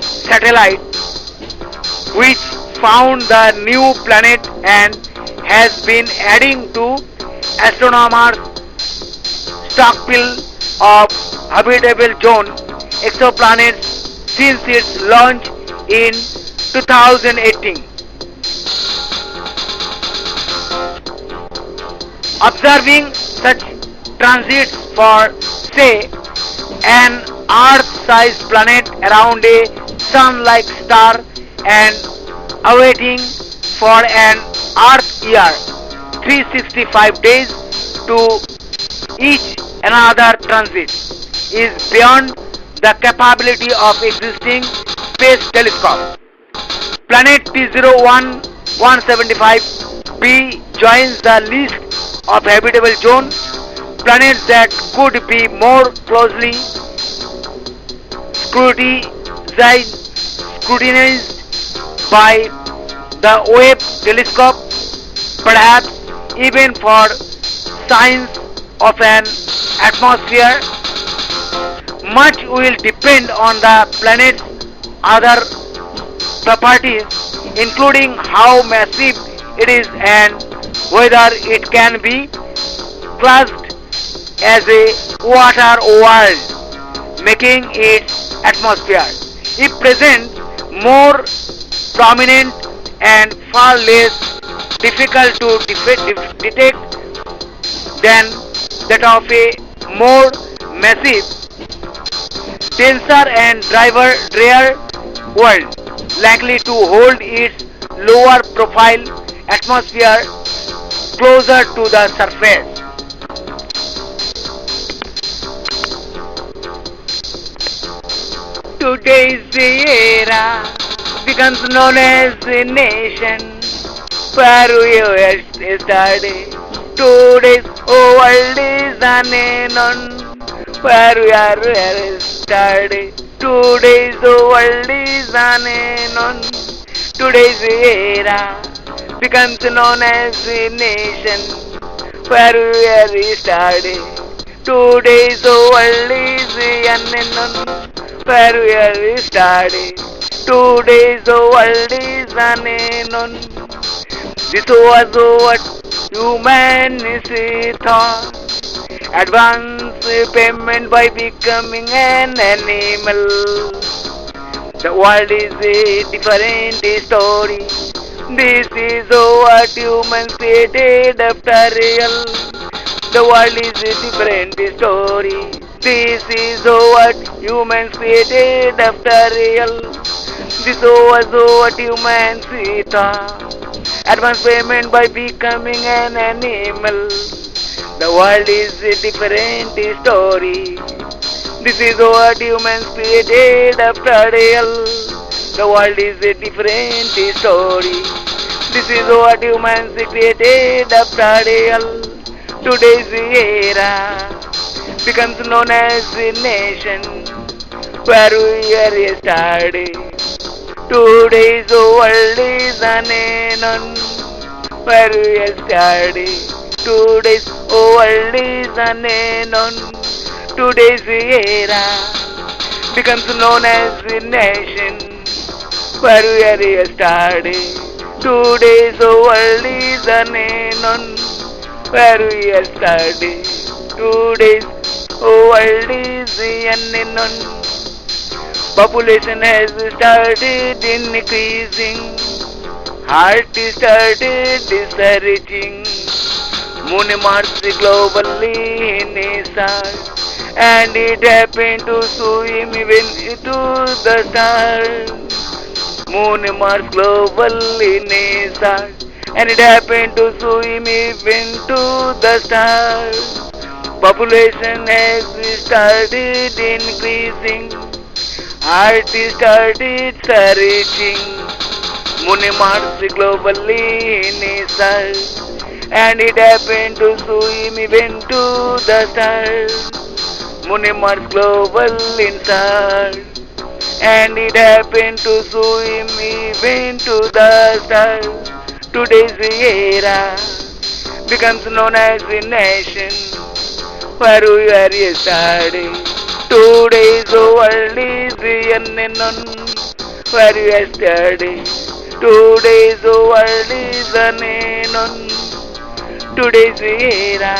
satellite, which found the new planet and has been adding to astronomers' stockpile of habitable zone exoplanets since its launch in 2018. Observing such transits for, say, an Earth-sized planet around a Sun-like star and awaiting for an Earth year, 365 days to each another transit, is beyond the capability of existing space telescope. Planet T01175b joins the list of habitable zone planets that could be more closely scrutinized by the Webb telescope, perhaps even for signs of an atmosphere. Much will depend on the planet's other properties, including how massive it is and whether it can be classed as a water world, making its atmosphere. It presents more prominent and far less difficult to detect than that of a more massive, denser and drier world, likely to hold its lower profile atmosphere closer to the surface. Today's era becomes known as a nation where we were yesterday. Today's world is unknown where we are yesterday. Today's world is unknown. Today's era becomes known as a nation where we are yesterday. Today's world is unknown where we are starting. Today's world is unknown. This was what humanity thought. Advance payment by becoming an animal. The world is a different story. This is what humans created after real. The world is a different story. This is what humans created after real. This was what humans thought. Advance payment by becoming an animal. The world is a different story. This is what humans created after real. The world is a different story. This is what humans created after real. Today's era becomes known as a nation where we are yesterday. Today's world is unknown where we are yesterday. Today's world is unknown. Today's era becomes known as a nation where we are yesterday. Today's world is unknown where we are yesterday. Today's world is unknown. Population has started increasing. Heart started researching. Moon Mars globally in a search, and it happened to swim even into the stars. Moon Mars globally in a search, and it happened to swim even to the stars. Population has started increasing. Heart started searching. Moon Mars globally in a search, and it happened to swim even to the stars. Moon Mars global in search, and it happened to swim even to the stars. Today's era becomes known as a nation where we were yesterday. Today's world is unknown where we were yesterday. Today's world is unknown. Today's era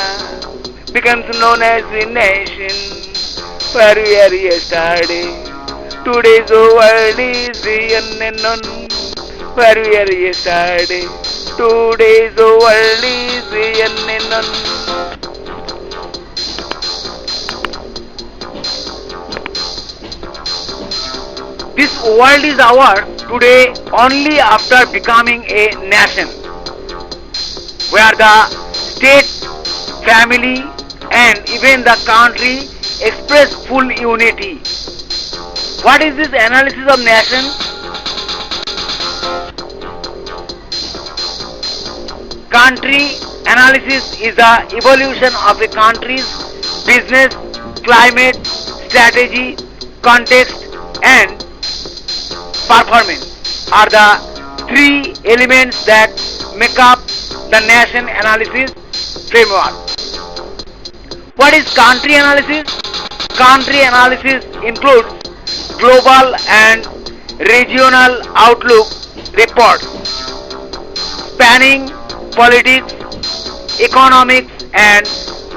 becomes known as a nation where we were yesterday. Today's world is unknown where we were yesterday. Today's world is unknown. This world is ours today only after becoming a nation, where the state, family, and even the country express full unity. What is this analysis of nation? Country analysis is the evolution of a country's business, climate, strategy, context, and performance are the three elements that make up the nation analysis framework. What is country analysis? Country analysis includes global and regional outlook reports spanning politics, economics, and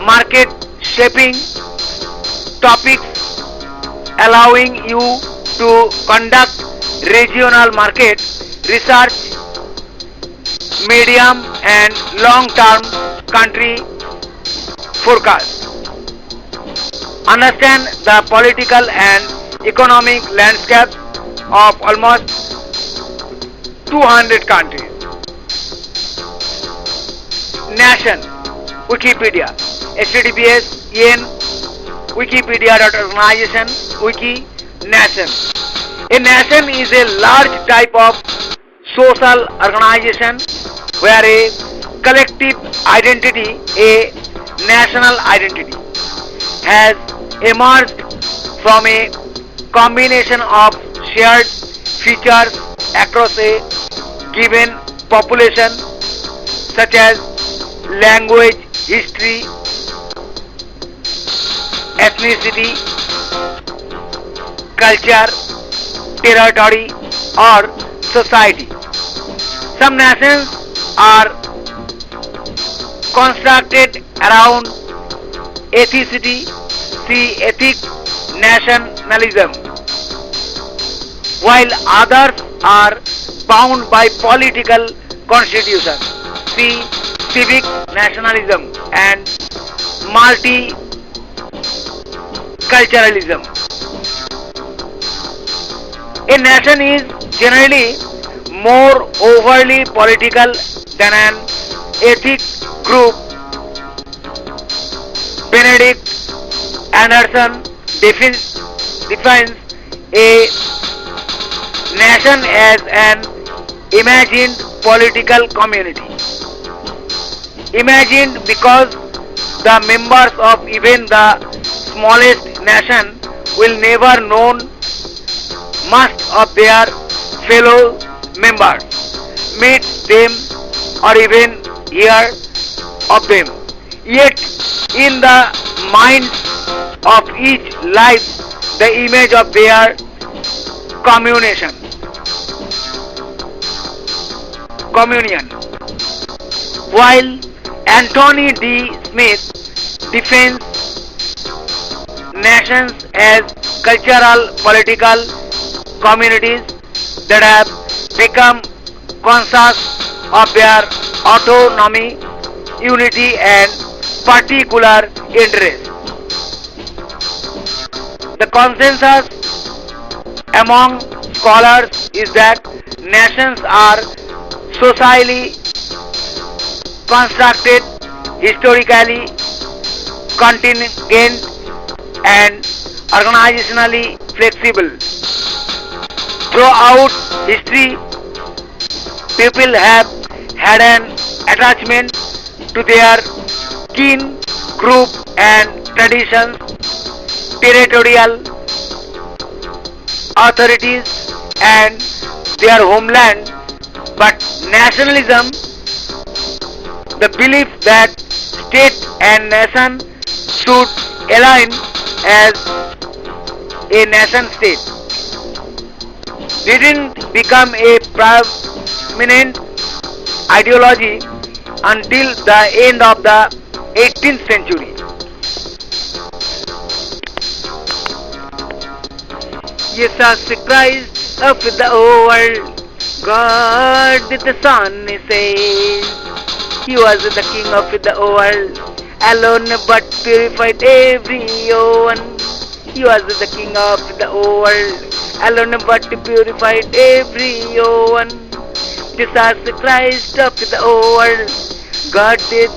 market shaping topics, allowing you to conduct regional market research, medium and long term country forecast. Understand the political and economic landscape of almost 200 countries. Nation, Wikipedia, https en wikipedia.organization wiki nation. A nation is a large type of social organization where a collective identity, a national identity, has emerged from a combination of shared features across a given population such as language, history, ethnicity, culture, territory, or society. Some nations are constructed around ethnicity, see ethnic nationalism, while others are bound by political constitution, see civic nationalism and multiculturalism. A nation is generally more overly political than an ethnic group. Benedict Anderson defines a nation as an imagined political community. Imagined because the members of even the smallest nation will never know much of their fellow members, meet them or even hear of them. Yet in the minds of each lies the image of their communion. While Anthony D. Smith defines nations as cultural political communities that have become conscious of their autonomy, unity and particular interest. The consensus among scholars is that nations are socially constructed, historically contingent and organizationally flexible. Throughout history, people have had an attachment to their kin, group and traditions, territorial authorities and their homeland, but nationalism, the belief that state and nation should align as a nation state, didn't become a prominent ideology until the end of the 18th century. Jesus Christ of the world, God the Son says, He was the King of the world, alone but purified everyone. He was the King of the world, alone but purified everyone. Jesus Christ of the world, God the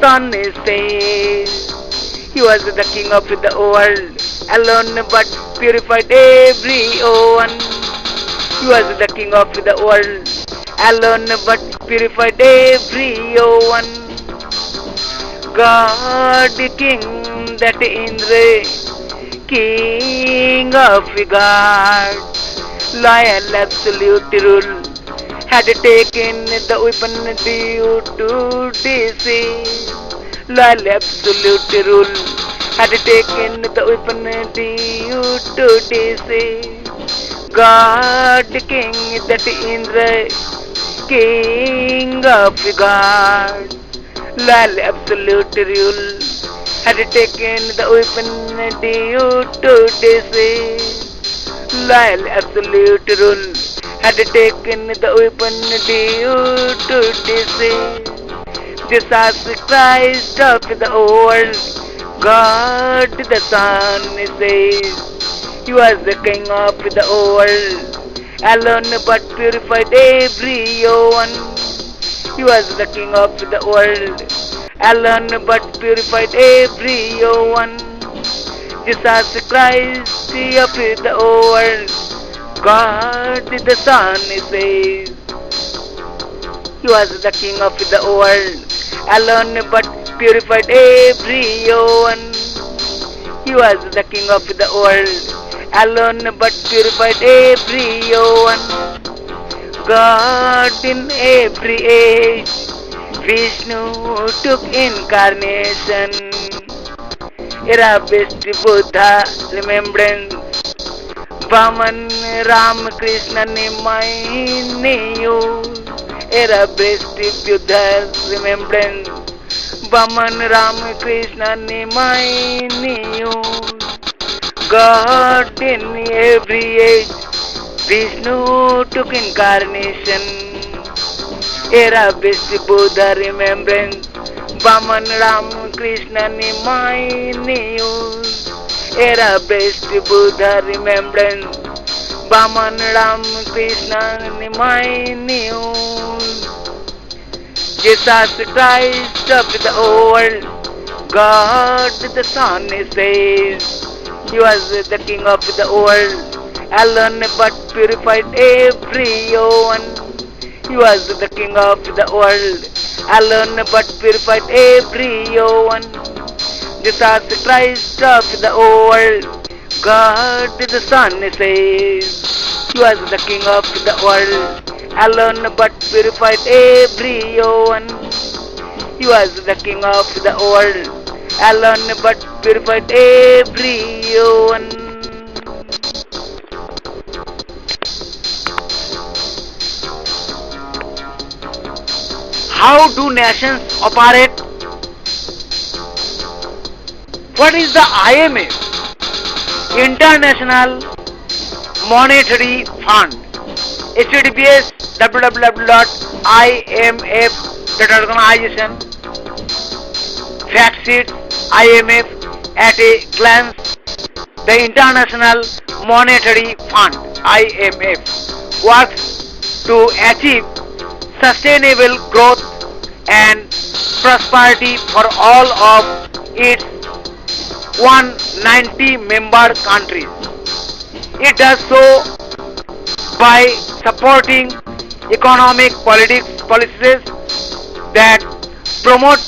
Son says, He was the King of the world, alone but purified everyone. He was the King of the world, alone but purified everyone. God King that Indra, King of God, loyal absolute rule, had taken the weapon due to deceive. Loyal absolute rule had taken the weapon due to deceive. God King that Indra, King of God, loyal absolute rule had taken the weapon due to disease. Loyal absolute rule had taken the weapon due to disease. Jesus Christ of the world, God the Son says, He was the King of the world, alone but purified everyone. He was the King of the world, alone but purified everyone. Jesus Christ of the world, God the Son says, He was the King of the world, alone but purified everyone. He was the King of the world, alone but purified everyone. God in every age, Vishnu took incarnation. Era best Buddha remembrance, Vaman Ram Krishna Nimayu. Era best Buddha remembrance, Vaman Ram Krishna Nimayu. God in every age, Vishnu took incarnation. Era best Buddha remembrance, Vaman Ram Krishna Nimayu. Era best Buddha remembrance, Vaman Ram Krishna Nimayu. Jesus Christ of the world, God the Son says, He was the King of the world, alone but purified everyone. He was the King of the world, alone but purified everyone. Jesus Christ of the world, God the Son says, He was the King of the world, alone but purified everyone. He was the King of the world, alone but purified everyone. How do nations operate? What is the IMF? International Monetary Fund. HTTPS www.imf.organization. Fact sheet IMF at a glance. The International Monetary Fund IMF works to achieve sustainable growth and prosperity for all of its 190 member countries. It does so by supporting economic policies that promote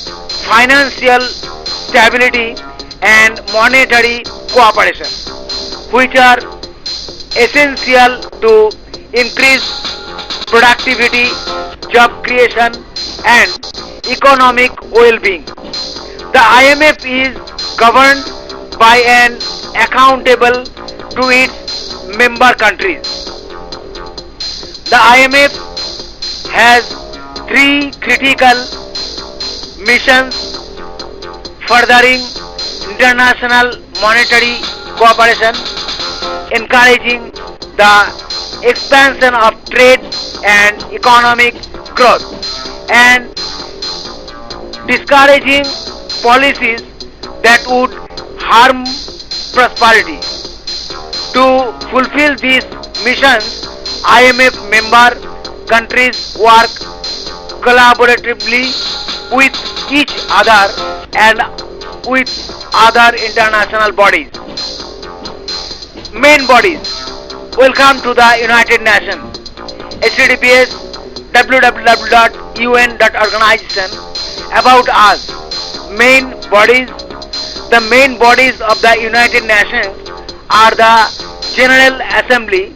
financial stability and monetary cooperation, which are essential to increase productivity, job creation, and economic well-being. The IMF is governed by and accountable to its member countries. The IMF has three critical missions: furthering international monetary cooperation, encouraging the expansion of trade and economic growth, and discouraging policies that would harm prosperity. To fulfill these missions, IMF member countries work collaboratively with each other and with other international bodies. Main bodies. Welcome to the United Nations. HTTPS www.un.organization. About us. Main bodies. The main bodies of the United Nations are the General Assembly,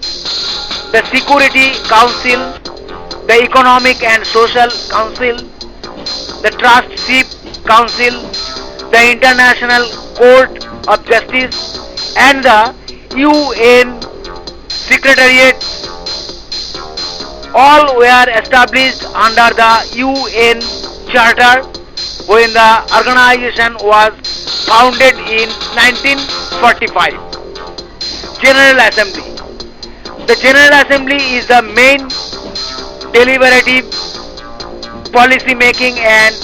the Security Council, the Economic and Social Council, the Trusteeship Council, the International Court of Justice, and the UN Secretariat. All were established under the UN Charter when the organization was founded in 1945. General Assembly. The General Assembly is the main deliberative, policy making and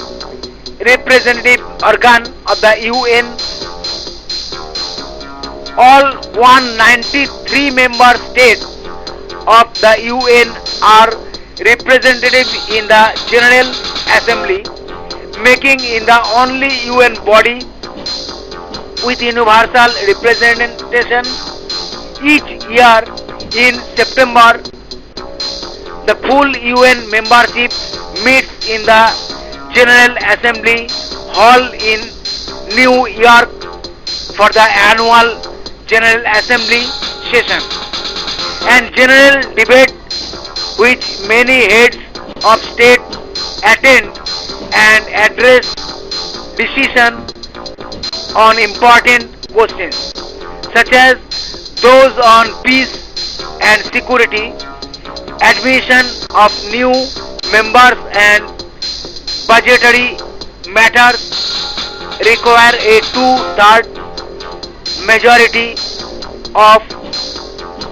representative organ of the UN. All 193 member states of the UN are represented in the General Assembly, making it the only UN body with universal representation. Each year in September, the full UN membership meets in the General Assembly Hall in New York for the annual General Assembly session and general debate, which many heads of state attend and address decision on important questions such as those on peace and security, admission of new members and budgetary matters require a two-third majority of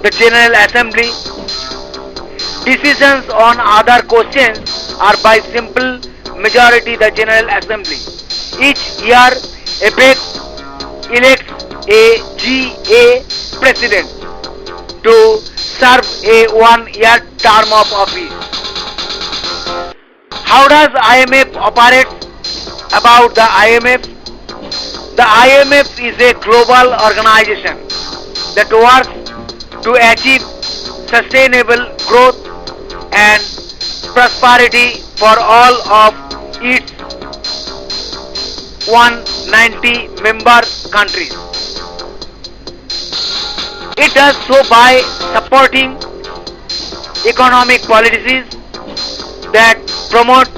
the General Assembly. Decisions on other questions are by simple majority the General Assembly. Each year APEC elects a GA president to serve a one-year term of office. How does IMF operate? About the IMF, the IMF is a global organization that works to achieve sustainable growth and prosperity for all of its 190 member countries. It does so by supporting economic policies that promote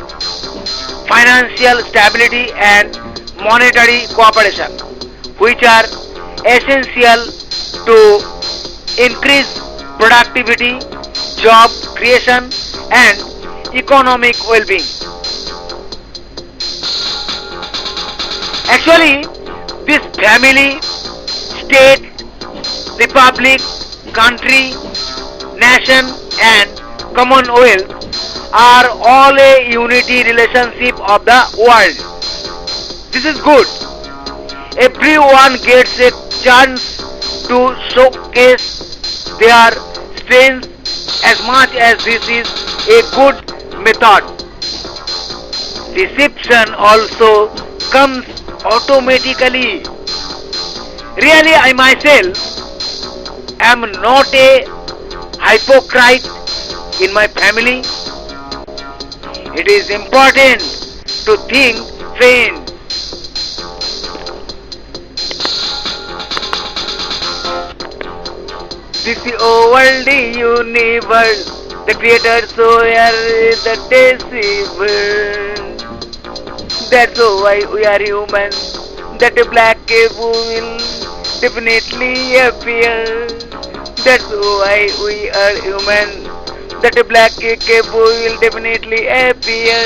financial stability and monetary cooperation, which are essential to increase productivity, job creation, and economic well-being. Actually, this family, state, republic, country, nation, and commonwealth are all a unity relationship of the world. This is good. Everyone gets a chance to showcase their strengths as much as this is a good method. Deception also comes automatically. Really, I myself am not a hypocrite in my family. It is important to think, friends. This world universe, the creator so here the deceiver. That's why we are human. That black cave will definitely appear. That's why we are human. That black cave will definitely appear.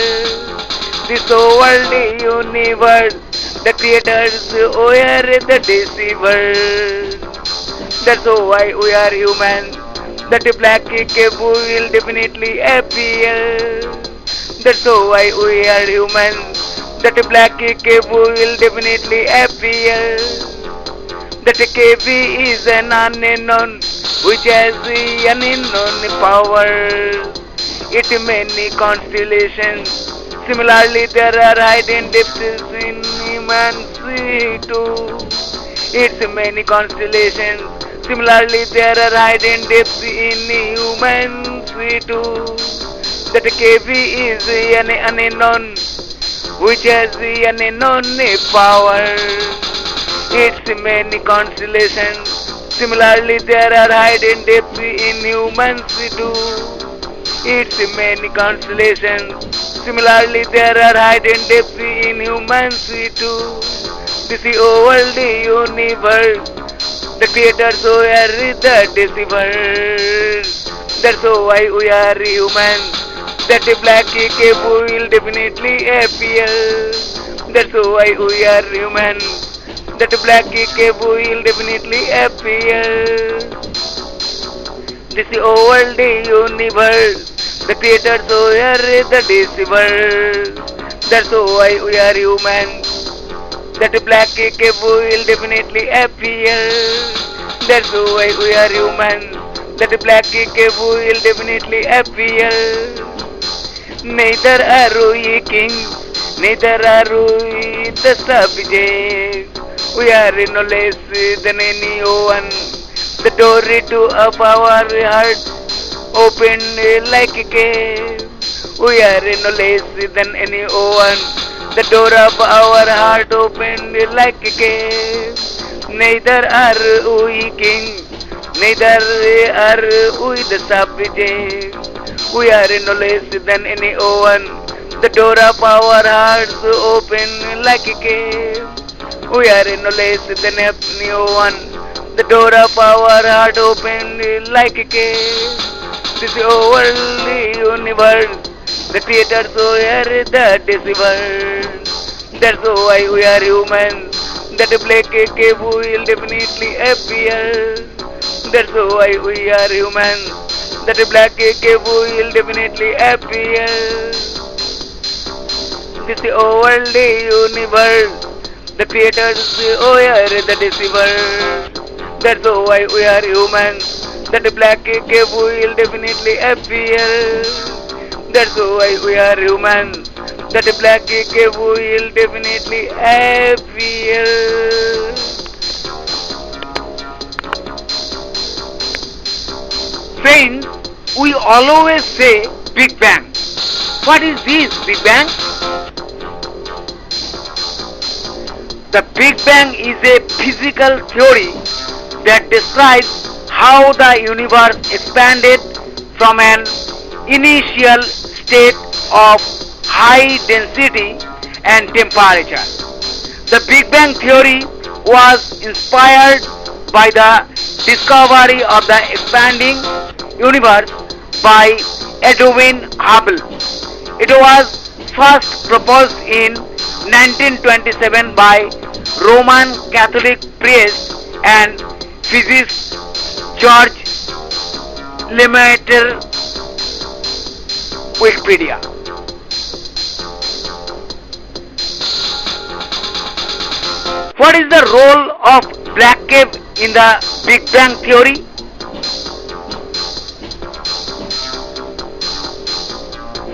This world universe, the creators were the deceiver. That's why we are human. That black cave will definitely appear. That's why we are human. That black cave will definitely appear. That cave is an unknown which has an unknown power. It many constellations. Similarly, there are hidden depths in humanity too. It's many constellations. Similarly, there are hidden depths in humanity too. That cave is an unknown which has an unknown power. It's many constellations. Similarly, there are hidden depths in humanity too. It's many constellations. Similarly, there are hidden depths in humanity too. This world universe, the creators were the deceivers. That's why we are human. That black cave will definitely appear. That's why we are human. That black cave will definitely appear. This old universe, the creators were the deceiver. That's why we are human. That black cave will definitely appear. That's why we are human. That black cave will definitely appear. Neither are we kings, neither are we the subject. We are no less than anyone. The door to of our heart open like a cave. We are no less than anyone. The door of our heart open like a cave. Neither are we king, neither are we the subject. We are no less than anyone. The door of our hearts open like a cave. We are no less than anyone. The door of our heart open like a cave. This worldly universe, the creators were the deceiver. That's why we are human. That black cave will definitely appear. That's why we are human. That black cave will definitely appear. This worldly universe, the creators were the deceiver. That's why we are human. That black cave will definitely appear. That's why we are human. That black cave will definitely appear. Friends, we always say Big Bang. What is this Big Bang? The Big Bang is a physical theory that describes how the universe expanded from an initial state of high density and temperature. The Big Bang theory was inspired by the discovery of the expanding universe by Edwin Hubble. It was first proposed in 1927 by Roman Catholic priest and physicist George Lemaitre. Wikipedia. What is the role of black cave in the Big Bang theory?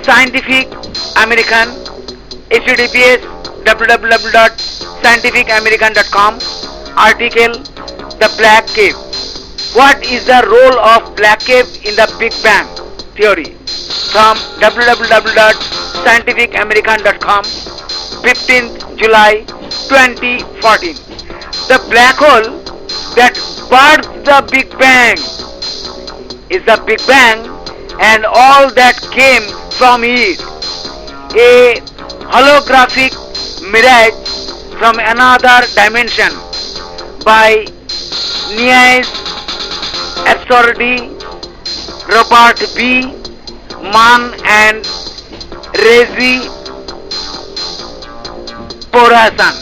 Scientific American, HTTPS www.scientificamerican.com. Article: The Black Cave. What is the role of black cave in the Big Bang theory? From www.scientificamerican.com, 15th July 2014. The black hole that birthed the Big Bang is the Big Bang and all that came from it. A holographic mirage from another dimension by Nias Absurdi, Robert B. Mann and Rezi Porasan.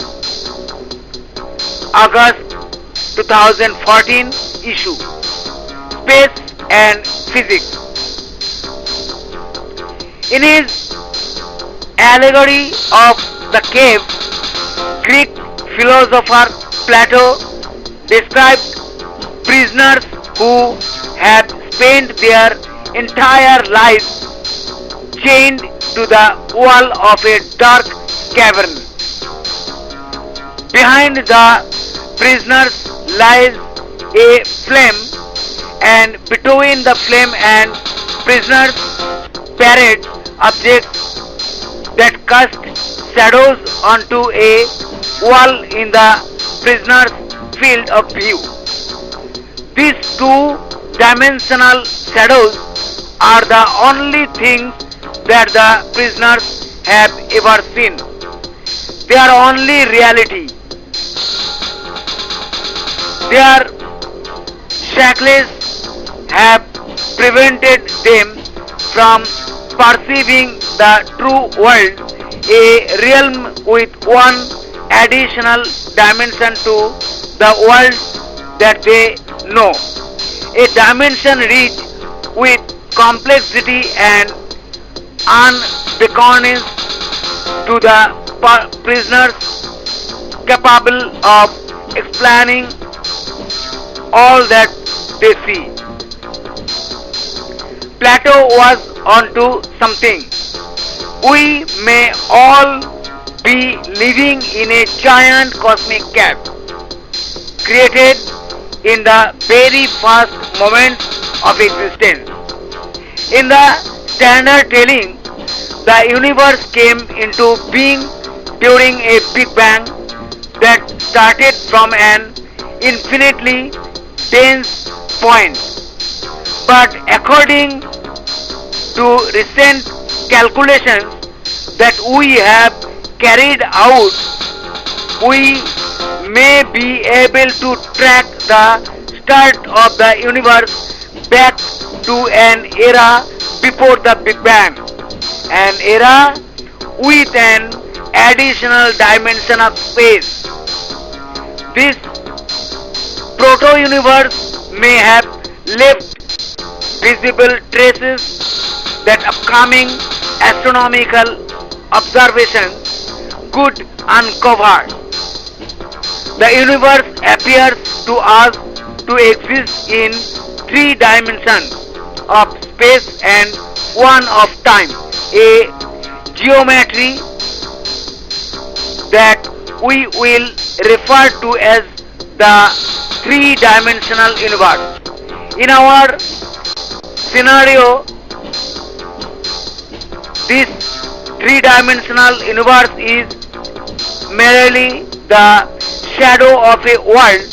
August 2014 issue. Space and Physics. In his allegory of the cave, Greek philosopher Plato described prisoners who had spent their entire lives chained to the wall of a dark cavern. Behind the prisoners lies a flame, and between the flame and prisoners parade objects that cast shadows onto a wall in the prisoner's field of view. These two-dimensional shadows are the only things that the prisoners have ever seen. They are only reality. Their shackles have prevented them from perceiving the true world a realm with one additional dimension to the world that they know, a dimension rich with complexity and unbeckonings to the prisoners, capable of explaining all that they see. Plato was onto something. We may all be living in a giant cosmic cap, created in the very first moment of existence. In the standard telling, the universe came into being during a Big Bang that started from an infinitely dense point. But according to recent calculations that we have carried out, we may be able to track the start of the universe back to an era before the Big Bang, an era with an additional dimension of space. This proto-universe may have left visible traces that upcoming astronomical observations could uncover. The universe appears to us to exist in three dimensions of space and one of time, a geometry that we will refer to as the three-dimensional universe. In our scenario, this three-dimensional universe is merely the shadow of a world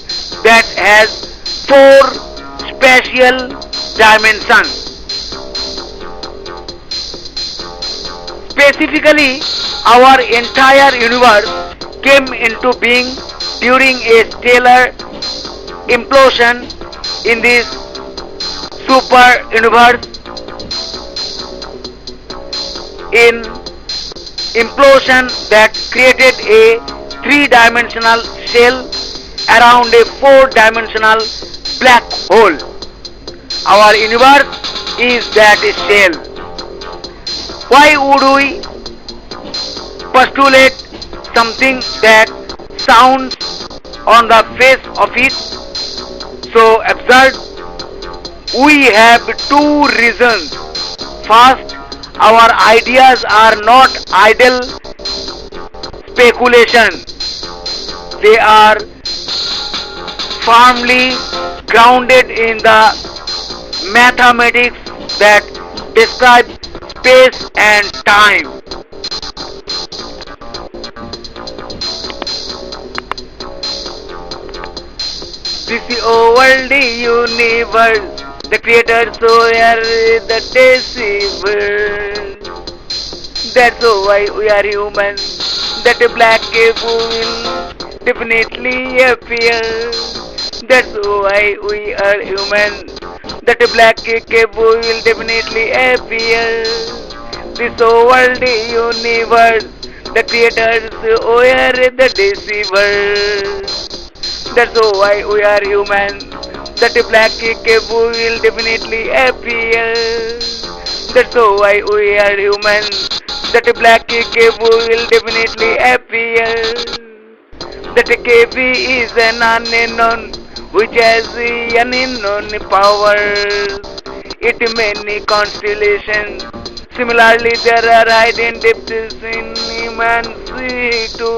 that has four spatial dimensions. Specifically, our entire universe came into being during a stellar implosion in this super universe. In implosion that created a three-dimensional shell around a four-dimensional black hole. Our universe is that shell. Why would we postulate something that sounds on the face of it so absurd? We have two reasons. First, our ideas are not idle speculation. They are firmly grounded in the mathematics that describe space and time. This world universe, the creator so are the deceiver. That's why we are human. That a black cave will definitely appear. That's why we are human. That a black cave will definitely appear. This world universe, the creators are the deceiver. That's why we are human. That a black cave will definitely appear. That's why we are human. That a black cave will definitely appear. That a cave is an unknown which has an unknown power. It many constellations. Similarly, there are hidden depths in immensity too.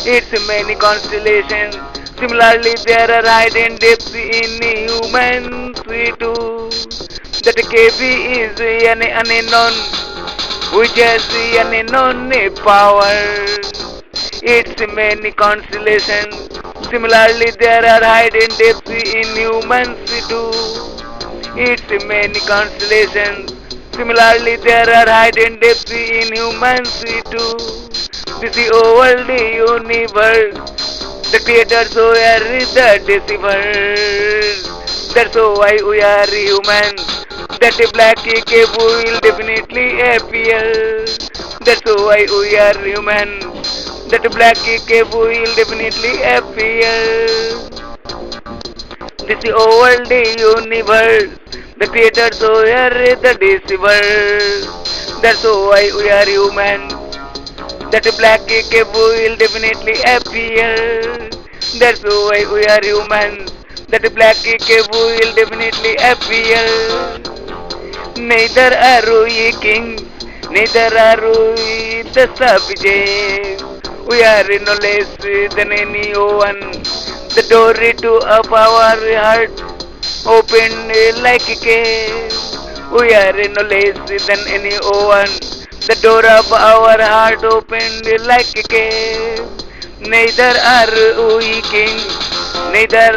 It's many constellations. Similarly, there are hidden depths in humanity too. That cave is an unknown, which has an unknown power. It's many constellations. Similarly, there are hidden depths in humanity too. It's many constellations. Similarly, there are hidden depths in humanity too. This is world universe. The creator so are the deceivers. That's why we are human. That a black cave will definitely appear. That's why we are human. That black cave will definitely appear. This old universe, the creators were the deceivers. That's why we are human. That black cave will definitely appear. That's why we are human. That black cave will definitely appear. Neither are we kings, neither are we the subjects. We are no less than anyone. The door to of our heart opened like a cave. We are no less than anyone. The door of our heart opened like a cave. Neither are we kings, neither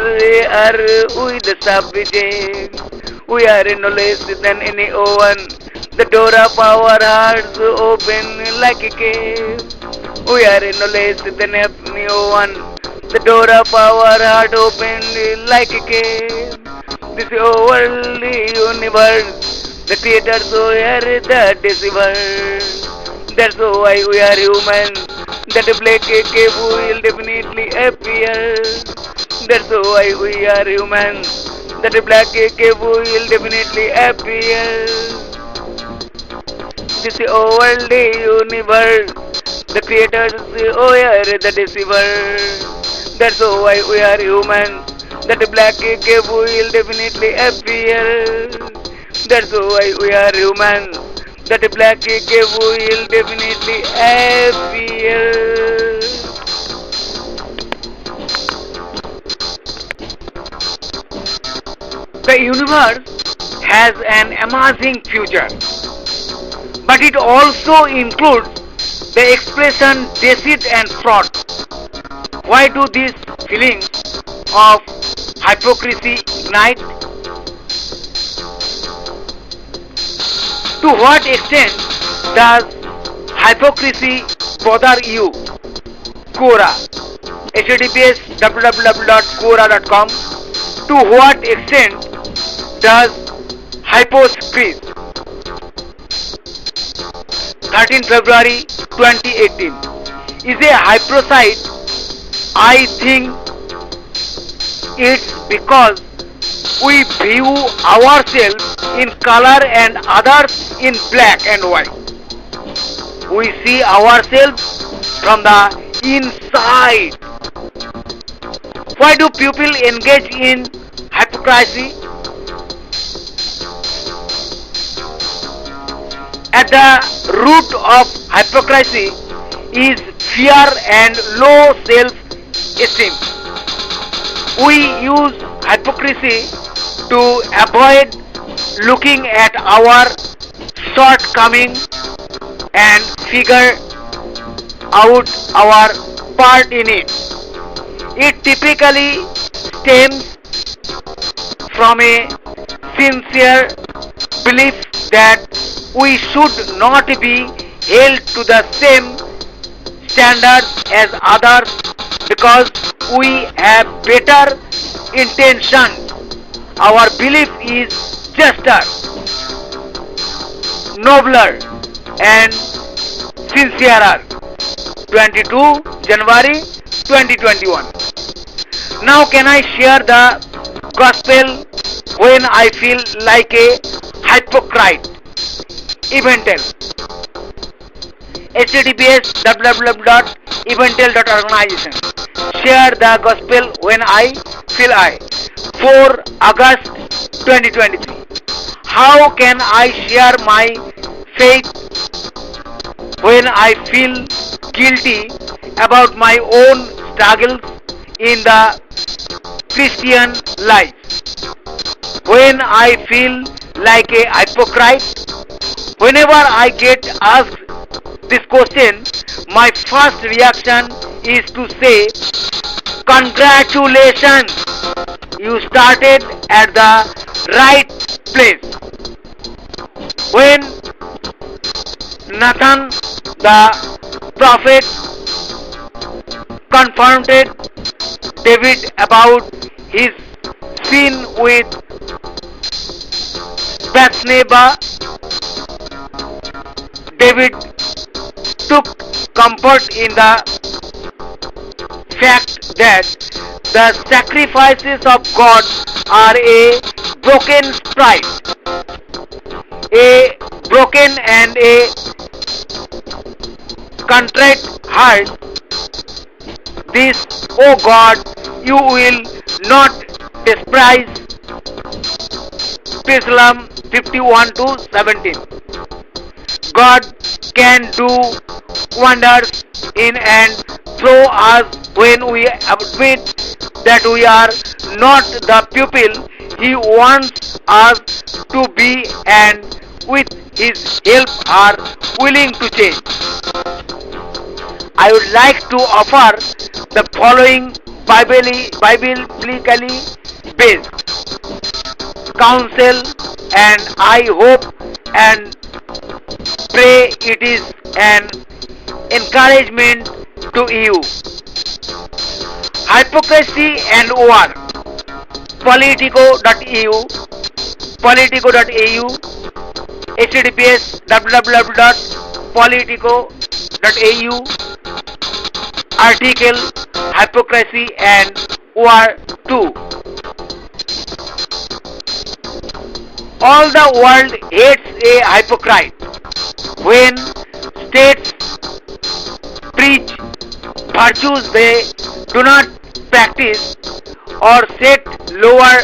are we the subjects. We are no less than anyone. The door of our hearts open like a cave. We are no less than anyone. The door of our heart open like a cave. This world universe, the creators were the deceivers. That's why we are human. That black cave will definitely appear. That's why we are human. That black cave will definitely appear. This world universe, the creators were the deceivers. That's why we are human. That black cave will definitely appear. That's why we are human. That black cave will definitely appear. The universe has an amazing future, but it also includes the expression deceit and fraud. Why do these feelings of hypocrisy ignite? To what extent does hypocrisy bother you? Quora. https www.quora.com. To what extent does hypocrisy? 13 February 2018. Is a hypocrite? I think it's because we view ourselves in color and others in black and white. We see ourselves from the inside. Why do people engage in hypocrisy? At the root of hypocrisy is fear and low self-esteem. We use hypocrisy to avoid looking at our shortcomings and figure out our part in it. It typically stems from a sincere belief that we should not be held to the same standards as others because we have better intentions. Our belief is juster, nobler, and sincerer. 22 January 2021. Now can I share the gospel when I feel like a hypocrite? Eventel. https www.eventel.organization. Share the gospel when I feel I. 4 August 2023. How can I share my faith when I feel guilty about my own struggles in the Christian life? When I feel like a hypocrite? Whenever I get asked this question, my first reaction is to say, congratulations, you started at the right place. When Nathan the prophet confronted David about his sin with Bathsheba, David took comfort in the fact that the sacrifices of God are a broken sprite, a broken and a contrite heart. This, O God, you will not despise. Psalm 51 to 17. God can do wonders in and through us when we admit that we are not the pupil He wants us to be and with His help are willing to change. I would like to offer the following biblically based counsel, and I hope and pray it is an encouragement to you. Hypocrisy and war. Politico.eu, politico.au, https www.politico.au, article Hypocrisy and War 2. All the world hates a hypocrite. When states preach virtues they do not practice or set lower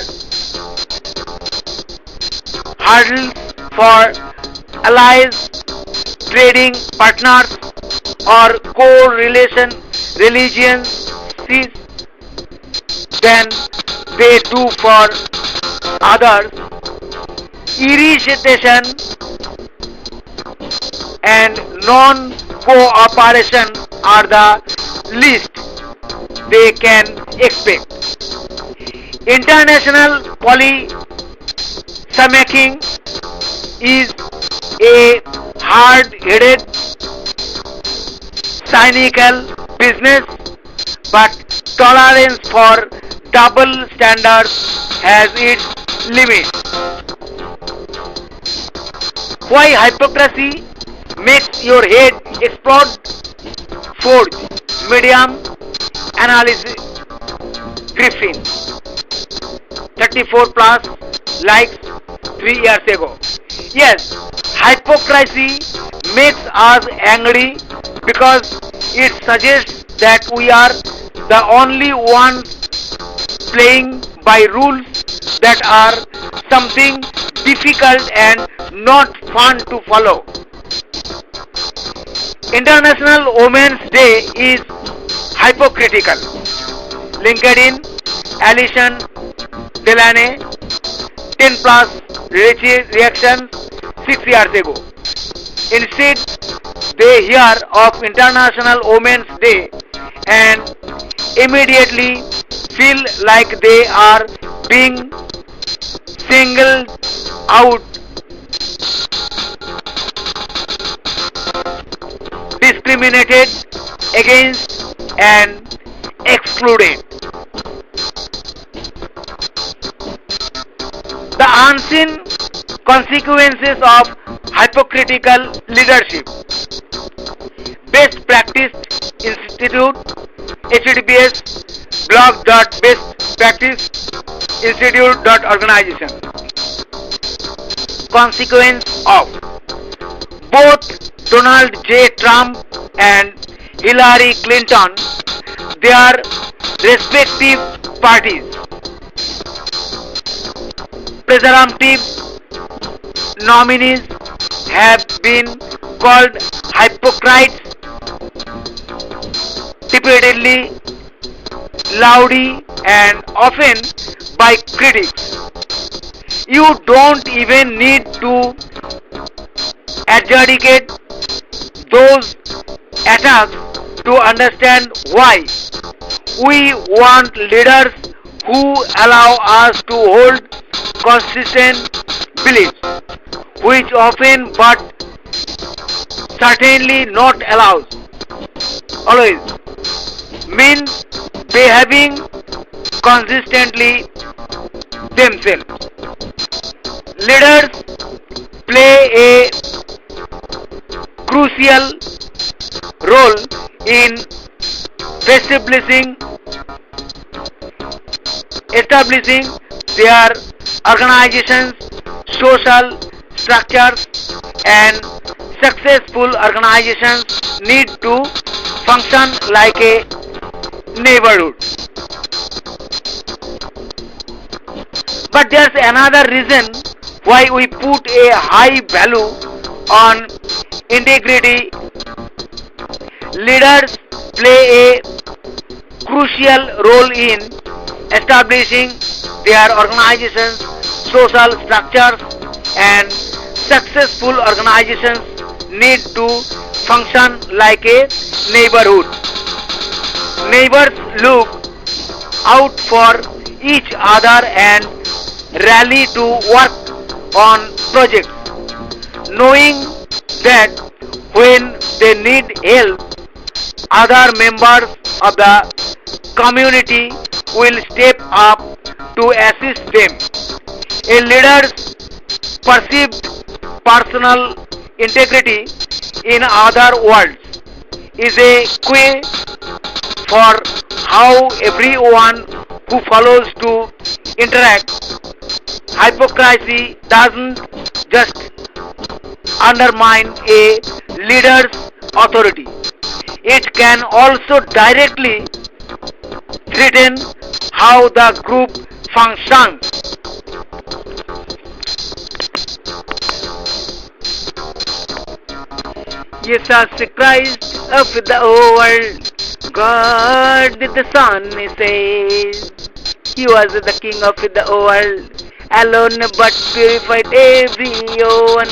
hurdles for allies, trading partners, or co-relation religions than they do for others. Irritation and non-cooperation are the least they can expect. International policymaking is a hard-headed, cynical business, but tolerance for double standards has its limits. Why hypocrisy makes your head explode? Forge, medium, analysis, Griffin, 34 plus likes 3 years ago. Yes, hypocrisy makes us angry because it suggests that we are the only ones playing by rules that are something difficult and not fun to follow. International Women's Day is hypocritical. LinkedIn, Alison Delaney, 10 plus reactions 6 years ago. Instead, they hear of International Women's Day and immediately feel like they are being singled out, discriminated against, and excluded. The unseen consequences of hypocritical leadership. Best Practice Institute, https blog.bestpracticeinstitute.organization. Consequence of both Donald J. Trump and Hillary Clinton, their respective parties, presumptive nominees have been called hypocrites repeatedly, loudly, and often by critics. You don't even need to adjudicate those attacks to understand why. We want leaders who allow us to hold consistent beliefs, which often but certainly not always means behaving consistently themselves. Leaders play a crucial role in establishing establishing their organizations, social structures, and successful organizations need to function like a neighborhood. But there's another reason why we put a high value on integrity. Leaders play a crucial role in establishing their organizations, social structures, and successful organizations need to function like a neighborhood. Neighbors look out for each other and rally to work on projects, knowing that when they need help, other members of the community will step up to assist them. A leader's perceived personal integrity, in other words, is a key for how everyone who follows to interact. Hypocrisy doesn't just undermine a leader's authority, it can also directly threaten how the group functions. Jesus Christ of the world, God the Son says, He was the King of the world, alone but purified everyone.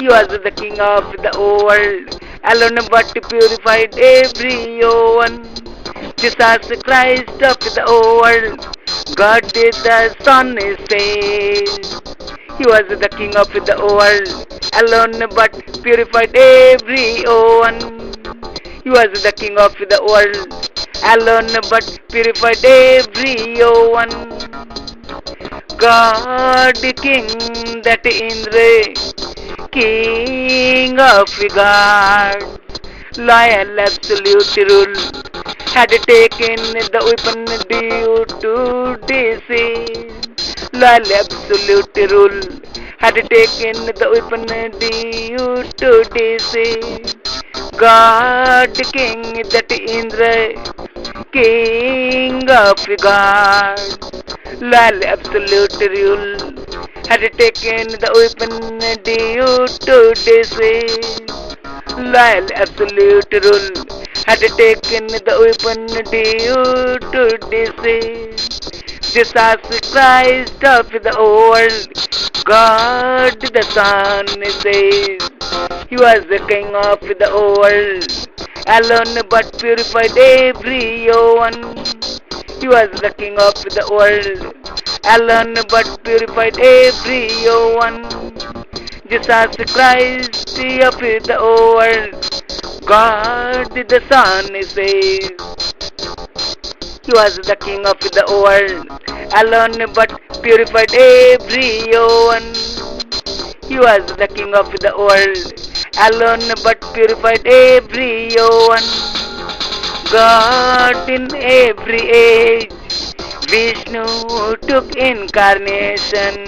He was the King of the world, alone but purified everyone. Jesus Christ of the world, God the Son says, He was the King of the world, alone but purified everyone. He was the King of the world, alone but purified everyone. God King that Indra, King of God, loyal absolute rule, had taken the weapon due to disease. Loyal absolute rule had taken the weapon due to disease. God King that Indra, King of God, loyal absolute rule had taken the weapon due to disease. Loyal absolute rule had taken the weapon due to disease. Jesus Christ of the world, God the Son says, He was the King of the world, alone but purified everyone. He was the King of the world, alone but purified everyone. Jesus Christ of the world, God the Son says, He was the King of the world, alone but purified everyone. He was the King of the world, alone but purified everyone. God in every age, Vishnu took incarnation.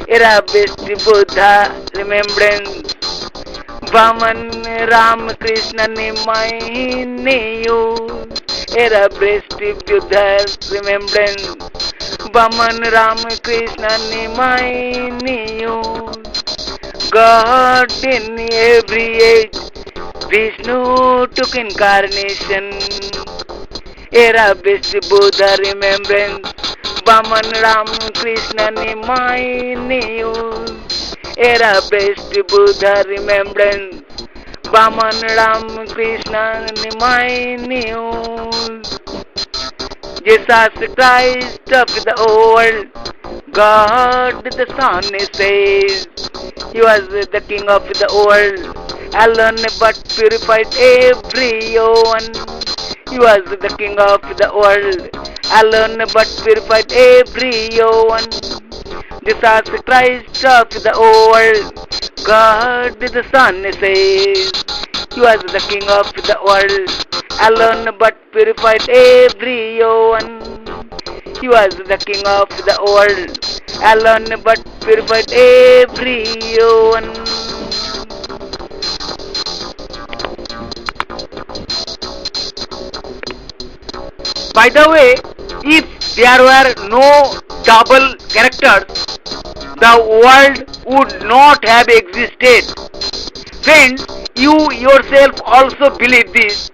Era best Buddha remembrance, Vaman Ram Krishna Nimayu. Era best Buddha remembrance, Vaman Ram Krishna Nimayu. God in every age, Vishnu took incarnation. Era best Buddha remembrance, Vaman Ram Krishna Nimayu. Era best Buddha remembrance, Vaman Ram Krishna Nimayu. Jesus Christ of the world, God the Son says, He was the King of the world, alone but purified everyone. He was the King of the world, alone but purified everyone. Jesus Christ of the world, God the Son says, He was the king of the world, alone but purified everyone. He was the king of the world, alone but purified everyone. By the way, if there were no double characters, the world would not have existed. Friends, you yourself also believe this.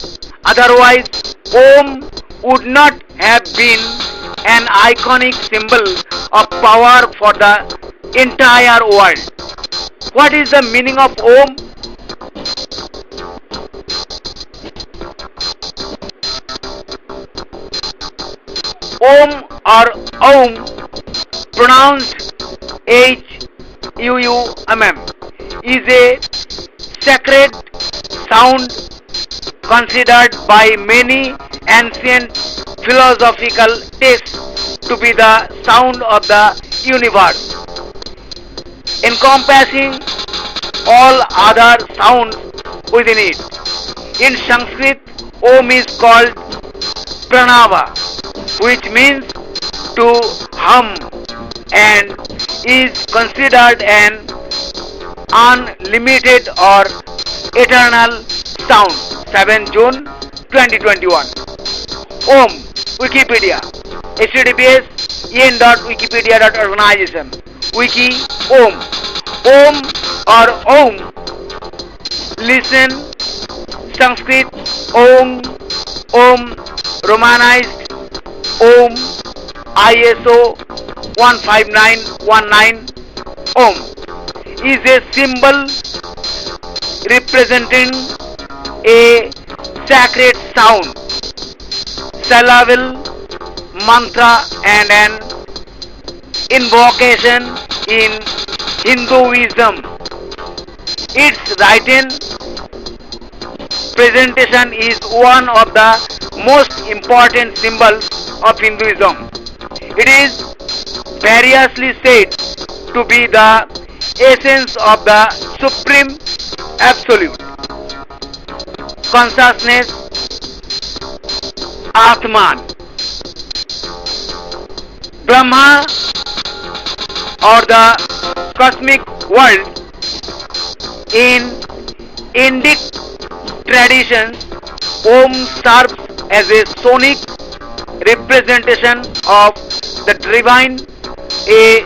Otherwise, Om would not have been an iconic symbol of power for the entire world. What is the meaning of Om? Om or Om, pronounced H-U-U-M-M, is a sacred sound considered by many ancient philosophical texts to be the sound of the universe, encompassing all other sounds within it. In Sanskrit, Om is called Pranava, which means to hum and is considered an unlimited or eternal sound. 7 June 2021. Om, Wikipedia, https en.wikipedia.organization. Wiki, Om. Om or Om, listen, Sanskrit, Om, Om, Romanized, Om, ISO 15919, Om, is a symbol representing a sacred sound, syllable, mantra and an invocation in Hinduism. Its written presentation is one of the most important symbols of Hinduism. It is variously said to be the essence of the Supreme Absolute Consciousness, Atman. Brahma or the cosmic world. In Indic traditions, Om serves as a sonic representation of the divine, a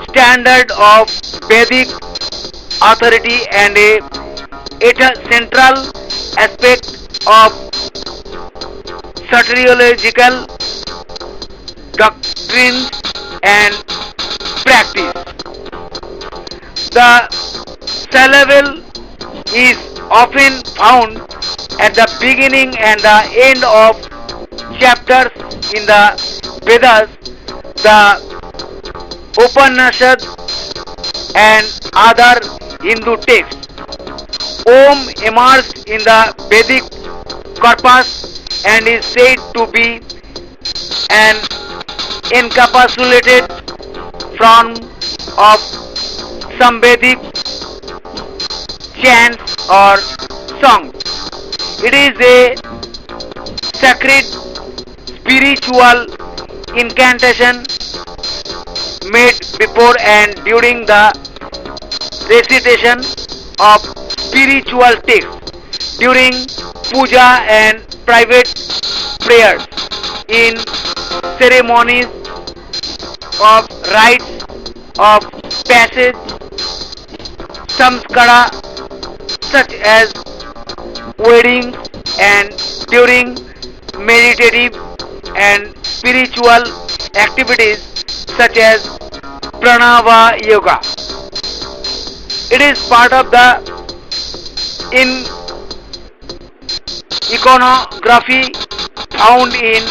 standard of Vedic authority and a central aspect of soteriological doctrines and practice. The syllable is often found at the beginning and the end of chapters in the Vedas, the Upanishads and other Hindu texts. Om emerged in the Vedic corpus and is said to be an encapsulated form of some Vedic chants or songs. It is a sacred spiritual incantation made before and during the recitation of spiritual texts, during puja and private prayers, in ceremonies of rites of passage, samskara, such as weddings, and during meditative and spiritual activities such as pranava yoga. It is part of the iconography found in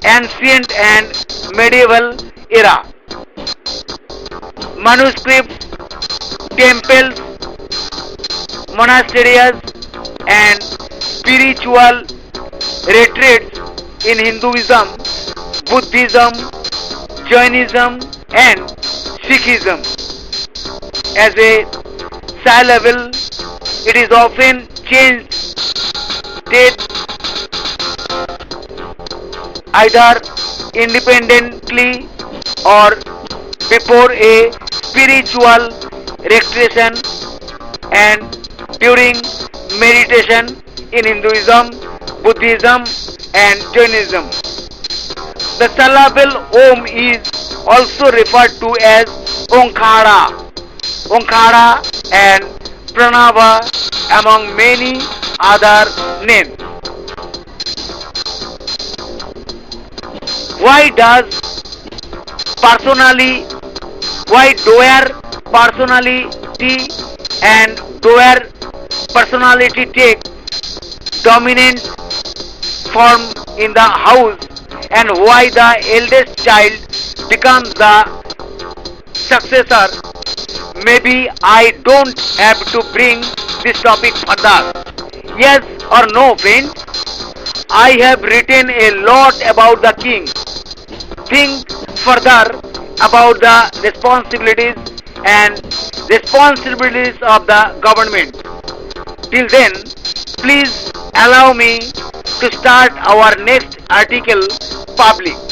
ancient and medieval era. Manuscripts, temples, monasteries and spiritual retreats in Hinduism, Buddhism, Jainism and Sikhism. As a syllable, It is often changed either independently or before a spiritual recreation and during meditation in Hinduism, Buddhism and Jainism. The syllable Om is also referred to as Omkara, Omkara and Pranava among many other names. Why does personally why doer personality and doer personality take dominant form in the house and why the eldest child becomes the successor? Maybe I don't have to bring this topic further. Yes or no, friend? I have written a lot about the king. Think further about the responsibilities and responsibilities of the government. Till then, please allow me to start our next article public.